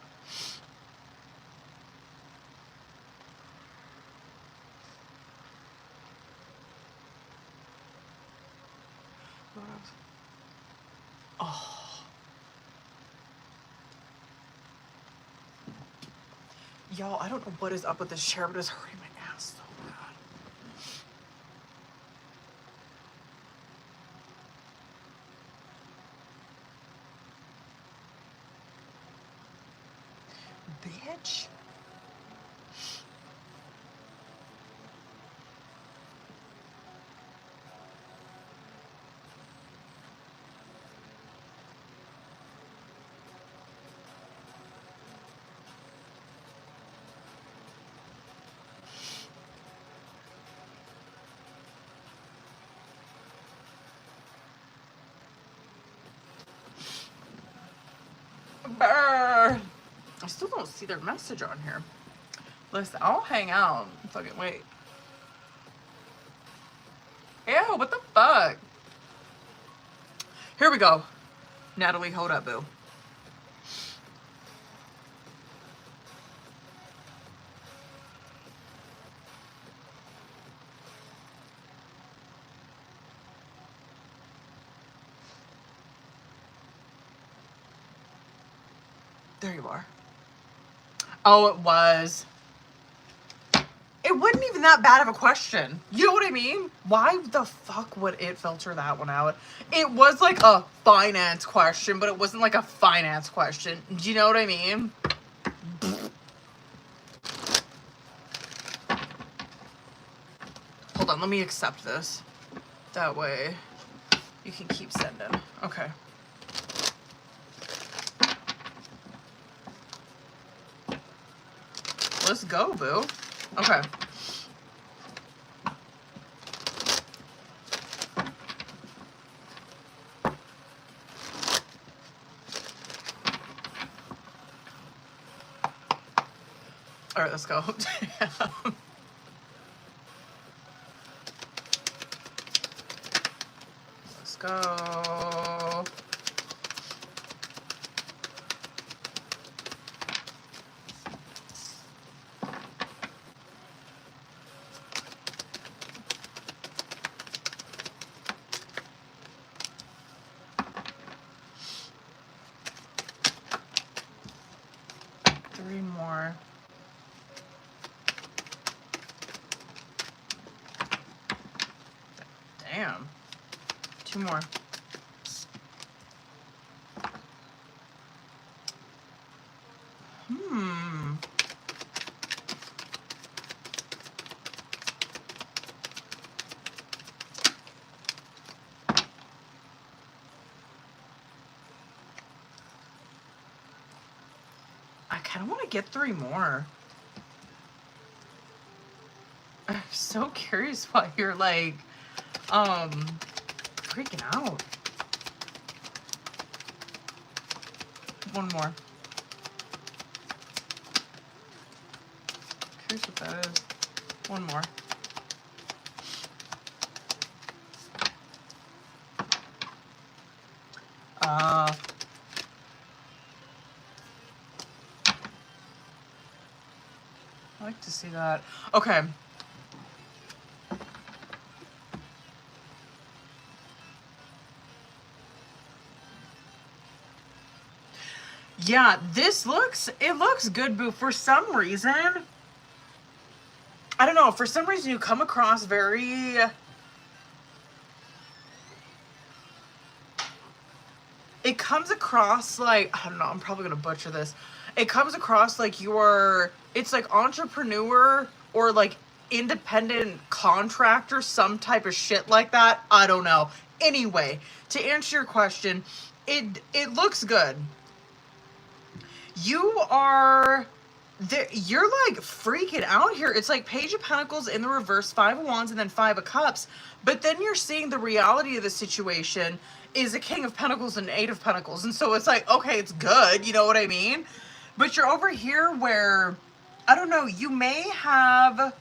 Oh. Y'all, I don't know what is up with this chair, but it's hurting my ass so bad. Bitch. Brr. I still don't see their message on here. Listen, I'll hang out. Fucking wait. Ew, what the fuck? Here we go. Natalie, hold up, boo. There you are. Oh, it was. It wasn't even that bad of a question. You know what I mean? Why the fuck would it filter that one out? It was like a finance question, but it wasn't like a finance question. Do you know what I mean? Hold on, let me accept this. That way you can keep sending. Okay. Let's go, boo. Okay. All right, let's go. Let's go. Three more. Damn. Two more. I kind of want to get three more. I'm so curious why you're like, freaking out. One more. Curious what that is. One more. I like to see that. Okay. Yeah, it looks good, Boo. For some reason, I don't know, for some reason you come across very, it comes across like, I don't know, I'm probably gonna butcher this. It comes across like it's like entrepreneur or like independent contractor, some type of shit like that. I don't know. Anyway, to answer your question, it looks good. You're like freaking out here. It's like Page of Pentacles in the reverse, 5 of Wands, and then 5 of Cups. But then you're seeing the reality of the situation is a King of Pentacles and 8 of Pentacles. And so it's like, okay, it's good. You know what I mean? But you're over here where, I don't know, you may have,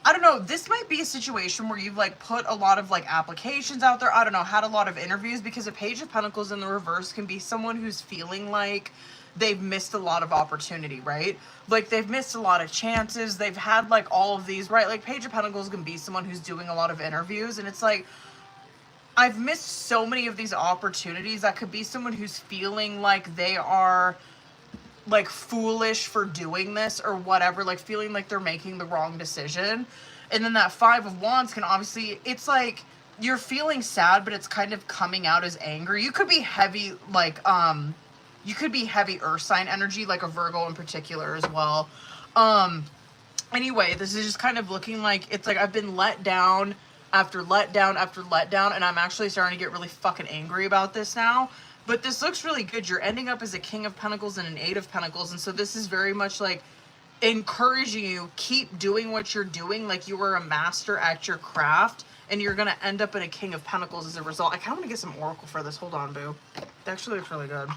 I don't know, this might be a situation where you've like put a lot of like applications out there. I don't know, had a lot of interviews, because a Page of Pentacles in the reverse can be someone who's feeling like they've missed a lot of opportunity, right? Like they've missed a lot of chances. They've had like all of these, right? Like Page of Pentacles can be someone who's doing a lot of interviews and it's like, I've missed so many of these opportunities. That could be someone who's feeling like they are like foolish for doing this or whatever, like feeling like they're making the wrong decision. And then that 5 of Wands can obviously, it's like you're feeling sad, but it's kind of coming out as anger. You could be heavy, like, you could be heavy earth sign energy, like a Virgo in particular as well. Anyway, this is just kind of looking like, it's like I've been let down after letdown after letdown, and I'm actually starting to get really fucking angry about this now. But this looks really good. You're ending up as a King of Pentacles and an 8 of Pentacles, and so this is very much like encouraging you, keep doing what you're doing, like you were a master at your craft, and you're gonna end up in a King of Pentacles as a result. I kind of want to get some oracle for this. Hold on, Boo. It actually looks really good.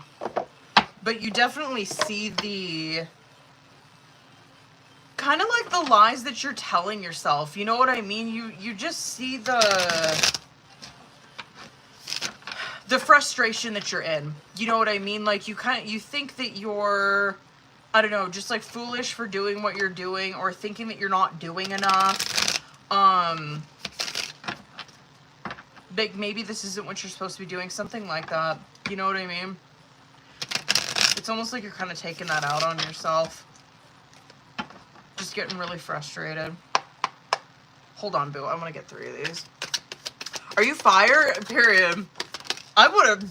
But you definitely see the kind of like the lies that you're telling yourself. You know what I mean? You just see the frustration that you're in. You know what I mean? Like you think that you're, I don't know, just like foolish for doing what you're doing, or thinking that you're not doing enough. Like maybe this isn't what you're supposed to be doing, something like that. You know what I mean? It's almost like you're kind of taking that out on yourself. Just getting really frustrated. Hold on, Boo. I want to get 3 of these. Are you fire? Period. I would have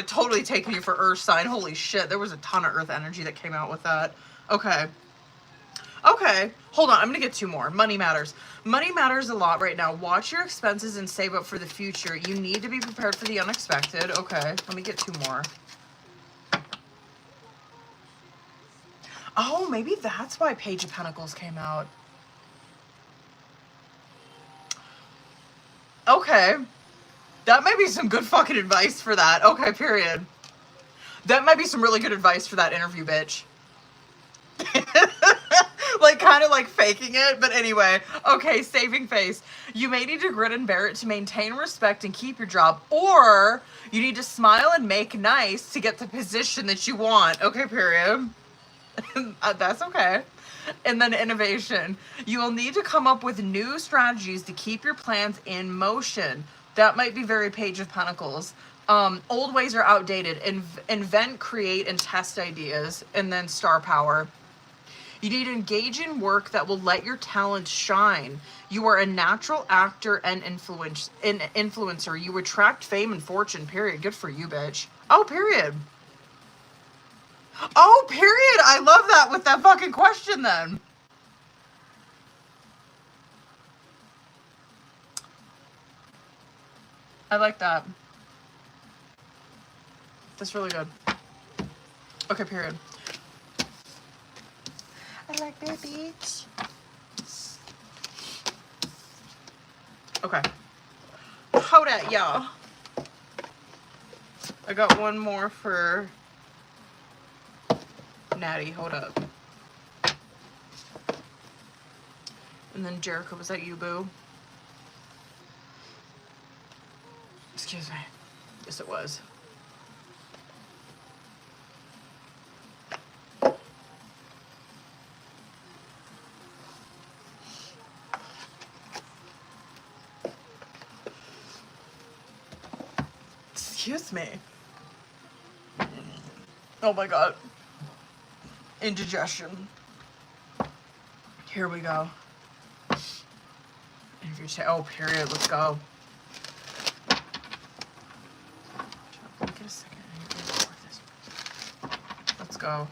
totally taken you for earth sign. Holy shit. There was a ton of earth energy that came out with that. Okay. Okay. Hold on. I'm going to get 2 more. Money matters. Money matters a lot right now. Watch your expenses and save up for the future. You need to be prepared for the unexpected. Okay. Let me get 2 more. Oh, maybe that's why Page of Pentacles came out. Okay. That might be some good fucking advice for that. Okay, period. That might be some really good advice for that interview, bitch. Like, kind of like faking it, but anyway. Okay, saving face. You may need to grit and bear it to maintain respect and keep your job, or you need to smile and make nice to get the position that you want. Okay, period. That's okay. And then innovation. You will need to come up with new strategies to keep your plans in motion. That might be very Page of Pentacles. Old ways are outdated. Invent, create, and test ideas. And then star power. You need to engage in work that will let your talents shine. You are a natural actor and influencer. You attract fame and fortune, period. Good for you, bitch. Oh, period. Oh, period. I love that with that fucking question then. I like that. That's really good. Okay, period. I like that, bitch. Okay. Hold that, y'all. I got one more for Natty, hold up. And then Jericho, was that you, boo? Excuse me. Yes, it was. Excuse me. Oh my god. Indigestion. Here we go. Oh, period. Let's go. Let me get a second. I need to record this. Let's go.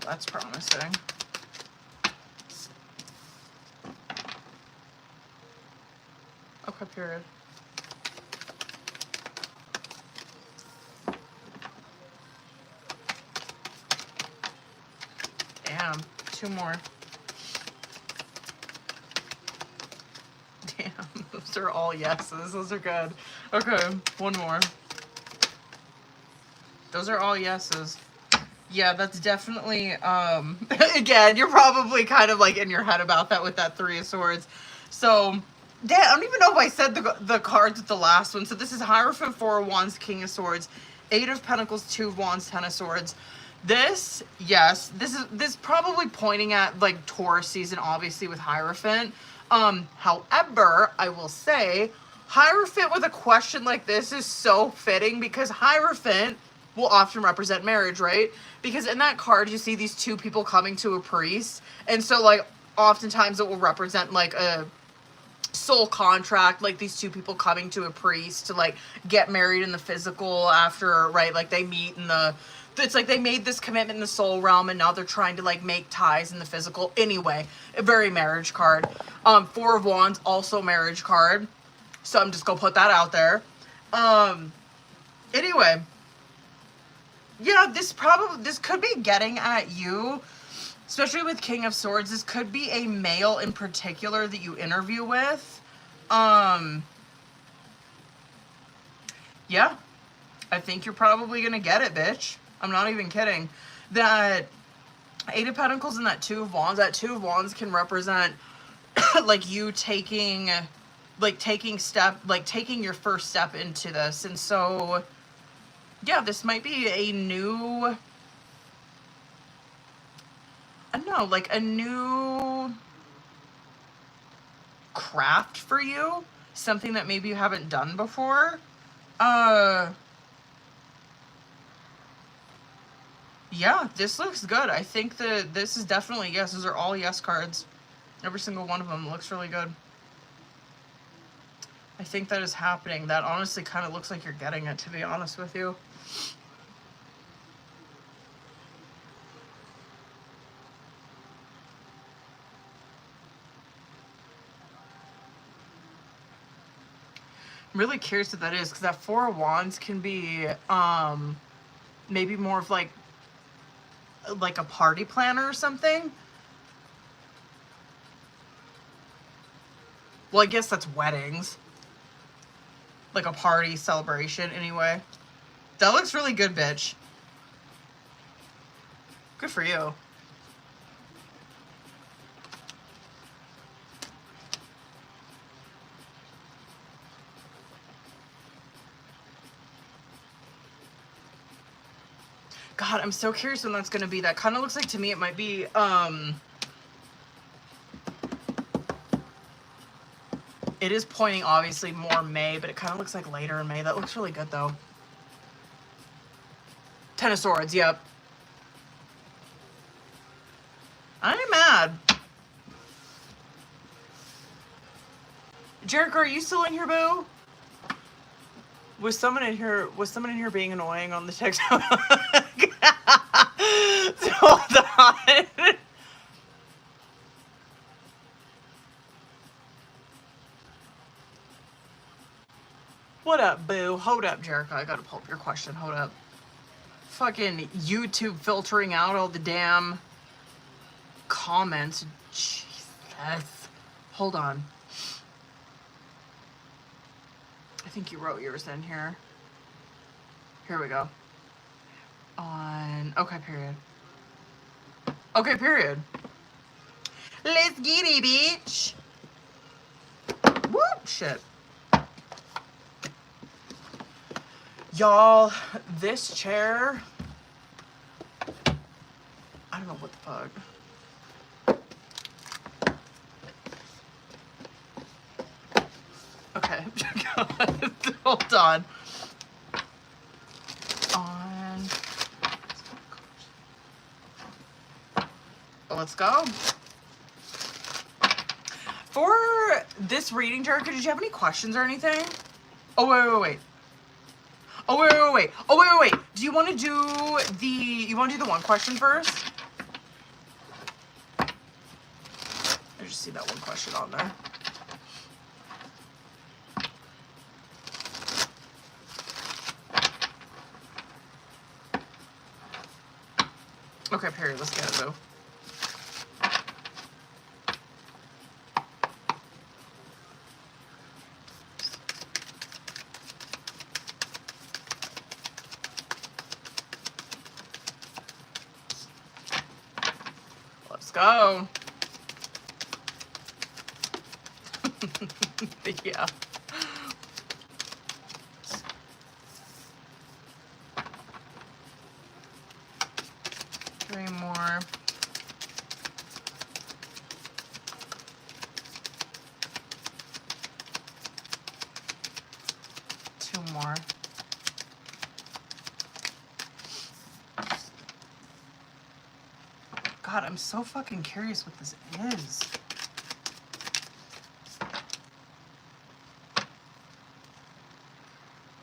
That's promising. Okay, period. Damn, 2 more. Damn, those are all yeses. Those are good. Okay, 1 more. Those are all yeses. Yeah, that's definitely, again, you're probably kind of like in your head about that with that 3 of Swords. So, damn, I don't even know if I said the cards with the last one. So this is Hierophant, 4 of Wands, King of Swords, 8 of Pentacles, 2 of Wands, 10 of Swords. This, yes, this probably pointing at like Taurus season, obviously with Hierophant. However, I will say, Hierophant with a question like this is so fitting because Hierophant will often represent marriage, right? Because in that card, you see these 2 people coming to a priest. And so, like, oftentimes it will represent, like, a soul contract, like these 2 people coming to a priest to, like, get married in the physical after, right? Like, they meet in the... It's like they made this commitment in the soul realm, and now they're trying to, like, make ties in the physical. Anyway, a very marriage card. 4 of Wands, also marriage card. So I'm just gonna put that out there. Anyway... Yeah, this could be getting at you, especially with King of Swords. This could be a male in particular that you interview with. Yeah, I think you're probably gonna get it, bitch. I'm not even kidding. That 8 of Pentacles and that 2 of Wands, can represent like you taking your first step into this. And so, yeah, this might be a new, I don't know, like a new craft for you. Something that maybe you haven't done before. Yeah, this looks good. I think that this is definitely, yes, those are all yes cards. Every single one of them looks really good. I think that is happening. That honestly kind of looks like you're getting it, to be honest with you. I'm really curious what that is, because that 4 of Wands can be maybe more of like a party planner or something. Well, I guess that's weddings. Like a party celebration, anyway. That looks really good, bitch. Good for you. God, I'm so curious when that's going to be. That kind of looks like, to me, it might be, it is pointing, obviously, more May, but it kind of looks like later in May. That looks really good, though. 10 of Swords, yep. I ain't mad. Jericho, are you still in here, boo? Was someone in here being annoying on the text? Hold on. What up, boo? Hold up, Jericho. I gotta pull up your question. Hold up. Fucking YouTube filtering out all the damn comments. Jesus. Hold on. I think you wrote yours in here. Here we go. On. Okay, period. Okay, period. Let's get it, bitch. Whoop, shit. Y'all, this chair, I don't know what the fuck. Okay, hold on. Let's go. For this reading, Jericho, did you have any questions or anything? Oh, wait. Oh, wait. Do you want to do the one question first? I just see that one question on there. Okay, period. Let's get it, though. Go. Yeah. Three more. Two more. God, I'm so fucking curious what this is.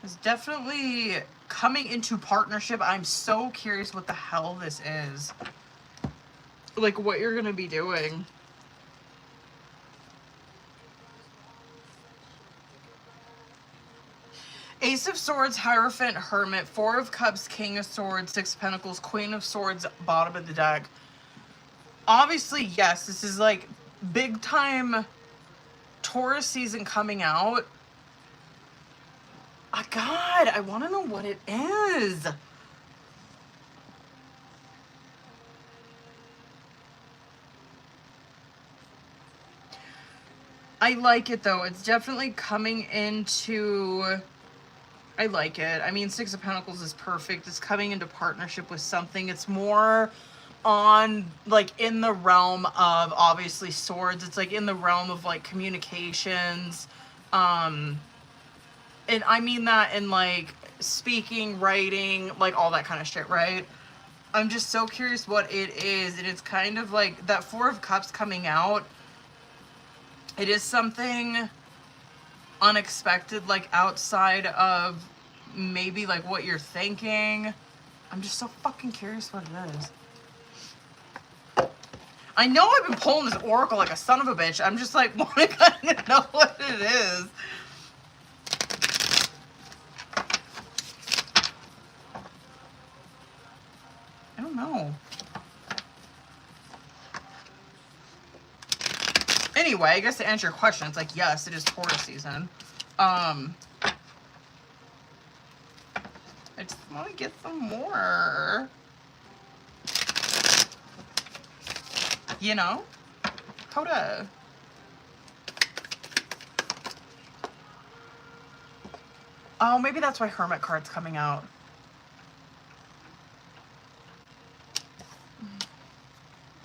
It's definitely coming into partnership. I'm so curious what the hell this is. Like, what you're gonna be doing. Ace of Swords, Hierophant, Hermit, Four of Cups, King of Swords, Six of Pentacles, Queen of Swords, bottom of the deck. Obviously, yes, this is like big time Taurus season coming out. Oh, God, I want to know what it is. I like it, though. It's definitely coming into... I like it. I mean, Six of Pentacles is perfect. It's coming into partnership with something. It's more on, like, in the realm of, obviously, swords. It's, like, in the realm of, like, communications. And I mean that in, like, speaking, writing, like, all that kind of shit, right? I'm just so curious what it is. And it's kind of, like, that Four of Cups coming out. It is something unexpected, like, outside of maybe, like, what you're thinking. I'm just so fucking curious what it is. I know I've been pulling this oracle like a son of a bitch. I'm just like, want to kind of know what it is. I don't know. Anyway, I guess to answer your question, it's like, yes, it is Taurus season. I just want to get some more. You know? Coda. Oh, maybe that's why Hermit card's coming out.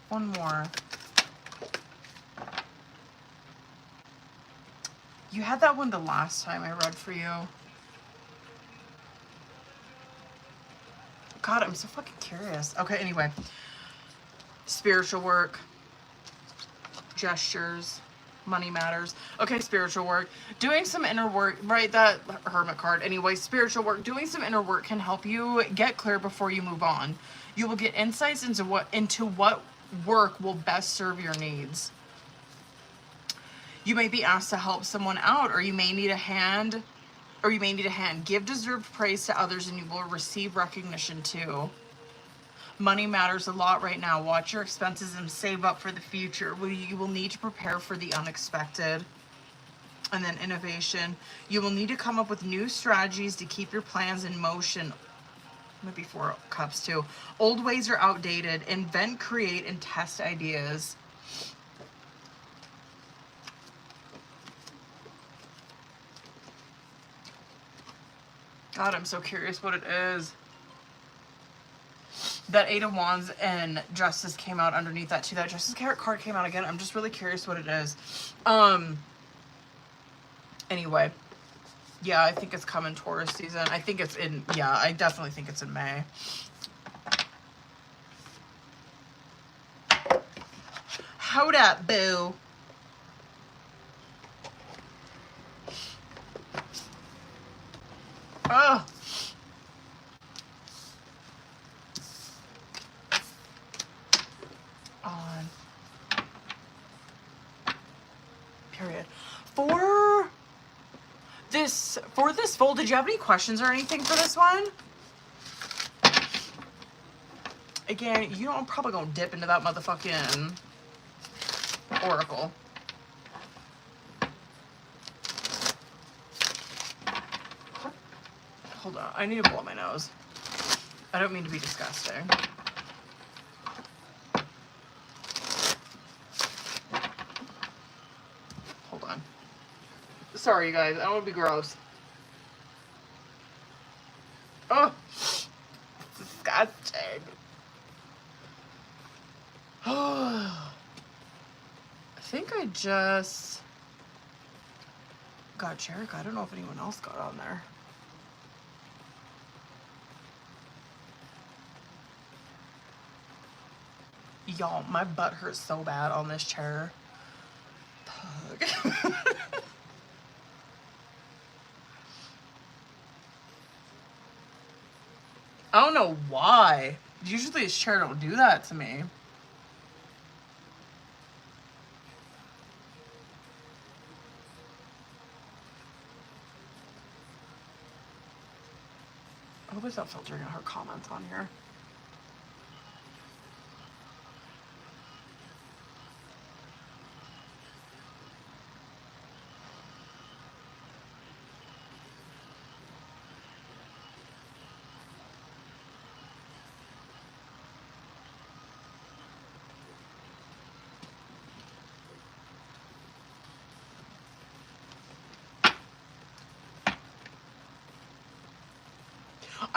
One more. You had that one the last time I read for you. God, I'm so fucking curious. Okay, anyway. Spiritual work. Gestures. Money matters. Okay, spiritual work. Doing some inner work. Right, that Hermit card. Anyway, spiritual work. Doing some inner work can help you get clear before you move on. You will get insights into what work will best serve your needs. You may be asked to help someone out, or you may need a hand, or you may need a hand. Give deserved praise to others and you will receive recognition too. Money matters a lot right now. Watch your expenses and save up for the future. You will need to prepare for the unexpected. And then innovation. You will need to come up with new strategies to keep your plans in motion. Maybe 4 cups too. Old ways are outdated. Invent, create, and test ideas. God, I'm so curious what it is. That 8 of Wands and Justice came out underneath that too. That Justice card came out again. I'm just really curious what it is. Anyway. Yeah, I think it's coming Taurus season. I think it's in, yeah, I definitely think it's in May. Hold up, boo. Oh. On. Period. For this fold, did you have any questions or anything for this one? Again, you know I'm probably gonna dip into that motherfucking oracle. Hold on, I need to blow my nose. I don't mean to be disgusting. Hold on. Sorry, you guys. I don't want to be gross. Oh, disgusting. I think I just got Jericho. I don't know if anyone else got on there. Y'all, my butt hurts so bad on this chair. Pug. I don't know why. Usually this chair don't do that to me. I hope it's not filtering out her comments on here.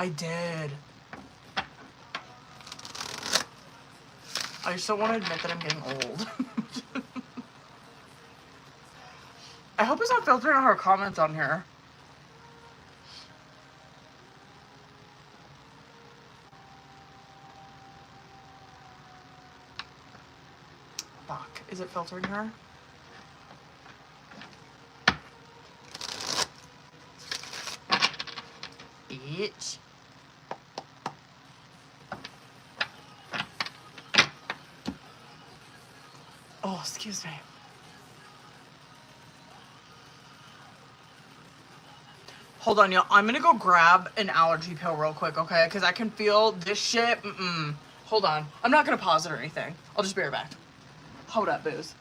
I did. I just don't want to admit that I'm getting old. I hope it's not filtering out her comments on here. Fuck. Is it filtering her? Bitch. Oh, excuse me. Hold on, y'all. I'm gonna go grab an allergy pill real quick, okay? Because I can feel this shit. Hold on. I'm not gonna pause it or anything. I'll just be right back. Hold up, booze.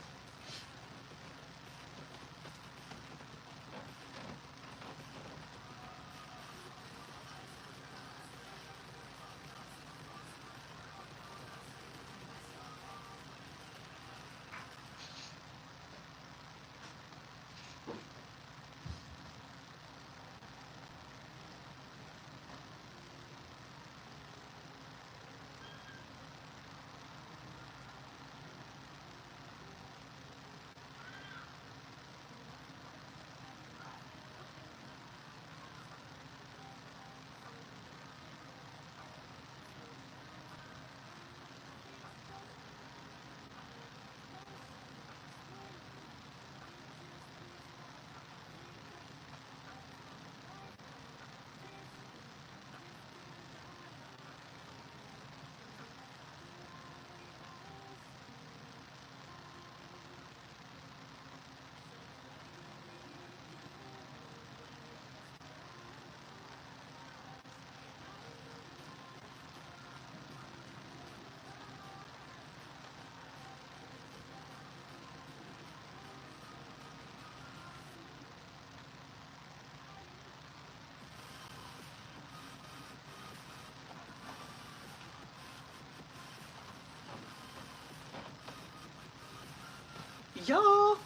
Y'all.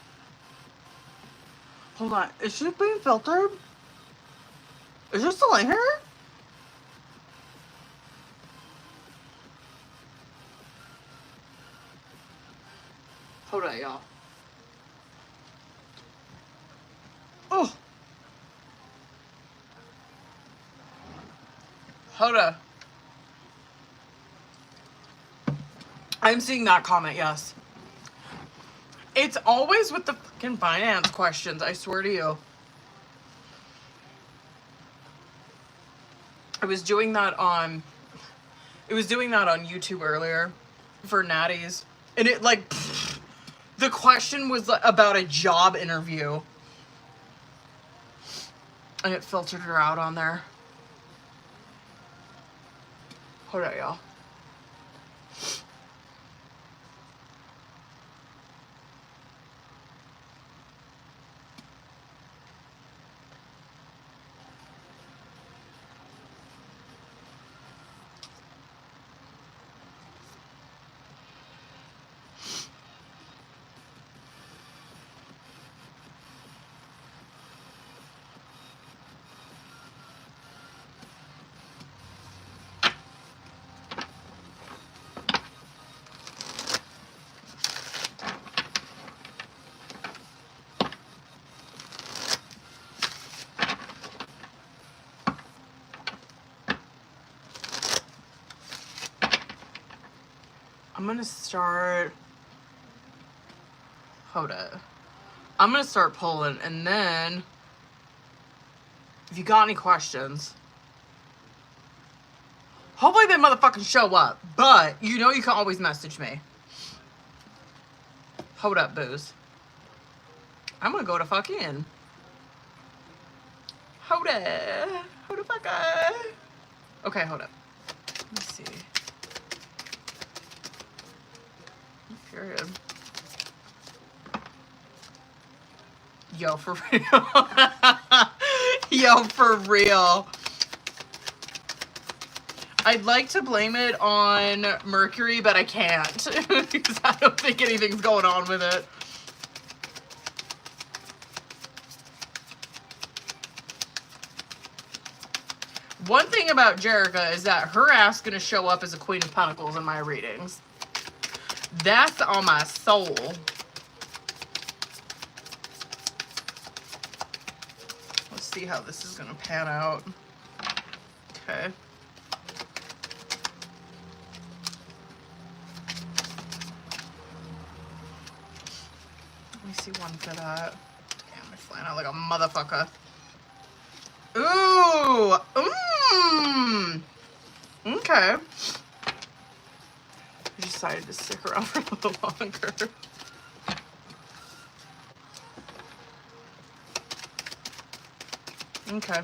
Hold on. Is she being filtered? Is she still in here? Hold on, y'all. Oh. Hold on. I'm seeing that comment, yes. It's always with the fucking finance questions, I swear to you. I was doing that on YouTube earlier for Natty's. And it like, the question was about a job interview. And it filtered her out on there. Hold on, y'all. I'm gonna start, hold up. I'm gonna start pulling, and then if you got any questions, hopefully they motherfucking show up, but you know you can always message me. Hold up, booze. I'm gonna go to fuck in. Hold up. Hold the fuck up. Okay, hold up. Let me see. Period. Yo, for real. Yo, for real. I'd like to blame it on Mercury, but I can't. Because I don't think anything's going on with it. One thing about Jerica is that her ass gonna show up as a Queen of Pentacles in my readings. That's on my soul. Let's see how this is gonna pan out. Okay. Let me see one for that. Damn, I'm flying out like a motherfucker. Ooh! Mmm! Okay. I decided to stick around for a little longer. Okay.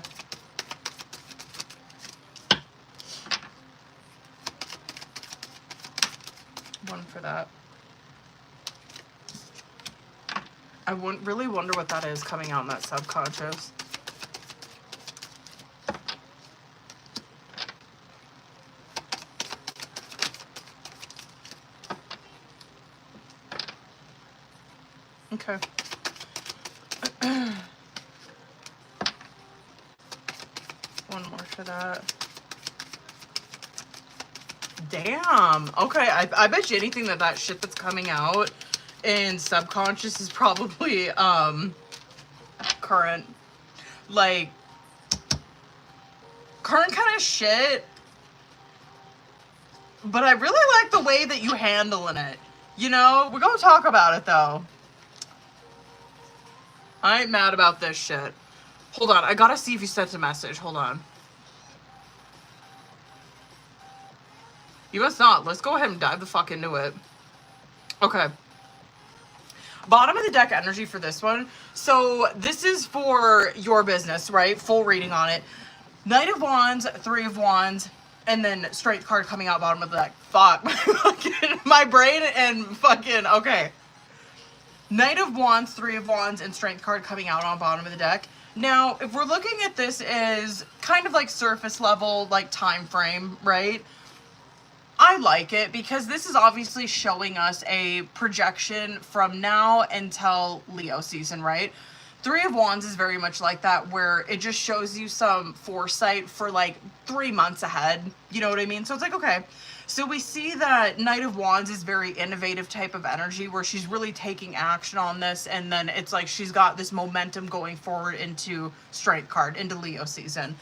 One for that. I really wonder what that is coming out in that subconscious. Okay. One more for that. Damn. Okay, I bet you anything that shit that's coming out in subconscious is probably current. Like, current kind of shit. But I really like the way that you handling it. You know, we're gonna talk about it though. I ain't mad about this shit. Hold on, I gotta see if you sent a message. Hold on. You must not. Let's go ahead and dive the fuck into it. Okay. Bottom of the deck energy for this one. So this is for your business, right? Full reading on it. Knight of Wands, Three of Wands, and then Strength card coming out bottom of the deck. Fuck. My brain and fucking... Okay. Knight of Wands, Three of Wands, and Strength card coming out on bottom of the deck. Now, if we're looking at this as kind of like surface level, like time frame, right? I like it because this is obviously showing us a projection from now until Leo season, right? Three of Wands is very much like that, where it just shows you some foresight for like 3 months ahead. You know what I mean? So it's like, okay. So we see that Knight of Wands is very innovative type of energy where she's really taking action on this, and then it's like she's got this momentum going forward into Strength card, into Leo season.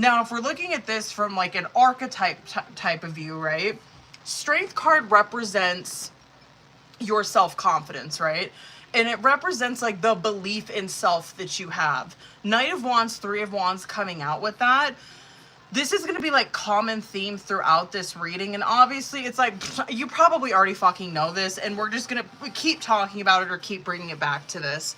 Now, if we're looking at this from like an archetype type of view, right? Strength card represents your self-confidence, right? And it represents like the belief in self that you have. Knight of Wands, Three of Wands coming out with that. This is going to be like common theme throughout this reading. And obviously it's like, you probably already fucking know this, and we're just going to keep talking about it or keep bringing it back to this.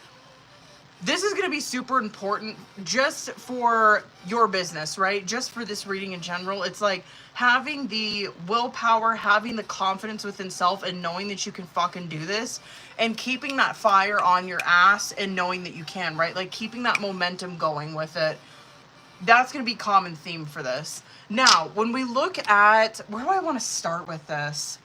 This is going to be super important just for your business, right? Just for this reading in general. It's like having the willpower, having the confidence within self, and knowing that you can fucking do this, and keeping that fire on your ass and knowing that you can, right? Like keeping that momentum going with it. That's going to be common theme for this. Now, when we look at, where do I want to start with this?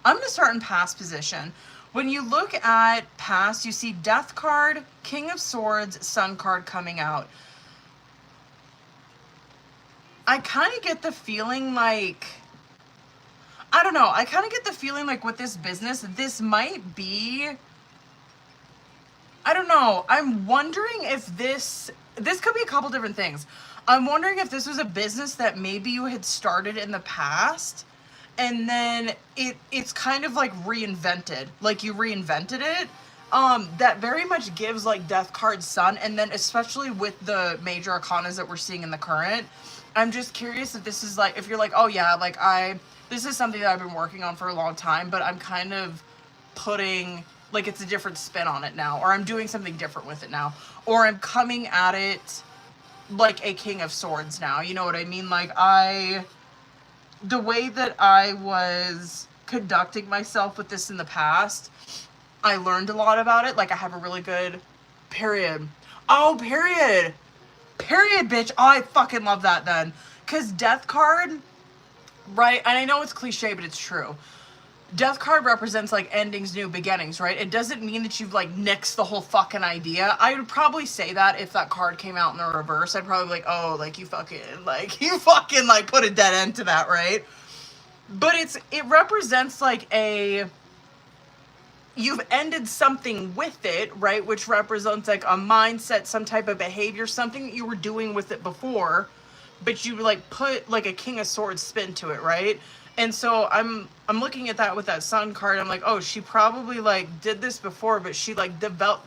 I'm going to start in past position. When you look at past, you see Death card, King of Swords, Sun card coming out. I kind of get the feeling like, I don't know, I kind of get the feeling like with this business, this might be, I don't know, I'm wondering if this could be a couple different things. I'm wondering if this was a business that maybe you had started in the past, and then it's kind of like reinvented, like you reinvented it. That very much gives like Death card, Sun, and then especially with the major arcanas that we're seeing in the current, I'm just curious if this is like, if you're like, oh yeah, like this is something that I've been working on for a long time, but I'm kind of putting, like it's a different spin on it now, or I'm doing something different with it now, or I'm coming at it like a King of Swords now. You know what I mean? Like the way that I was conducting myself with this in the past, I learned a lot about it. Like I have a really good period. Oh, period. Period, bitch. Oh, I fucking love that then. Because Death card, right? And I know it's cliche, but it's true. Death card represents like endings, new beginnings, right? It doesn't mean that you've like nixed the whole fucking idea. I would probably say that if that card came out in the reverse, I'd probably be like, oh, like you fucking like put a dead end to that, right? But it represents like you've ended something with it, right? Which represents like a mindset, some type of behavior, something that you were doing with it before, but you like put like a King of Swords spin to it, right? And so I'm looking at that with that Sun card. I'm like, oh, she probably like did this before, but she like developed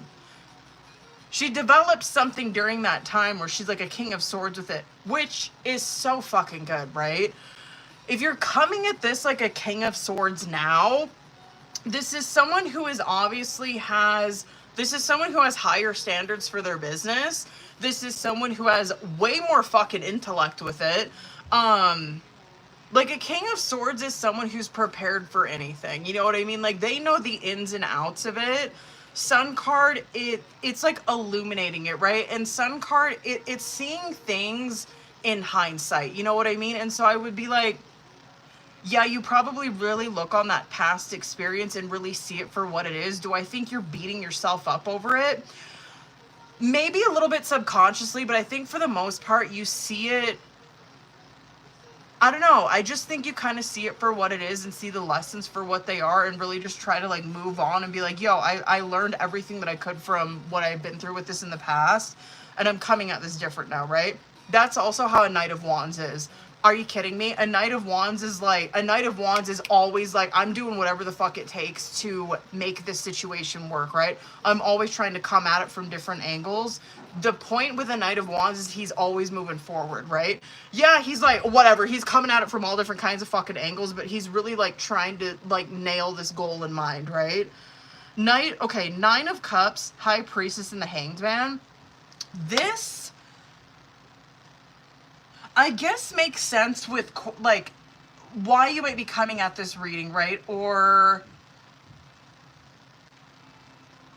something during that time where she's like a King of Swords with it, which is so fucking good, right? If you're coming at this like a King of Swords now, this is someone who is obviously this is someone who has higher standards for their business. This is someone who has way more fucking intellect with it. Like a King of Swords is someone who's prepared for anything. You know what I mean? Like they know the ins and outs of it. Sun card, it's like illuminating it, right? And Sun card, it's seeing things in hindsight. You know what I mean? And so I would be like, yeah, you probably really look on that past experience and really see it for what it is. Do I think you're beating yourself up over it? Maybe a little bit subconsciously, but I think for the most part you see it, I don't know, I just think you kind of see it for what it is and see the lessons for what they are and really just try to like move on and be like, yo, I learned everything that I could from what I've been through with this in the past, and I'm coming at this different now, right? That's also how a Knight of Wands is. Are you kidding me? A Knight of Wands is always like, I'm doing whatever the fuck it takes to make this situation work, right? I'm always trying to come at it from different angles. The point with a Knight of Wands is he's always moving forward, right? Yeah, he's like, whatever, he's coming at it from all different kinds of fucking angles, but he's really like trying to like nail this goal in mind, right? Nine of Cups, High Priestess, and the Hanged Man. This, I guess, makes sense with like why you might be coming at this reading, right? Or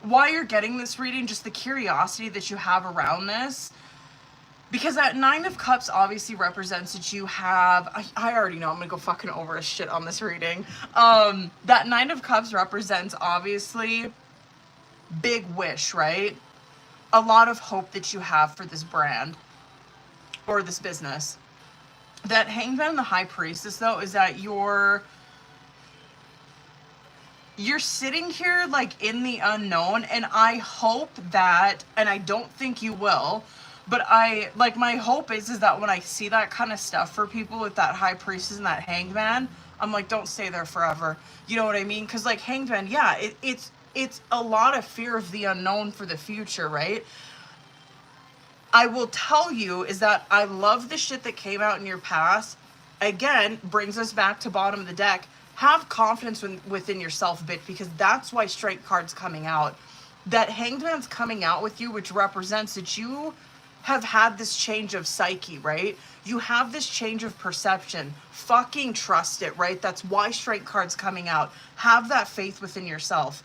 why you're getting this reading, just the curiosity that you have around this. Because that Nine of Cups obviously represents that you have, I already know I'm gonna go fucking over as shit on this reading. That Nine of Cups represents obviously big wish, right? A lot of hope that you have for this brand or this business. That Hanged Man and the High Priestess though is that you're sitting here like in the unknown, and I hope that, and I don't think you will, but my hope is that when I see that kind of stuff for people with that High Priestess and that Hanged Man, I'm like, don't stay there forever. You know what I mean? Because like Hanged Man, yeah, it's a lot of fear of the unknown for the future, right? I will tell you is that I love the shit that came out in your past. Again, brings us back to bottom of the deck. Have confidence within yourself, bitch, because that's why Strength card's coming out. That Hanged Man's coming out with you, which represents that you have had this change of psyche, right? You have this change of perception. Fucking trust it, right? That's why Strength card's coming out. Have that faith within yourself.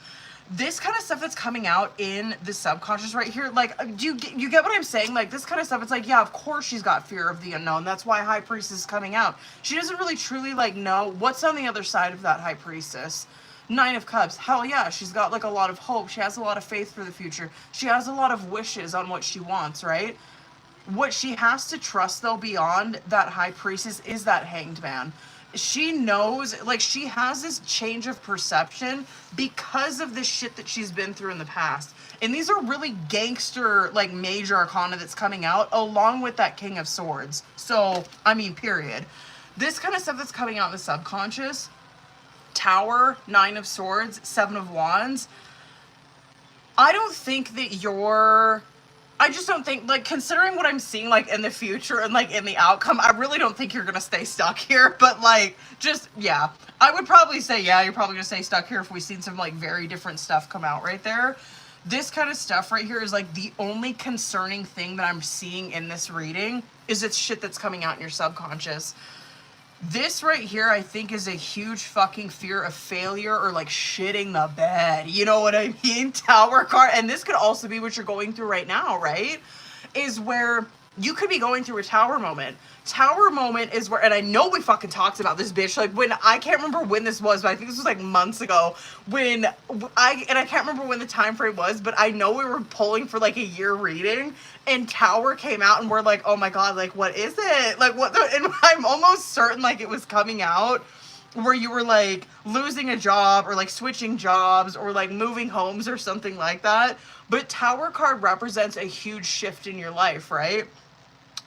This kind of stuff that's coming out in the subconscious right here, like, do you get what I'm saying? Like, this kind of stuff, it's like, yeah, of course she's got fear of the unknown. That's why High Priestess is coming out. She doesn't really truly, like, know what's on the other side of that High Priestess. Nine of Cups, hell yeah, she's got, like, a lot of hope. She has a lot of faith for the future. She has a lot of wishes on what she wants, right? What she has to trust, though, beyond that High Priestess is that Hanged Man. She knows, like, she has this change of perception because of the shit that she's been through in the past. And these are really gangster, like, major arcana that's coming out, along with that King of Swords. So, I mean, period. This kind of stuff that's coming out in the subconscious, Tower, Nine of Swords, Seven of Wands, I don't think that I just don't think, like, considering what I'm seeing, like, in the future and, like, in the outcome, I really don't think you're gonna stay stuck here, but, like, just, yeah. I would probably say, yeah, you're probably gonna stay stuck here if we've seen some, like, very different stuff come out right there. This kind of stuff right here is, like, the only concerning thing that I'm seeing in this reading is it's shit that's coming out in your subconscious. This right here, I think, is a huge fucking fear of failure or, like, shitting the bed. You know what I mean? Tower card. And this could also be what you're going through right now, right? Is where you could be going through a tower moment. Tower moment is where, and I know we fucking talked about this, bitch, like, when, I can't remember when this was, but I think this was, like, months ago, when I can't remember when the time frame was, but I know we were pulling for, like, a year reading, and Tower came out, and we're like, oh my god, like, what is it? Like, what the, and I'm almost certain, like, it was coming out where you were, like, losing a job, or, like, switching jobs, or, like, moving homes, or something like that, but Tower card represents a huge shift in your life, right?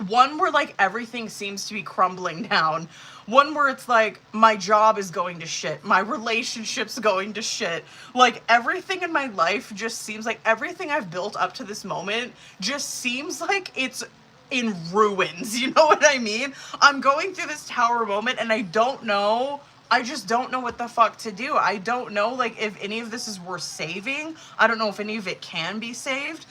One where, like, everything seems to be crumbling down. One where it's like, my job is going to shit. My relationship's going to shit. Like, everything in my life just seems like everything I've built up to this moment just seems like it's in ruins. You know what I mean? I'm going through this tower moment and I don't know. I just don't know what the fuck to do. I don't know, like, if any of this is worth saving. I don't know if any of it can be saved.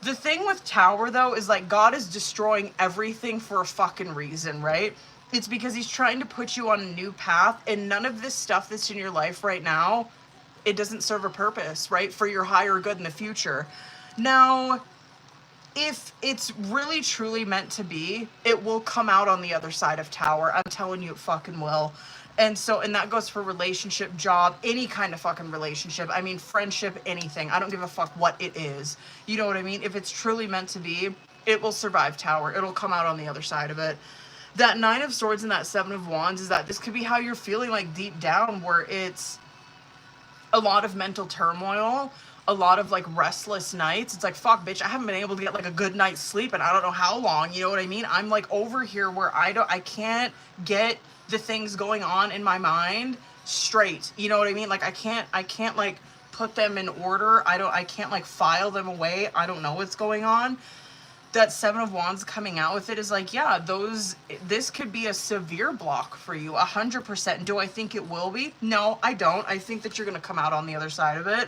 The thing with Tower, though, is, like, God is destroying everything for a fucking reason, right? It's because he's trying to put you on a new path, and none of this stuff that's in your life right now, it doesn't serve a purpose, right? For your higher good in the future. Now, if it's really truly meant to be, it will come out on the other side of Tower. I'm telling you, it fucking will. And so, and that goes for relationship, job, any kind of fucking relationship. I mean, friendship, anything. I don't give a fuck what it is. You know what I mean? If it's truly meant to be, it will survive Tower. It'll come out on the other side of it. That Nine of Swords and that Seven of Wands is that this could be how you're feeling, like, deep down, where it's a lot of mental turmoil, a lot of, like, restless nights. It's like, fuck, bitch, I haven't been able to get, like, a good night's sleep and I don't know how long. You know what I mean? I'm, like, over here where I can't get the things going on in my mind straight. You know what I mean? Like, I can't like put them in order. I can't, like, file them away. I don't know what's going on. That Seven of Wands coming out with it is like, yeah, this could be a severe block for you, 100%. Do I think it will be? No, I don't. I think that you're gonna come out on the other side of it.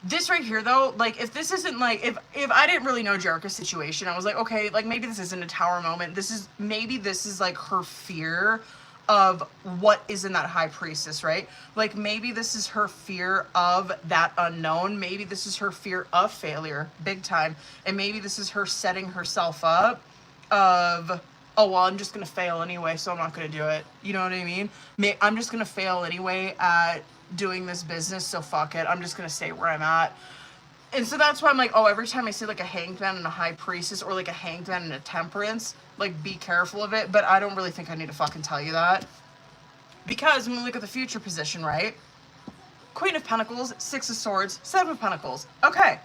This right here, though, like, if this isn't, like, if I didn't really know Jerica's situation, I was like, okay, like, maybe this isn't a Tower moment. Maybe this is, like, her fear of what is in that high priestess, right? Like maybe this is her fear of that unknown. Maybe this is her fear of failure, big time. And maybe this is her setting herself up of, oh, well, I'm just going to fail anyway, so I'm not going to do it. You know what I mean? I'm just going to fail anyway at doing this business, so fuck it. I'm just going to stay where I'm at. And so that's why I'm like, oh, every time I see like a hanged man and a high priestess or like a hanged man and a temperance, like be careful of it. But I don't really think I need to fucking tell you that. Because when we look at the future position, right? Queen of Pentacles, Six of Swords, Seven of Pentacles. Okay.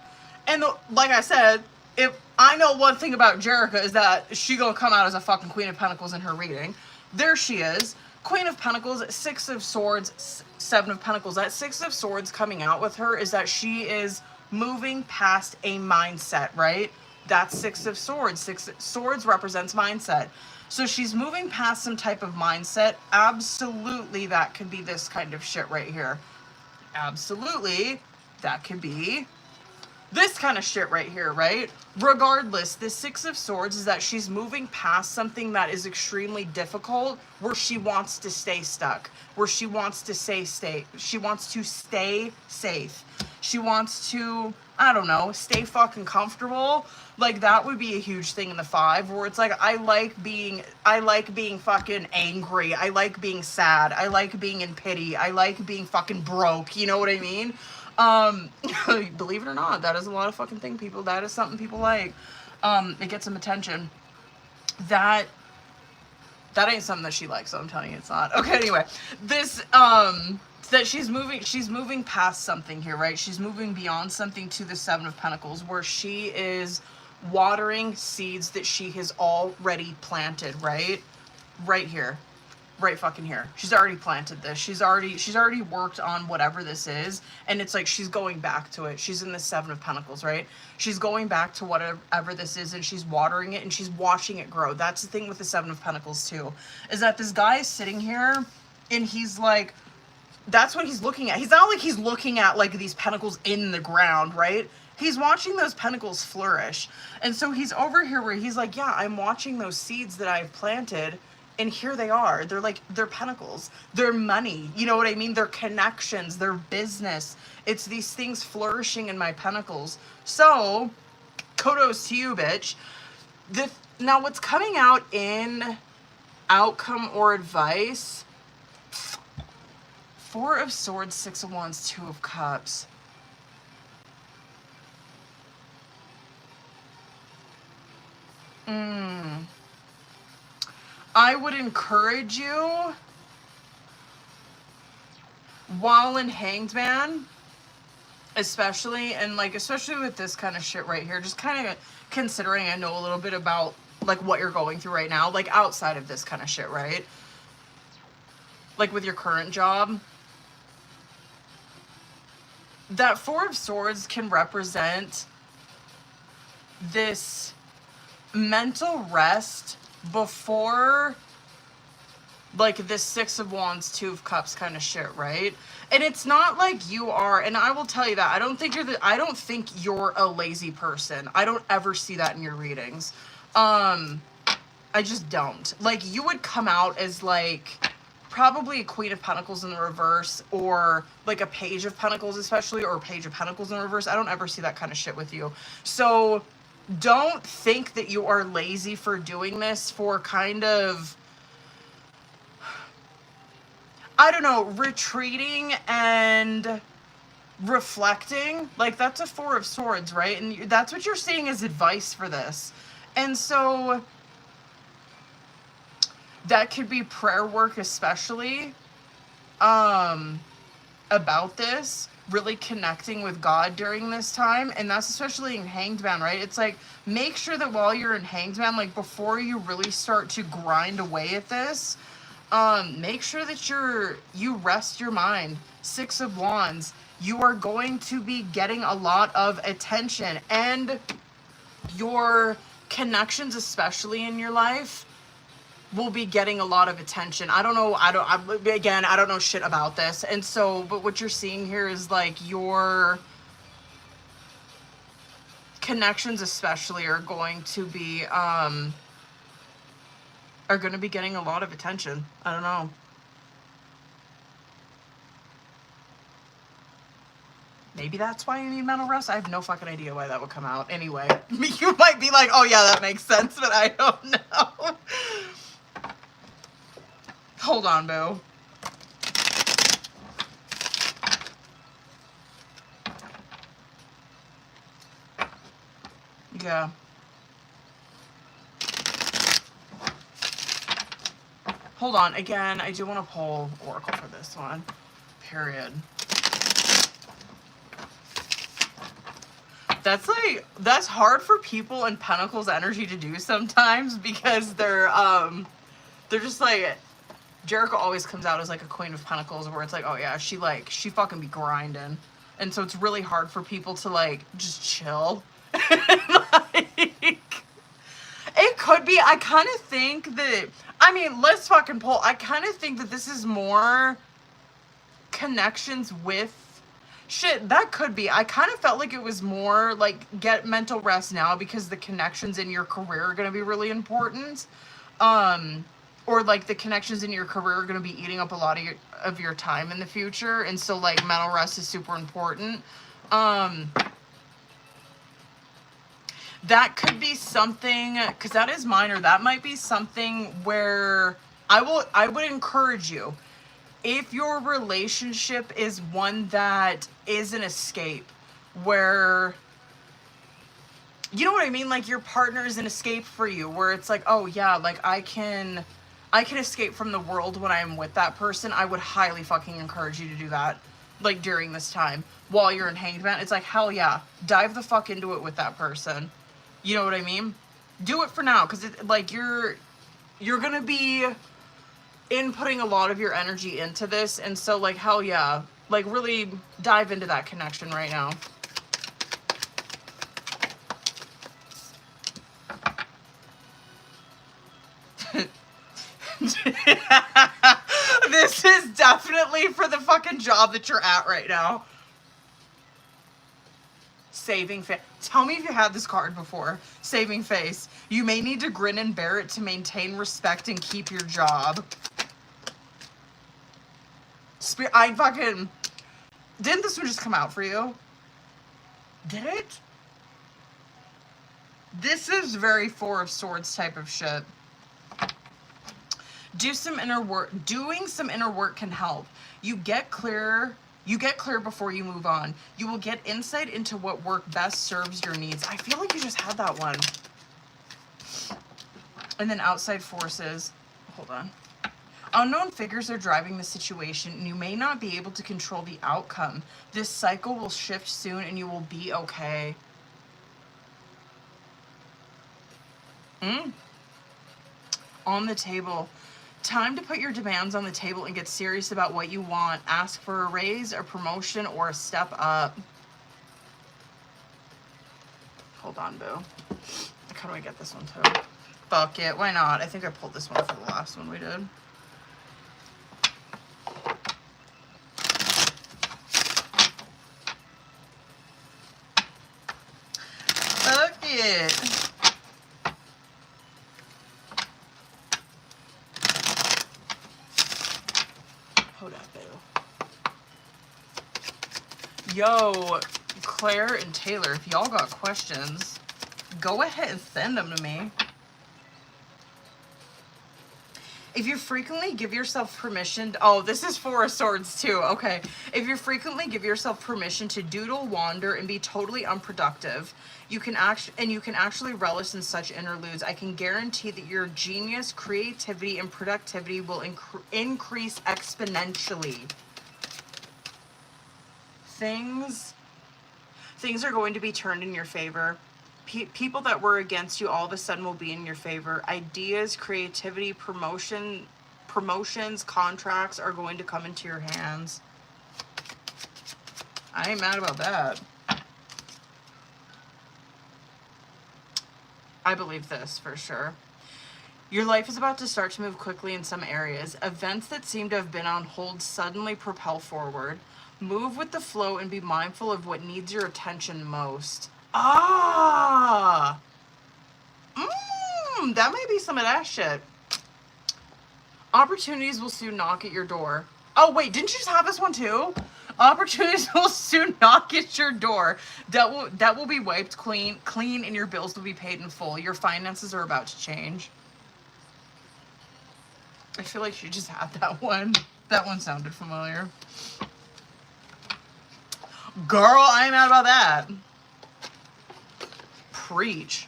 And like I said, if I know one thing about Jerica is that she gonna come out as a fucking Queen of Pentacles in her reading. There she is. Queen of Pentacles, Six of Swords, Seven of Pentacles. That Six of Swords coming out with her is that she is moving past a mindset, right? That's Six of Swords. Six of Swords represents mindset. So she's moving past some type of mindset. Absolutely, that could be this kind of shit right here. Absolutely, that could be this kind of shit right here, right? Regardless, the Six of Swords is that she's moving past something that is extremely difficult, where she wants to stay stuck, where she wants to she wants to stay safe. She wants to, I don't know, stay fucking comfortable. Like that would be a huge thing in the Five, where it's like, I like being fucking angry. I like being sad. I like being in pity. I like being fucking broke. You know what I mean? Believe it or not, that is a lot of fucking thing, people. That is something people like. It gets some attention. That ain't something that she likes, so I'm telling you it's not. Okay, anyway. This, that she's moving past something here, right? She's moving beyond something to the Seven of Pentacles, where she is watering seeds that she has already planted, right? Right here. Right fucking here. She's already planted this. She's already worked on whatever this is, and it's like she's going back to it. She's in the Seven of Pentacles, right? She's going back to whatever this is, and she's watering it and she's watching it grow. That's the thing with the Seven of Pentacles too, is that this guy is sitting here and he's like, that's what he's looking at. He's not like he's looking at like these pentacles in the ground, right? He's watching those pentacles flourish. And so he's over here where he's like, yeah, I'm watching those seeds that I've planted, and here they are. They're pentacles. They're money. You know what I mean? They're connections. They're business. It's these things flourishing in my pentacles. So, kudos to you, bitch. Now, what's coming out in outcome or advice? Four of Swords, Six of Wands, Two of Cups. I would encourage you, while in Hanged Man, especially with this kind of shit right here, just kind of considering I know a little bit about like what you're going through right now, like outside of this kind of shit, right? Like with your current job. That Four of Swords can represent this mental rest before like this Six of Wands, Two of Cups kind of shit, right? And it's not like you are, and I will tell you that I don't think you're a lazy person. I don't ever see that in your readings. I just don't. Like, you would come out as like probably a Queen of Pentacles in the reverse, or like a Page of Pentacles especially, or a Page of Pentacles in the reverse. I don't ever see that kind of shit with you. So don't think that you are lazy for doing this, for kind of, I don't know, retreating and reflecting. Like, that's a Four of Swords, right? And that's what you're seeing as advice for this. And so that could be prayer work, especially about this, really connecting with God during this time. And that's especially in Hanged Man, right? It's like, make sure that while you're in Hanged Man, like before you really start to grind away at this, make sure that you rest your mind. Six of Wands, you are going to be getting a lot of attention, and your connections, especially in your life, will be getting a lot of attention. I don't know shit about this. And so, but what you're seeing here is like your connections especially are going to be are going to be getting a lot of attention. I don't know. Maybe that's why you need mental rest. I have no fucking idea why that would come out. Anyway, you might be like, oh yeah, that makes sense, but I don't know. Hold on, boo. Yeah. Hold on. Again, I do want to pull Oracle for this one. Period. That's hard for people in Pentacles energy to do sometimes because they're just like, Jericho always comes out as like a Queen of Pentacles where it's like, oh yeah, she fucking be grinding. And so it's really hard for people to like just chill. Like, it could be, I kind of think that, I mean, let's fucking pull. I kind of think that this is more connections with shit. That could be. I kind of felt like it was more like get mental rest now because the connections in your career are going to be really important. Or like the connections in your career are going to be eating up a lot of your time in the future. And so like mental rest is super important. That could be something, because that is minor. That might be something where I would encourage you, if your relationship is one that is an escape, where, you know what I mean? Like your partner is an escape for you, where it's like, oh yeah, like I can escape from the world when I'm with that person. I would highly fucking encourage you to do that, like during this time while you're in Hanged Man. It's like, hell yeah, dive the fuck into it with that person. You know what I mean? Do it for now, because like you're gonna be inputting a lot of your energy into this, and so like hell yeah, like really dive into that connection right now. This is definitely for the fucking job that you're at right now. Saving face. Tell me if you had this card before. Saving face. You may need to grin and bear it to maintain respect and keep your job. I fucking... Didn't this one just come out for you? Did it? This is very Four of Swords type of shit. Do some inner work. Doing some inner work can help. You get clear before you move on. You will get insight into what work best serves your needs. I feel like you just had that one. And then outside forces. Hold on. Unknown figures are driving the situation, and you may not be able to control the outcome. This cycle will shift soon, and you will be okay. On the table. Time to put your demands on the table and get serious about what you want. Ask for a raise, a promotion, or a step up. Hold on, boo. How do I get this one too? Fuck it, why not? I think I pulled this one for the last one we did. Fuck it. Yo, Claire and Taylor, if y'all got questions, go ahead and send them to me. If you frequently give yourself permission, oh, this is Four of Swords too, okay. If you frequently give yourself permission to doodle, wander, and be totally unproductive, you can actually relish in such interludes. I can guarantee that your genius, creativity, and productivity will increase exponentially. Things are going to be turned in your favor. People that were against you all of a sudden will be in your favor. Ideas, creativity, promotions, contracts are going to come into your hands. I ain't mad about that. I believe this for sure. Your life is about to start to move quickly in some areas. Events that seem to have been on hold suddenly propel forward. Move with the flow and be mindful of what needs your attention most. Ah! That might be some of that shit. Opportunities will soon knock at your door. Oh wait, didn't you just have this one too? Opportunities will soon knock at your door. That will be wiped clean, and your bills will be paid in full. Your finances are about to change. I feel like she just had that one. That one sounded familiar. Girl, I ain't mad about that. Preach.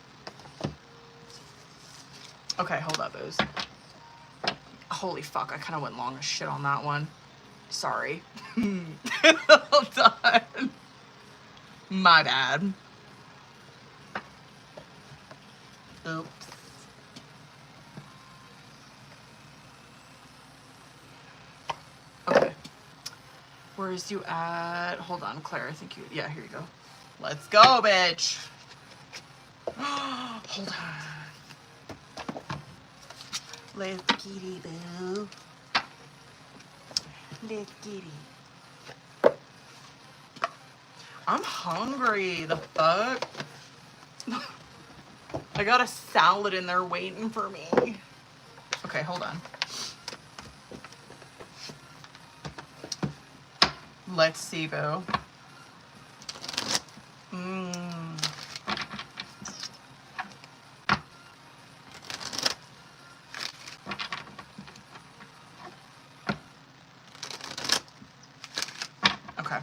Okay, hold up, booze. Holy fuck, I kind of went long as shit on that one. Sorry. Hold on. My bad. Oops. Okay. Where's you at? Hold on, Claire. I think you... Yeah, here you go. Let's go, bitch. Hold on. Let's kitty, boo. Let's kitty. I'm hungry. The fuck? I got a salad in there waiting for me. Okay, hold on. Let's see, boo. Okay.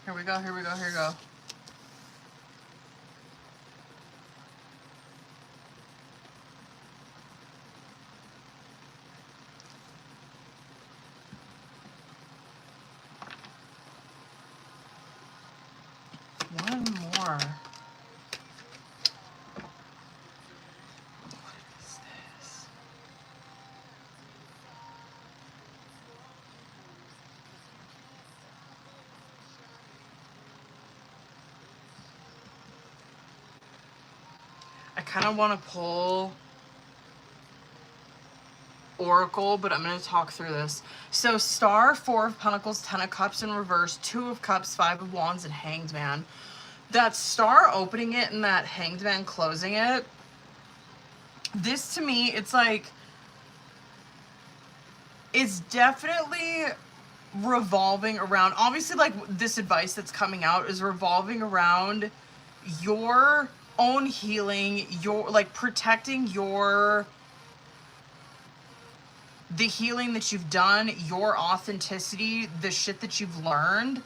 Here we go, here we go, here we go. One more. What is this? I kind of want to pull Oracle, but I'm going to talk through this. So Star, 4 of Pentacles, 10 of Cups in reverse, 2 of Cups, 5 of Wands, and Hanged Man. That Star opening it and that Hanged Man closing it, this to me, it's like, it's definitely revolving around, obviously, like, this advice that's coming out is revolving around your own healing, your, like, protecting your, the healing that you've done, your authenticity, the shit that you've learned.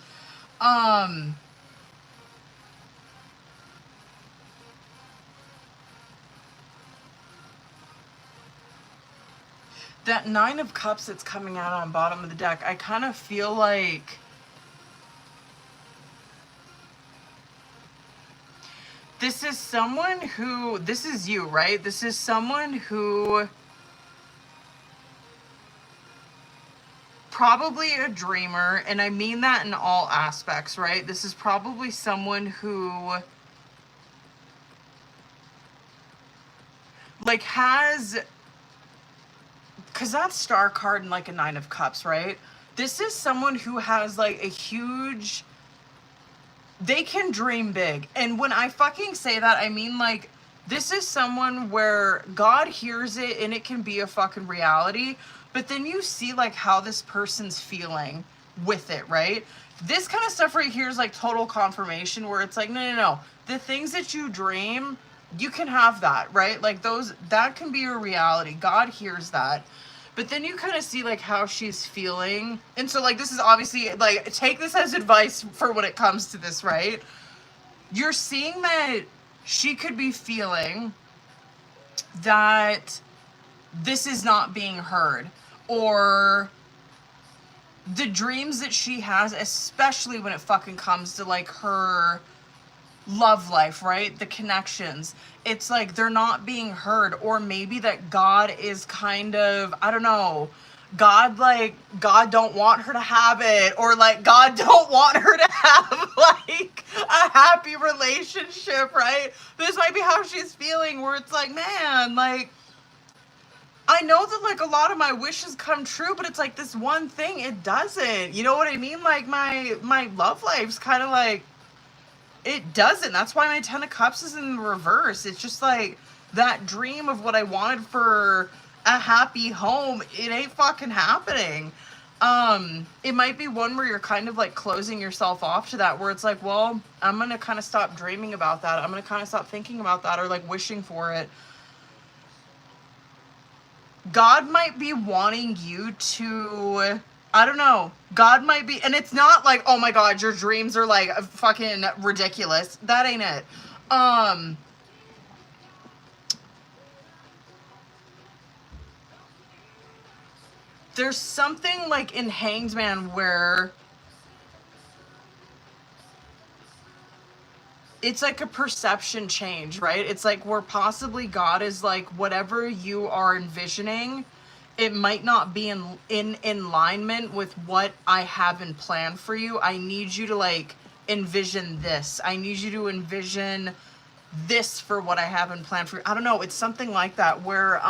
That 9 of Cups that's coming out on bottom of the deck, I kind of feel like this is someone who, this is you, right? This is someone who, probably a dreamer, and I mean that in all aspects, right? This is probably someone who, like, has, because that's Star card and, like, a 9 of Cups, right? This is someone who has, like, a huge, they can dream big. And when I fucking say that, I mean, like, this is someone where God hears it and it can be a fucking reality, but then you see, like, how this person's feeling with it, right? This kind of stuff right here is, like, total confirmation where it's like, no, no, no. The things that you dream, you can have that, right? Like, those, that can be a reality. God hears that. But then you kind of see, like, how she's feeling. And so, like, this is obviously, like, take this as advice for when it comes to this, right? You're seeing that she could be feeling that this is not being heard. Or the dreams that she has, especially when it fucking comes to, like, her love life, right? The connections. It's like they're not being heard, or maybe that God is kind of, I don't know, God, like, God don't want her to have it, or like God don't want her to have like a happy relationship, right? This might be how she's feeling, where it's like, man, like, I know that like a lot of my wishes come true, but it's like this one thing it doesn't. You know what I mean? Like my love life's kind of like, it doesn't. That's why my 10 of Cups is in reverse. It's just like that dream of what I wanted for a happy home, it ain't fucking happening. It might be one where you're kind of like closing yourself off to that, where it's like, well, I'm gonna kind of stop dreaming about that. I'm gonna kind of stop thinking about that, or like wishing for it. God might be wanting you to, I don't know. God might be, and it's not like, oh my God, your dreams are like fucking ridiculous. That ain't it. There's something like in Hanged Man where it's like a perception change, right? It's like where possibly God is like, whatever you are envisioning, it might not be in alignment with what I have in plan for you. I need you to like envision this. I need you to envision this for what I have in plan for you. I don't know. It's something like that where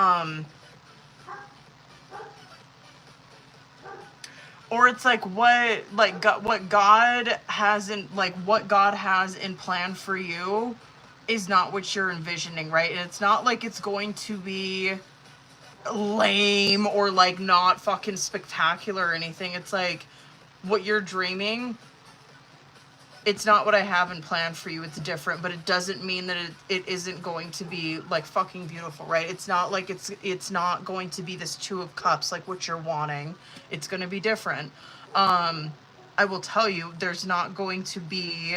or it's like what God has in, like what God has in plan for you is not what you're envisioning, right? And it's not like it's going to be lame or like not fucking spectacular or anything. It's like what you're dreaming, it's not what I have in plan for you. It's different, but it doesn't mean that it isn't going to be like fucking beautiful, right? It's not like it's not going to be this 2 of Cups like what you're wanting. It's going to be different. I will tell you, there's not going to be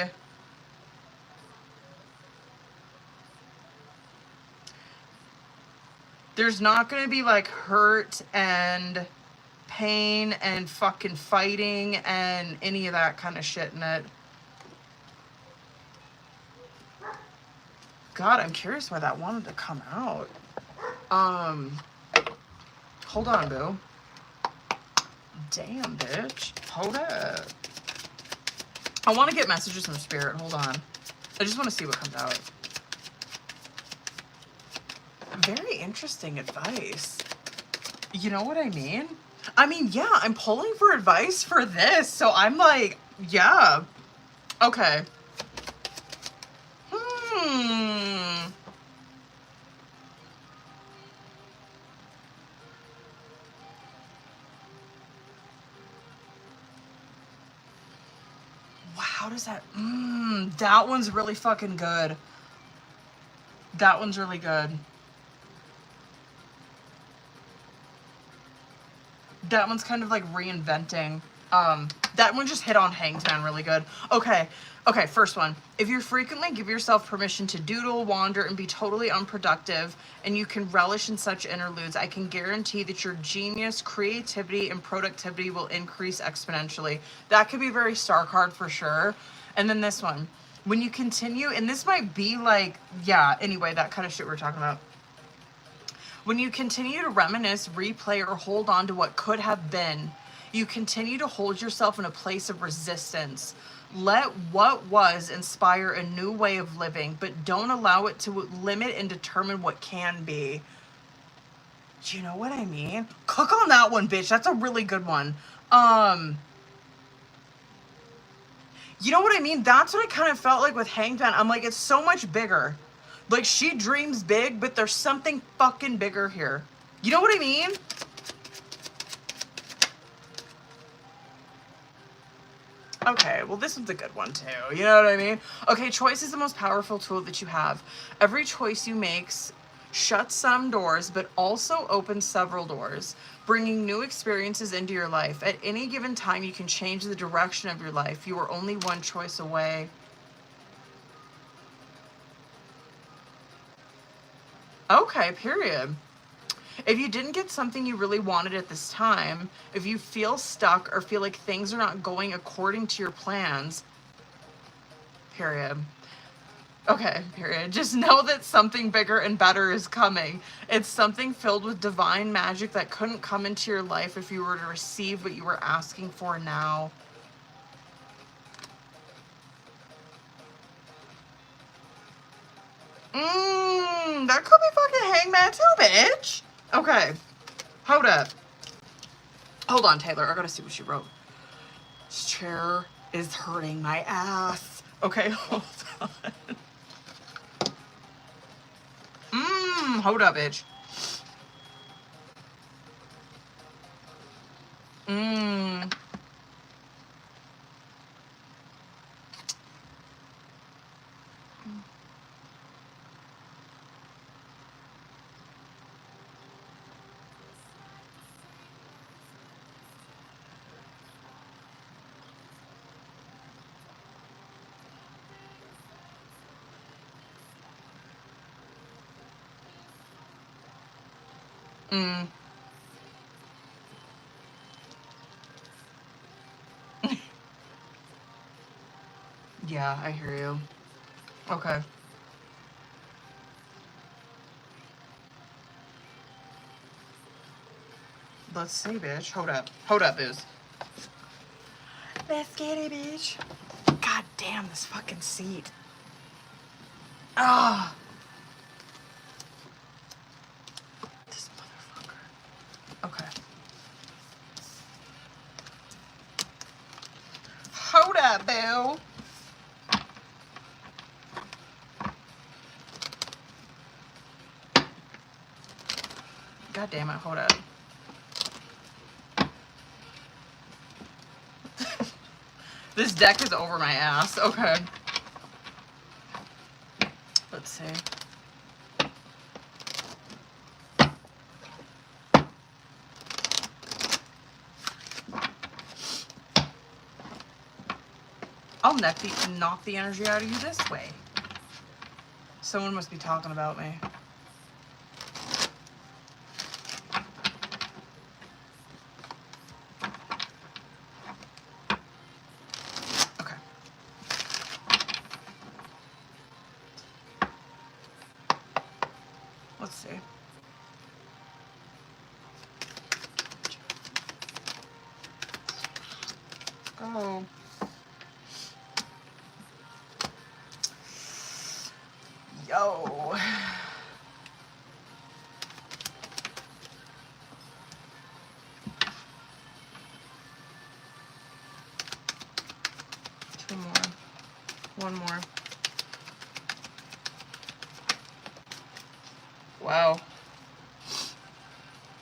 like hurt and pain and fucking fighting and any of that kind of shit in it. God, I'm curious why that wanted to come out. Hold on, boo. Damn, bitch. Hold up. I want to get messages from Spirit. Hold on. I just want to see what comes out. Very interesting advice. You know what I mean? I mean, yeah, I'm pulling for advice for this, so I'm like, yeah. Okay. Wow, how does that... that one's really fucking good. That one's really good. That one's kind of like reinventing. That one just hit on Hanged Man really good. Okay, first one. If you frequently give yourself permission to doodle, wander, and be totally unproductive, and you can relish in such interludes, I can guarantee that your genius, creativity, and productivity will increase exponentially. That could be very star card for sure. And then this one. When you continue, and this might be like, yeah, anyway, that kind of shit we're talking about. When you continue to reminisce, replay, or hold on to what could have been, you continue to hold yourself in a place of resistance. Let what was inspire a new way of living, but don't allow it to limit and determine what can be. Do you know what I mean? Cook on that one, bitch. That's a really good one. You know what I mean? That's what I kind of felt like with Hanged Man. I'm like, it's so much bigger. Like, she dreams big, but there's something fucking bigger here. You know what I mean? Okay, well, this one's a good one, too. You know what I mean? Okay, choice is the most powerful tool that you have. Every choice you make shuts some doors, but also opens several doors, bringing new experiences into your life. At any given time, you can change the direction of your life. You are only one choice away. Okay, period. If you didn't get something you really wanted at this time, if you feel stuck or feel like things are not going according to your plans, period. Okay, period. Just know that something bigger and better is coming. It's something filled with divine magic that couldn't come into your life if you were to receive what you were asking for now. That could be fucking Hangman too, bitch. Okay, hold up. Hold on, Taylor. I gotta see what she wrote. This chair is hurting my ass. Okay, hold on. Hold up, bitch. Yeah, I hear you. Okay. Let's see, bitch. Hold up. Hold up, booze. Let's get it, bitch. God damn, this fucking seat. Ah. This motherfucker. Okay. Hold up, boo. God damn it, hold up. This deck is over my ass. Okay. Let's see. I'll knock the energy out of you this way. Someone must be talking about me. Okay. Let's see. Go. Yo. Two more. One more. Wow.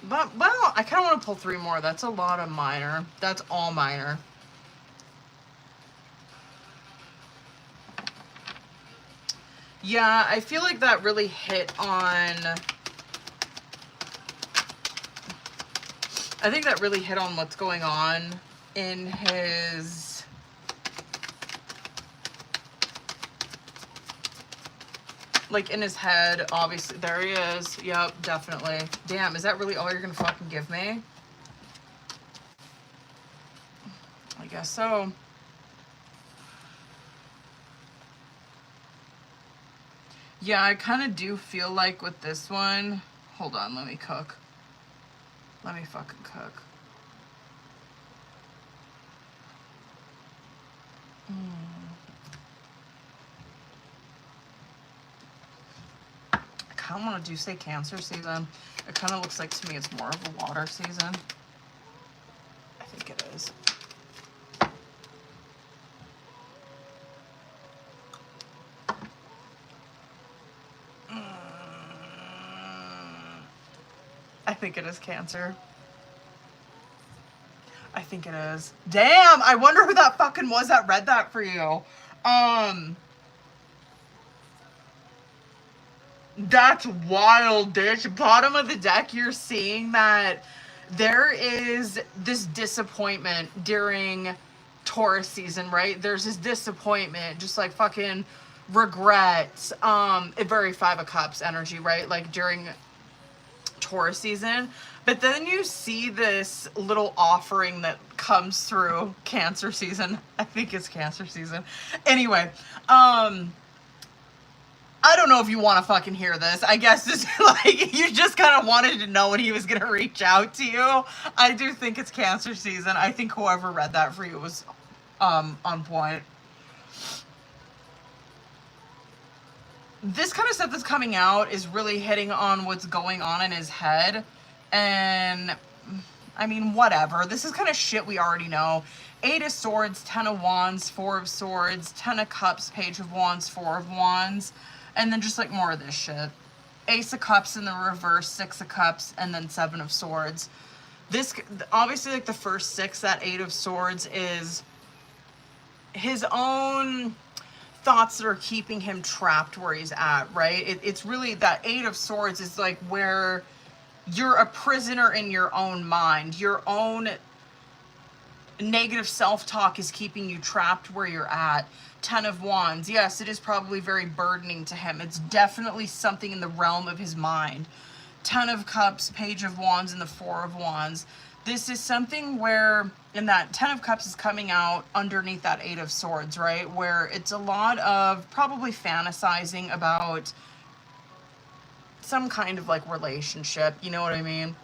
But, well, I kind of want to pull three more. That's a lot of minor. That's all minor. Yeah, I feel like that really hit on... I think that really hit on what's going on in his... Like, in his head, obviously. There he is. Yep, definitely. Damn, is that really all you're gonna fucking give me? I guess so. Yeah, I kind of do feel like with this one... Hold on, let me cook. Let me fucking cook. I kind of want to say Cancer season. It kind of looks like to me it's more of a water season. I think it is. I think it is Cancer. I think it is. Damn, I wonder who that fucking was that read that for you. That's wild, bitch. Bottom of the deck, you're seeing that there is this disappointment during Taurus season, right? There's this disappointment, just like fucking regrets. Very Five of Cups energy, right? Like during Taurus season. But then you see this little offering that comes through Cancer season. I think it's Cancer season. Anyway, I don't know if you want to fucking hear this. I guess it's like you just kind of wanted to know when he was gonna reach out to you. I do think it's cancer season. I think whoever read that for you was on point. This kind of stuff that's coming out is really hitting on what's going on in his head. And I mean, whatever. This is kind of shit we already know. 8 of Swords, 10 of Wands, 4 of Swords, 10 of Cups, Page of Wands, 4 of Wands. And then just like more of this shit. Ace of Cups in the reverse, 6 of Cups, and then 7 of Swords. This, obviously, like the first 6, that 8 of Swords is his own thoughts that are keeping him trapped where he's at, right? It's really that 8 of Swords is like where you're a prisoner in your own mind. Your own negative self-talk is keeping you trapped where you're at. 10 of Wands. Yes, it is probably very burdening to him. It's definitely something in the realm of his mind. 10 of Cups, Page of Wands, and the 4 of Wands. This is something where, and that 10 of Cups is coming out underneath that 8 of Swords, right? Where it's a lot of probably fantasizing about some kind of like relationship, you know what I mean?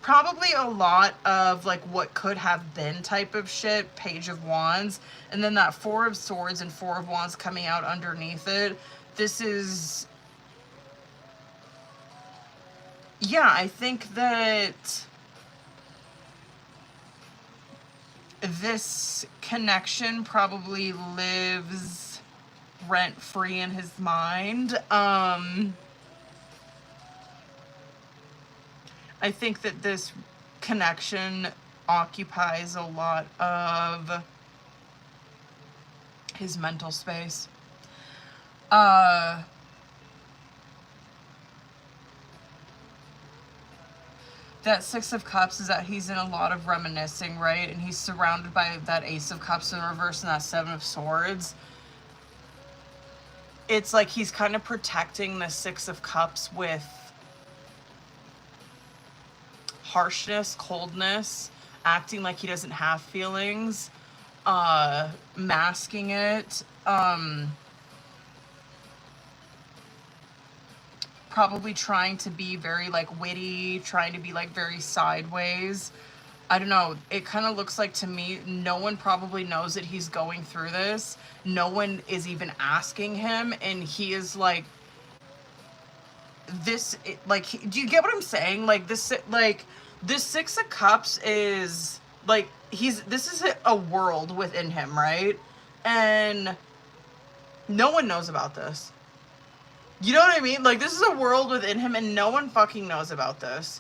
Probably a lot of like what could have been type of shit, Page of Wands, and then that 4 of Swords and 4 of Wands coming out underneath it. This is, yeah, I think that this connection probably lives rent-free in his mind. I think that this connection occupies a lot of his mental space. That 6 of Cups is that he's in a lot of reminiscing, right? And he's surrounded by that Ace of Cups in reverse and that 7 of Swords. It's like he's kind of protecting the 6 of Cups with harshness, coldness, acting like he doesn't have feelings, masking it, probably trying to be very like witty, trying to be like very sideways. I don't know. It kind of looks like to me, no one probably knows that he's going through this. No one is even asking him. And he is like, this, like, do you get what I'm saying? Like this, like this 6 of Cups is like, this is a world within him, right? And no one knows about this. You know what I mean? Like, this is a world within him and no one fucking knows about this.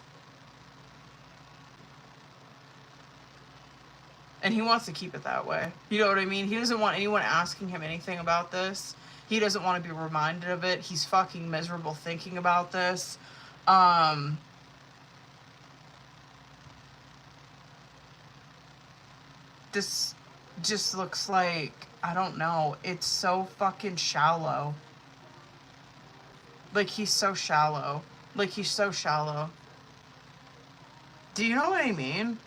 And he wants to keep it that way. You know what I mean? He doesn't want anyone asking him anything about this. He doesn't want to be reminded of it. He's fucking miserable thinking about this. This just looks like, I don't know. It's so fucking shallow. Like, he's so shallow. Like, he's so shallow. Do you know what I mean?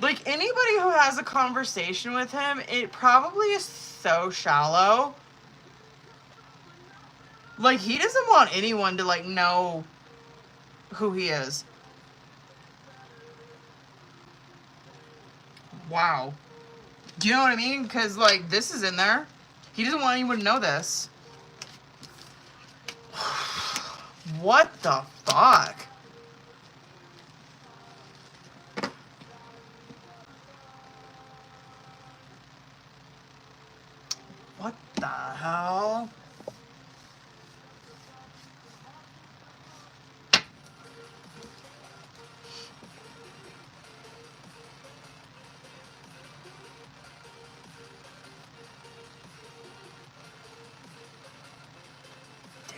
Like, anybody who has a conversation with him, it probably is so shallow. Like, he doesn't want anyone to, like, know who he is. Wow. Do you know what I mean? Because, like, this is in there. He doesn't want anyone to know this. What the fuck? What the hell?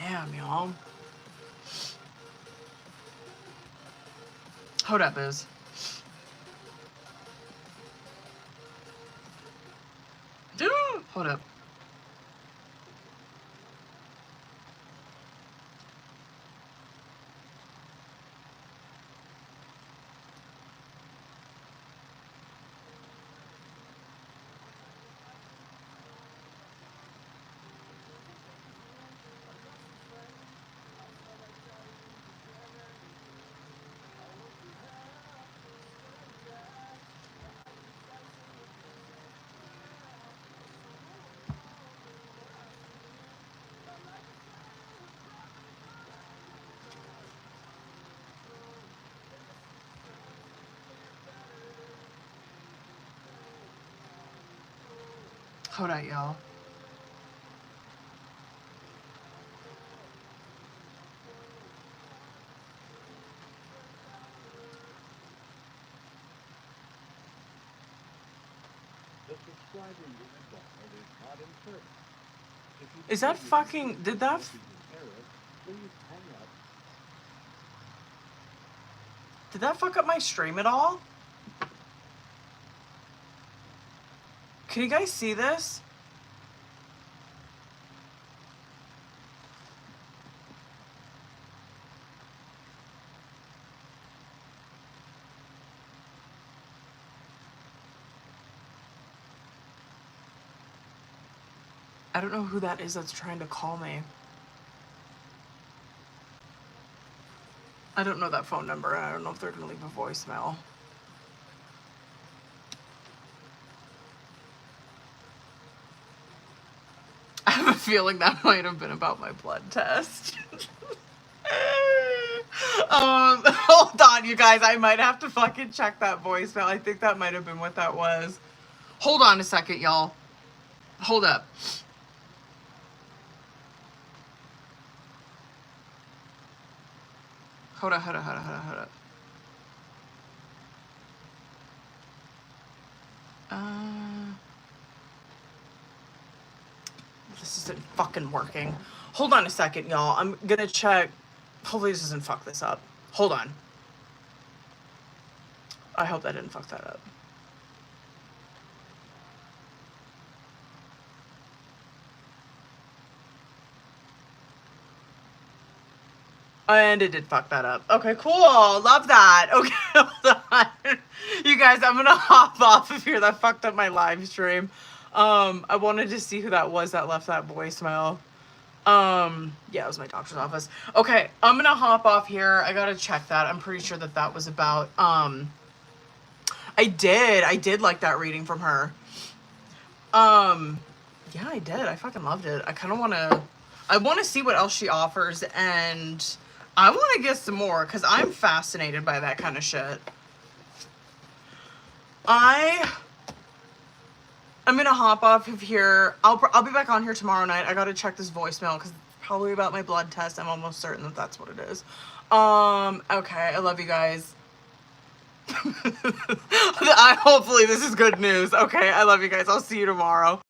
Damn, y'all. Hold up, Biz. Hold up. Hold on, y'all. Is that fucking... Did that... Did that fuck up my stream at all? Can you guys see this? I don't know who that is that's trying to call me. I don't know that phone number. I don't know if they're gonna leave a voicemail. I have a feeling that might have been about my blood test. Hold on, you guys. I might have to fucking check that voicemail. I think that might have been what that was. Hold on a second, y'all. Hold up. Hold up. This isn't fucking working. Hold on a second, y'all. I'm gonna check. Hopefully this doesn't fuck this up. Hold on. I hope that didn't fuck that up. And it did fuck that up. Okay, cool. Love that. Okay, hold on. You guys, I'm gonna hop off of here. That fucked up my live stream. I wanted to see who that was that left that voicemail. Yeah, it was my doctor's office. Okay, I'm gonna hop off here. I gotta check that. I'm pretty sure that that was about, I did like that reading from her. Yeah, I did. I fucking loved it. I kind of I want to see what else she offers, and I want to get some more because I'm fascinated by that kind of shit. I'm gonna hop off of here. I'll be back on here tomorrow night. I gotta check this voicemail because it's probably about my blood test. I'm almost certain that that's what it is. Okay, I love you guys. Hopefully this is good news. Okay, I love you guys. I'll see you tomorrow.